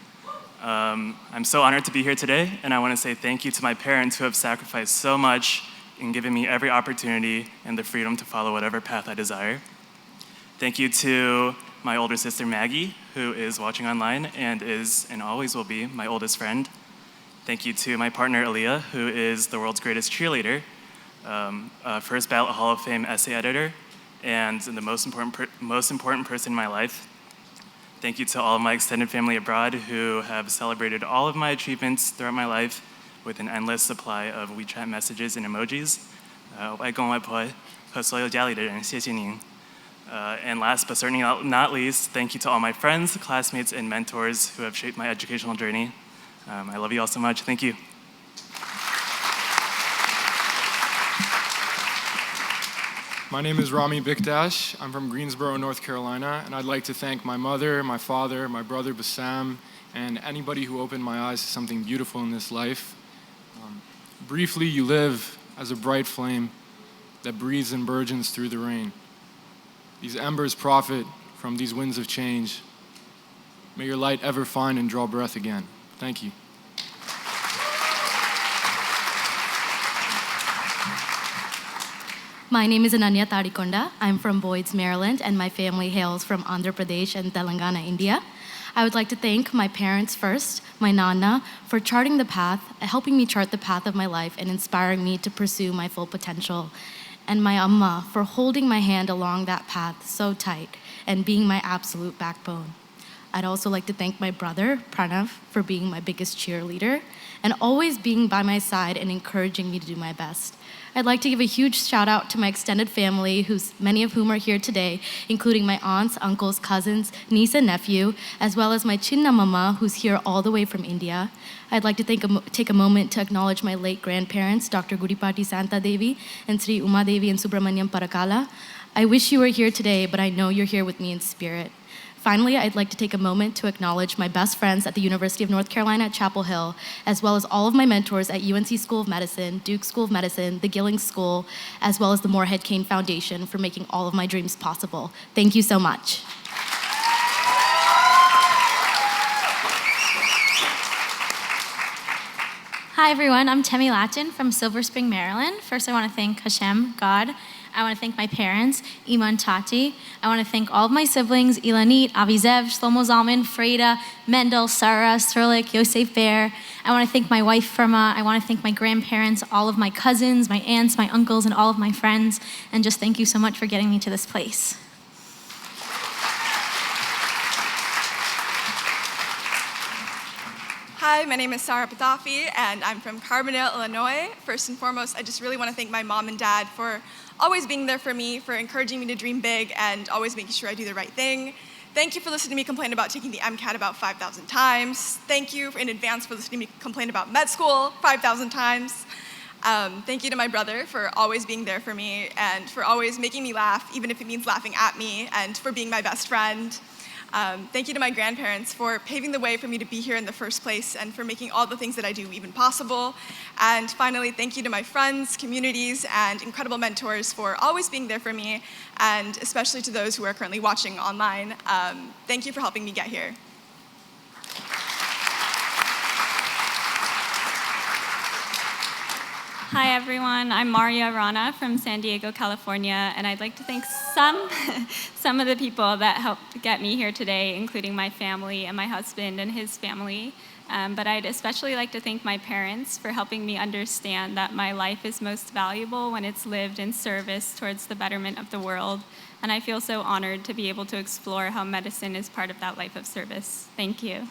I'm so honored to be here today, and I want to say thank you to my parents who have sacrificed so much in giving me every opportunity and the freedom to follow whatever path I desire. Thank you to my older sister Maggie, who is watching online and is and always will be my oldest friend. Thank you to my partner Aaliyah, who is the world's greatest cheerleader, first ballot Hall of Fame essay editor, and the most important person in my life. Thank you to all of my extended family abroad who have celebrated all of my achievements throughout my life with an endless supply of WeChat messages and emojis. 外公外婆和所有家里的人，谢谢您。And last but certainly not least, thank you to all my friends, classmates, and mentors who have shaped my educational journey. I love you all so much. Thank you. My name is Rami Bikdash. I'm from Greensboro, North Carolina, and I'd like to thank my mother, my father, my brother Bassam, and anybody who opened my eyes to something beautiful in this life. Briefly, you live as a bright flame that breathes and burgeons through the rain. These embers profit from these winds of change. May your light ever find and draw breath again. Thank you. My name is Ananya Tadikonda. I'm from Boyds, Maryland, and my family hails from Andhra Pradesh and Telangana, India. I would like to thank my parents first, my Nana, for charting the path, helping me chart the path of my life and inspiring me to pursue my full potential. And my Amma for holding my hand along that path so tight and being my absolute backbone. I'd also like to thank my brother, Pranav, for being my biggest cheerleader and always being by my side and encouraging me to do my best. I'd like to give a huge shout out to my extended family, many of whom are here today, including my aunts, uncles, cousins, niece and nephew, as well as my Chinna Mama, who's here all the way from India. I'd like to take a moment to acknowledge my late grandparents, Dr. Gudipati Santa Devi and Sri Uma Devi and Subramaniam Parakala. I wish you were here today, but I know you're here with me in spirit. Finally, I'd like to take a moment to acknowledge my best friends at the University of North Carolina at Chapel Hill, as well as all of my mentors at UNC School of Medicine, Duke School of Medicine, the Gillings School, as well as the Moorhead Cain Foundation for making all of my dreams possible. Thank you so much. Hi everyone, I'm Temi Latin from Silver Spring, Maryland. First I want to thank Hashem, God. I want to thank my parents, Ima and Tati. I want to thank all of my siblings, Ilanit, Avizev, Shlomo Zalman, Freda, Mendel, Sarah, Srlik, Youssef Bear. I want to thank my wife, Firma. I want to thank my grandparents, all of my cousins, my aunts, my uncles, and all of my friends. And just thank you so much for getting me to this place. Hi, my name is Sarah Patafi, and I'm from Carbondale, Illinois. First and foremost, I just really want to thank my mom and dad for always being there for me, for encouraging me to dream big, and always making sure I do the right thing. Thank you for listening to me complain about taking the MCAT about 5,000 times. Thank you in advance for listening to me complain about med school 5,000 times. Thank you to my brother for always being there for me and for always making me laugh, even if it means laughing at me, and for being my best friend. Thank you to my grandparents for paving the way for me to be here in the first place and for making all the things that I do even possible. And finally, thank you to my friends, communities, and incredible mentors for always being there for me, and especially to those who are currently watching online. Thank you for helping me get here. Hi everyone, I'm Maria Rana from San Diego, California, and I'd like to thank some of the people that helped get me here today, including my family and my husband and his family. But I'd especially like to thank my parents for helping me understand that my life is most valuable when it's lived in service towards the betterment of the world. And I feel so honored to be able to explore how medicine is part of that life of service. Thank you.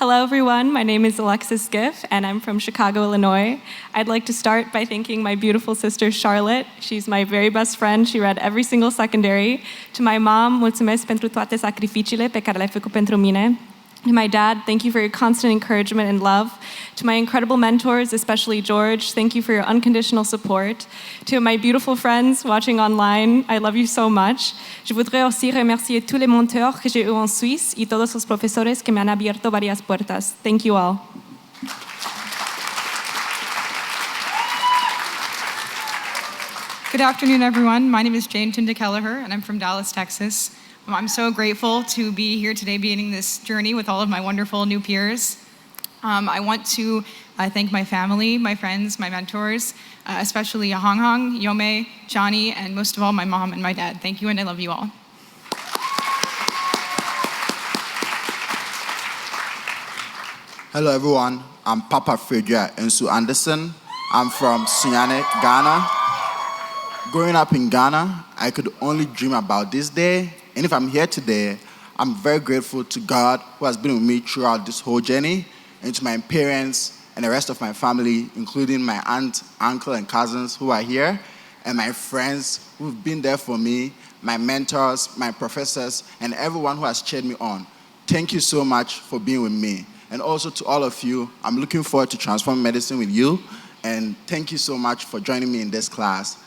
Hello everyone, my name is Alexis Giff and I'm from Chicago, Illinois. I'd like to start by thanking my beautiful sister Charlotte. She's my very best friend. She read every single secondary. To my mom, mulțumesc pentru toate sacrificiile pe care le-ai făcut pentru mine. To my dad, thank you for your constant encouragement and love. To my incredible mentors, especially George, thank you for your unconditional support. To my beautiful friends watching online, I love you so much. Je voudrais aussi remercier tous les mentors que j'ai eus en Suisse y todos los profesores que me han abierto varias puertas. Thank you all. Good afternoon, everyone. My name is Jane Tinda Kelleher, and I'm from Dallas, Texas. I'm so grateful to be here today beginning this journey with all of my wonderful new peers. I want to thank my family, my friends, my mentors, especially Hong Hong, Yome, Johnny, and most of all, my mom and my dad. Thank you, and I love you all. Hello everyone, I'm Papa Frederick Ensu Anderson. I'm from Sunyane, Ghana. Growing up in Ghana, I could only dream about this day. And if I'm here today, I'm very grateful to God who has been with me throughout this whole journey, and to my parents and the rest of my family, including my aunt, uncle, and cousins who are here, and my friends who've been there for me, my mentors, my professors, and everyone who has cheered me on. Thank you so much for being with me. And also to all of you, I'm looking forward to transform medicine with you. And thank you so much for joining me in this class.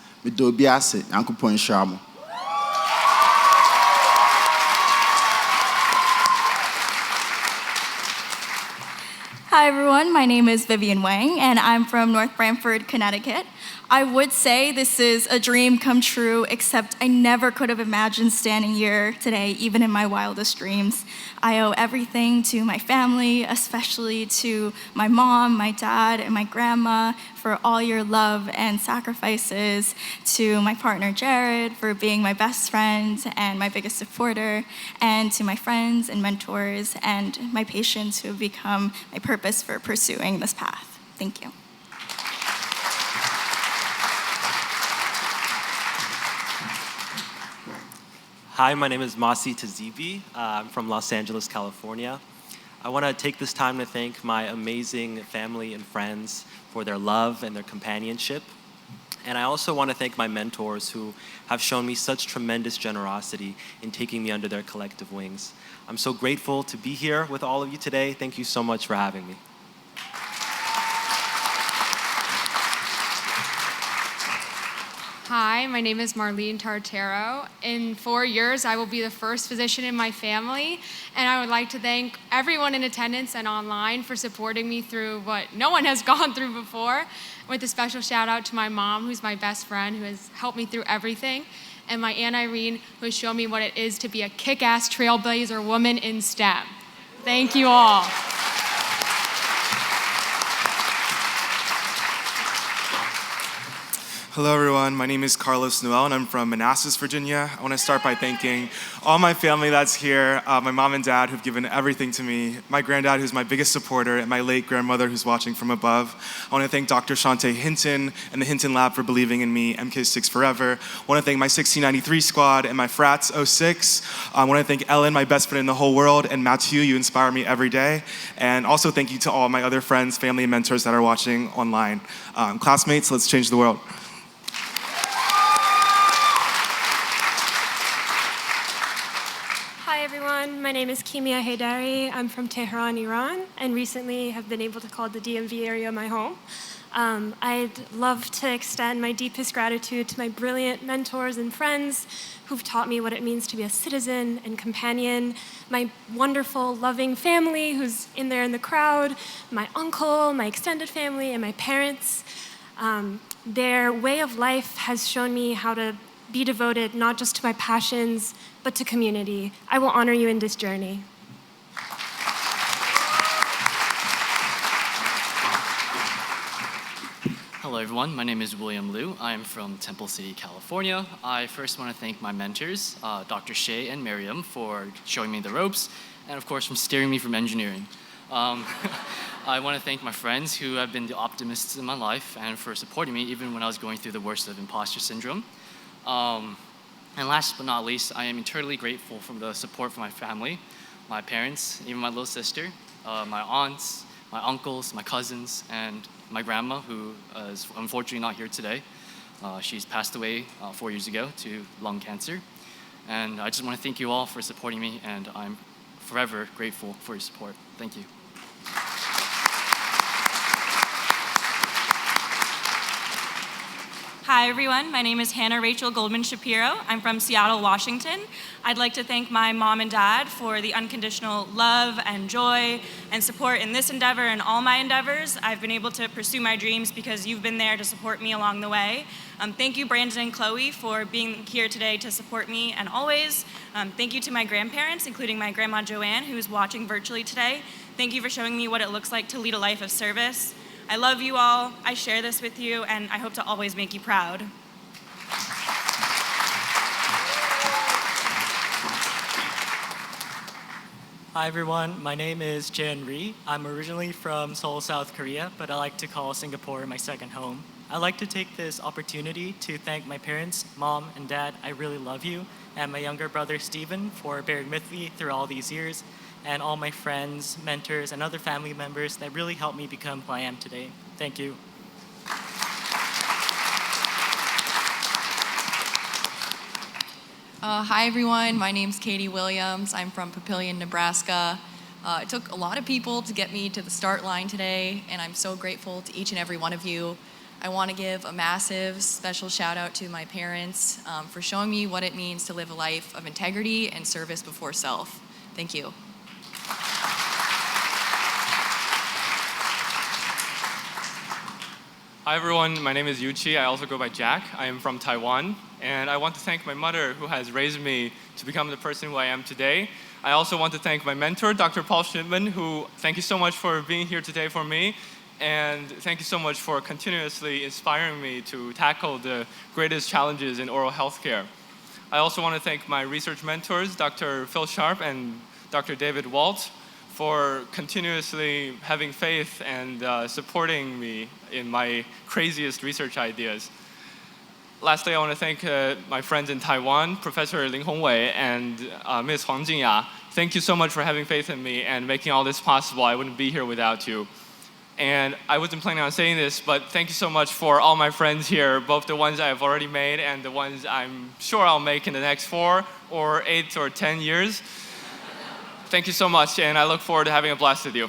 Hi everyone, my name is Vivian Wang and I'm from North Branford, Connecticut. I would say this is a dream come true, except I never could have imagined standing here today, even in my wildest dreams. I owe everything to my family, especially to my mom, my dad, and my grandma for all your love and sacrifices, to my partner Jared for being my best friend and my biggest supporter, and to my friends and mentors and my patients who have become my purpose for pursuing this path. Thank you. Hi, my name is Masi Tazibi. I'm from Los Angeles, California. I want to take this time to thank my amazing family and friends for their love and their companionship. And I also want to thank my mentors who have shown me such tremendous generosity in taking me under their collective wings. I'm so grateful to be here with all of you today. Thank you so much for having me. Hi, my name is Marlene Tartaro. In 4 years, I will be the first physician in my family, and I would like to thank everyone in attendance and online for supporting me through what no one has gone through before, with a special shout out to my mom, who's my best friend, who has helped me through everything, and my Aunt Irene, who has shown me what it is to be a kick-ass trailblazer woman in STEM. Thank you all. Hello everyone, my name is Carlos Noel and I'm from Manassas, Virginia. I want to start by thanking all my family that's here, my mom and dad who've given everything to me, my granddad who's my biggest supporter, and my late grandmother who's watching from above. I want to thank Dr. Shante Hinton and the Hinton Lab for believing in me, MK6 Forever. I want to thank my 1693 squad and my frats 06. I want to thank Ellen, my best friend in the whole world, and Matthew, you inspire me every day. And also thank you to all my other friends, family, and mentors that are watching online. Classmates, let's change the world. Hi everyone, my name is Kimia Haidari. I'm from Tehran, Iran, and recently have been able to call the DMV area my home. I'd love to extend my deepest gratitude to my brilliant mentors and friends who've taught me what it means to be a citizen and companion, my wonderful, loving family who's in there in the crowd, my uncle, my extended family, and my parents. Their way of life has shown me how to be devoted not just to my passions, but to community. I will honor you in this journey. Hello everyone, my name is William Liu. I'm from Temple City, California. I first want to thank my mentors, Dr. Shea and Miriam, for showing me the ropes, and of course from steering me from engineering. I want to thank my friends who have been the optimists in my life and for supporting me even when I was going through the worst of imposter syndrome. And last but not least, I am eternally grateful for the support from my family, my parents, even my little sister, my aunts, my uncles, my cousins, and my grandma, who is unfortunately not here today. She's passed away 4 years ago to lung cancer. And I just want to thank you all for supporting me, and I'm forever grateful for your support. Thank you. Hi, everyone. My name is Hannah Rachel Goldman Shapiro. I'm from Seattle, Washington. I'd like to thank my mom and dad for the unconditional love and joy and support in this endeavor and all my endeavors. I've been able to pursue my dreams because you've been there to support me along the way. Thank you, Brandon and Chloe, for being here today to support me and always. Thank you to my grandparents, including my grandma Joanne, who is watching virtually today. Thank you for showing me what it looks like to lead a life of service. I love you all, I share this with you, and I hope to always make you proud. Hi everyone, my name is Jan Ree. I'm originally from Seoul, South Korea, but I like to call Singapore my second home. I'd like to take this opportunity to thank my parents, mom and dad, I really love you, and my younger brother Steven for bearing with me through all these years, and all my friends, mentors, and other family members that really helped me become who I am today. Thank you. Hi everyone, my name's Katie Williams. I'm from Papillion, Nebraska. It took a lot of people to get me to the start line today, and I'm so grateful to each and every one of you. I want to give a massive special shout out to my parents for showing me what it means to live a life of integrity and service before self. Thank you. Hi everyone, my name is Yuchi. I also go by Jack. I am from Taiwan, and I want to thank my mother who has raised me to become the person who I am today. I also want to thank my mentor, Dr. Paul Schmidtman, who thank you so much for being here today for me, and thank you so much for continuously inspiring me to tackle the greatest challenges in oral health care. I also want to thank my research mentors, Dr. Phil Sharp and Dr. David Walt, for continuously having faith and supporting me in my craziest research ideas. Lastly, I want to thank my friends in Taiwan, Professor Ling Hongwei and Ms. Huang Jingya. Thank you so much for having faith in me and making all this possible. I wouldn't be here without you. And I wasn't planning on saying this, but thank you so much for all my friends here, both the ones I've already made and the ones I'm sure I'll make in the next 4 or 8 or 10 years. Thank you so much, and I look forward to having a blast with you.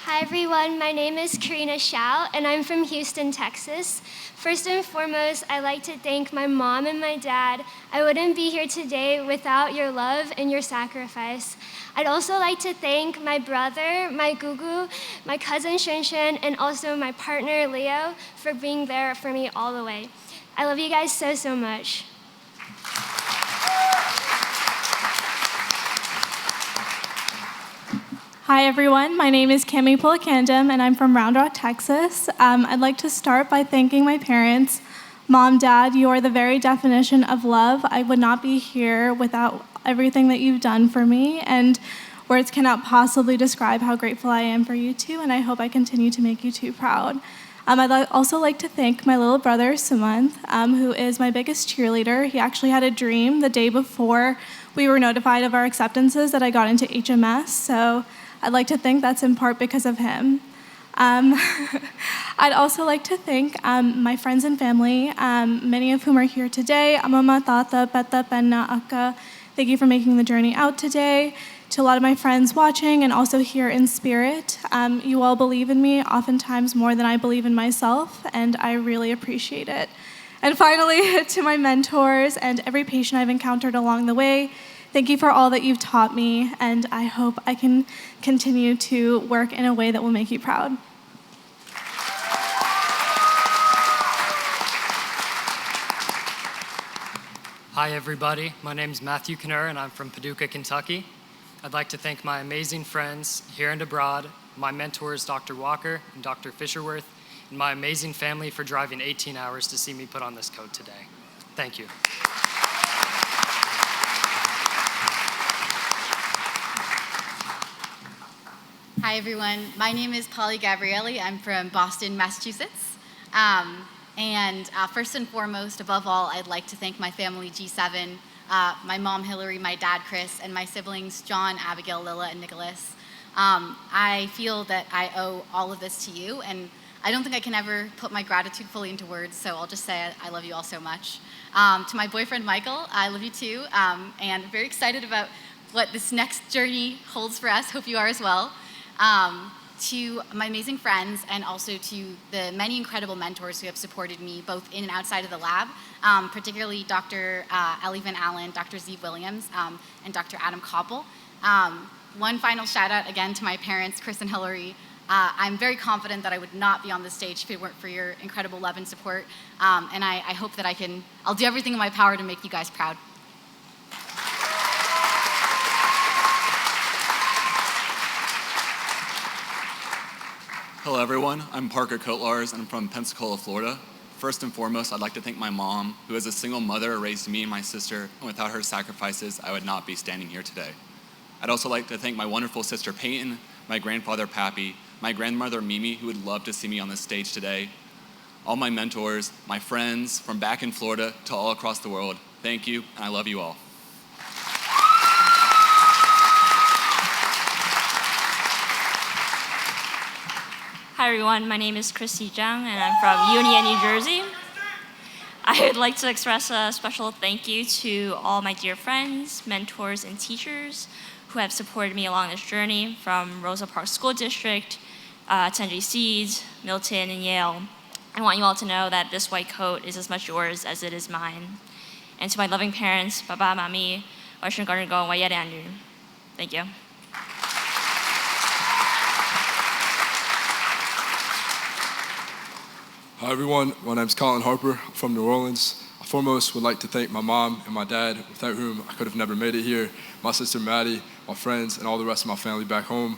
Hi everyone, my name is Karina Shao, and I'm from Houston, Texas. First and foremost, I'd like to thank my mom and my dad. I wouldn't be here today without your love and your sacrifice. I'd also like to thank my brother, my gugu, my cousin Shunshen, and also my partner Leo for being there for me all the way. I love you guys so, so much. Hi everyone, my name is Cami Pulakandam and I'm from Round Rock, Texas. I'd like to start by thanking my parents. Mom, Dad, you are the very definition of love. I would not be here without everything that you've done for me, and words cannot possibly describe how grateful I am for you two, and I hope I continue to make you two proud. I'd also like to thank my little brother, Sumanth, who is my biggest cheerleader. He actually had a dream the day before we were notified of our acceptances that I got into HMS, so I'd like to think that's in part because of him. I'd also like to thank my friends and family, many of whom are here today. Amama, Tata, Peta, Penna, Akka. Thank you for making the journey out today. To a lot of my friends watching and also here in spirit, you all believe in me oftentimes more than I believe in myself, and I really appreciate it. And finally, to my mentors and every patient I've encountered along the way, thank you for all that you've taught me, and I hope I can continue to work in a way that will make you proud. Hi everybody, my name is Matthew Knurr and I'm from Paducah, Kentucky. I'd like to thank my amazing friends here and abroad, my mentors Dr. Walker and Dr. Fisherworth, and my amazing family for driving 18 hours to see me put on this coat today. Thank you. Hi everyone, my name is Polly Gabrielli. I'm from Boston, Massachusetts. First and foremost, above all, I'd like to thank my family G7, my mom Hillary, my dad Chris, and my siblings John, Abigail, Lila, and Nicholas. I feel that I owe all of this to you, and I don't think I can ever put my gratitude fully into words, so I'll just say I love you all so much. To my boyfriend Michael, I love you too, and very excited about what this next journey holds for us. Hope you are as well. To my amazing friends and also to the many incredible mentors who have supported me both in and outside of the lab, particularly Dr. Ellie Van Allen, Dr. Z. Williams, and Dr. Adam Koppel. One final shout out again to my parents, Chris and Hillary. I'm very confident that I would not be on this stage if it weren't for your incredible love and support. And I hope that I'll do everything in my power to make you guys proud. Hello everyone, I'm Parker Kotlars and I'm from Pensacola, Florida. First and foremost, I'd like to thank my mom, who as a single mother raised me and my sister, and without her sacrifices, I would not be standing here today. I'd also like to thank my wonderful sister Peyton, my grandfather Pappy, my grandmother Mimi, who would love to see me on this stage today, all my mentors, my friends from back in Florida to all across the world. Thank you, and I love you all. Hi everyone, my name is Christy Zhang and I'm from Union, New Jersey. I would like to express a special thank you to all my dear friends, mentors, and teachers who have supported me along this journey from Rosa Parks School District, Tenji Seeds, Milton, and Yale. I want you all to know that this white coat is as much yours as it is mine. And to my loving parents, Baba, Mami, thank you. Hi everyone, my name's Colin Harper from New Orleans. I foremost would like to thank my mom and my dad, without whom I could have never made it here, my sister Maddie, my friends, and all the rest of my family back home.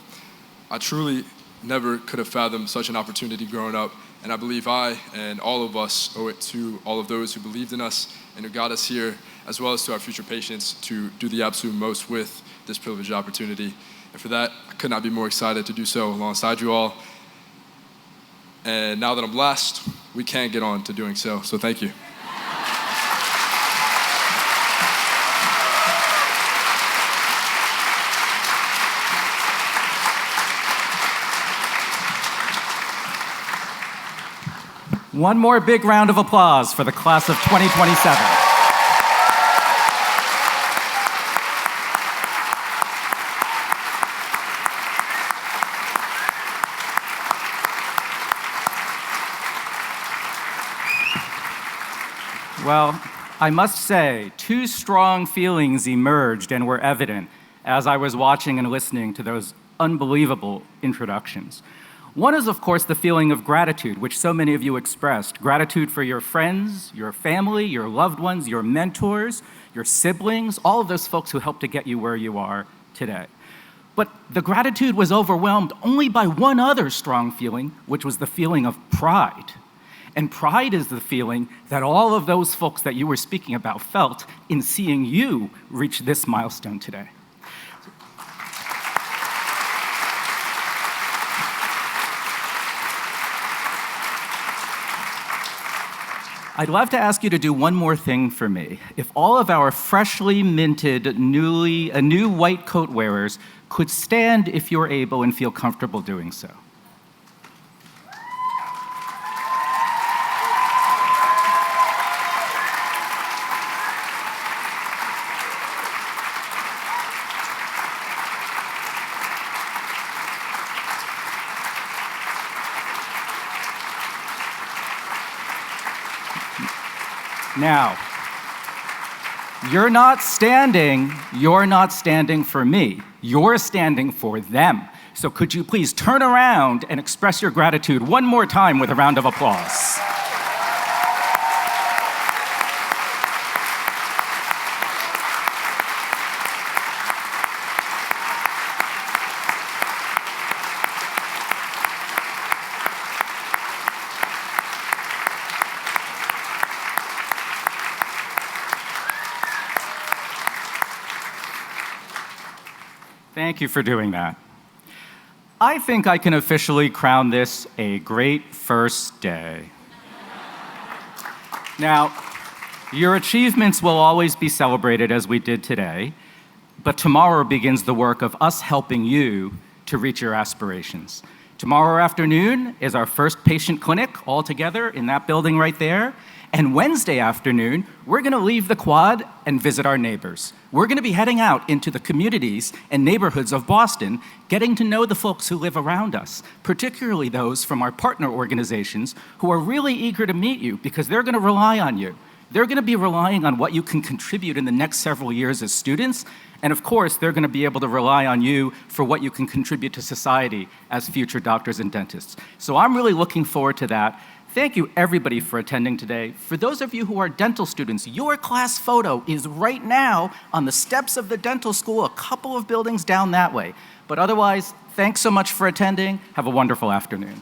I truly never could have fathomed such an opportunity growing up, and I believe I and all of us owe it to all of those who believed in us and who got us here, as well as to our future patients, to do the absolute most with this privileged opportunity. And for that, I could not be more excited to do so alongside you all. And now that I'm blessed, we can get on to doing so. So thank you. One more big round of applause for the class of 2027. Well, I must say, two strong feelings emerged and were evident as I was watching and listening to those unbelievable introductions. One is, of course, the feeling of gratitude, which so many of you expressed. Gratitude for your friends, your family, your loved ones, your mentors, your siblings, all of those folks who helped to get you where you are today. But the gratitude was overwhelmed only by one other strong feeling, which was the feeling of pride. And pride is the feeling that all of those folks that you were speaking about felt in seeing you reach this milestone today. I'd love to ask you to do one more thing for me. If all of our freshly minted, new white coat wearers could stand if you're able and feel comfortable doing so. Now, you're not standing for me. You're standing for them. So could you please turn around and express your gratitude one more time with a round of applause. Thank you for doing that. I think I can officially crown this a great first day. Now, your achievements will always be celebrated as we did today, but tomorrow begins the work of us helping you to reach your aspirations, to Tomorrow afternoon is our first patient clinic all together in that building right there. And Wednesday afternoon, we're gonna leave the quad and visit our neighbors. We're gonna be heading out into the communities and neighborhoods of Boston, getting to know the folks who live around us, particularly those from our partner organizations who are really eager to meet you because they're gonna rely on you. They're gonna be relying on what you can contribute in the next several years as students, and of course, they're gonna be able to rely on you for what you can contribute to society as future doctors and dentists. So I'm really looking forward to that. Thank you everybody for attending today. For those of you who are dental students, your class photo is right now on the steps of the dental school, a couple of buildings down that way. But otherwise, thanks so much for attending. Have a wonderful afternoon.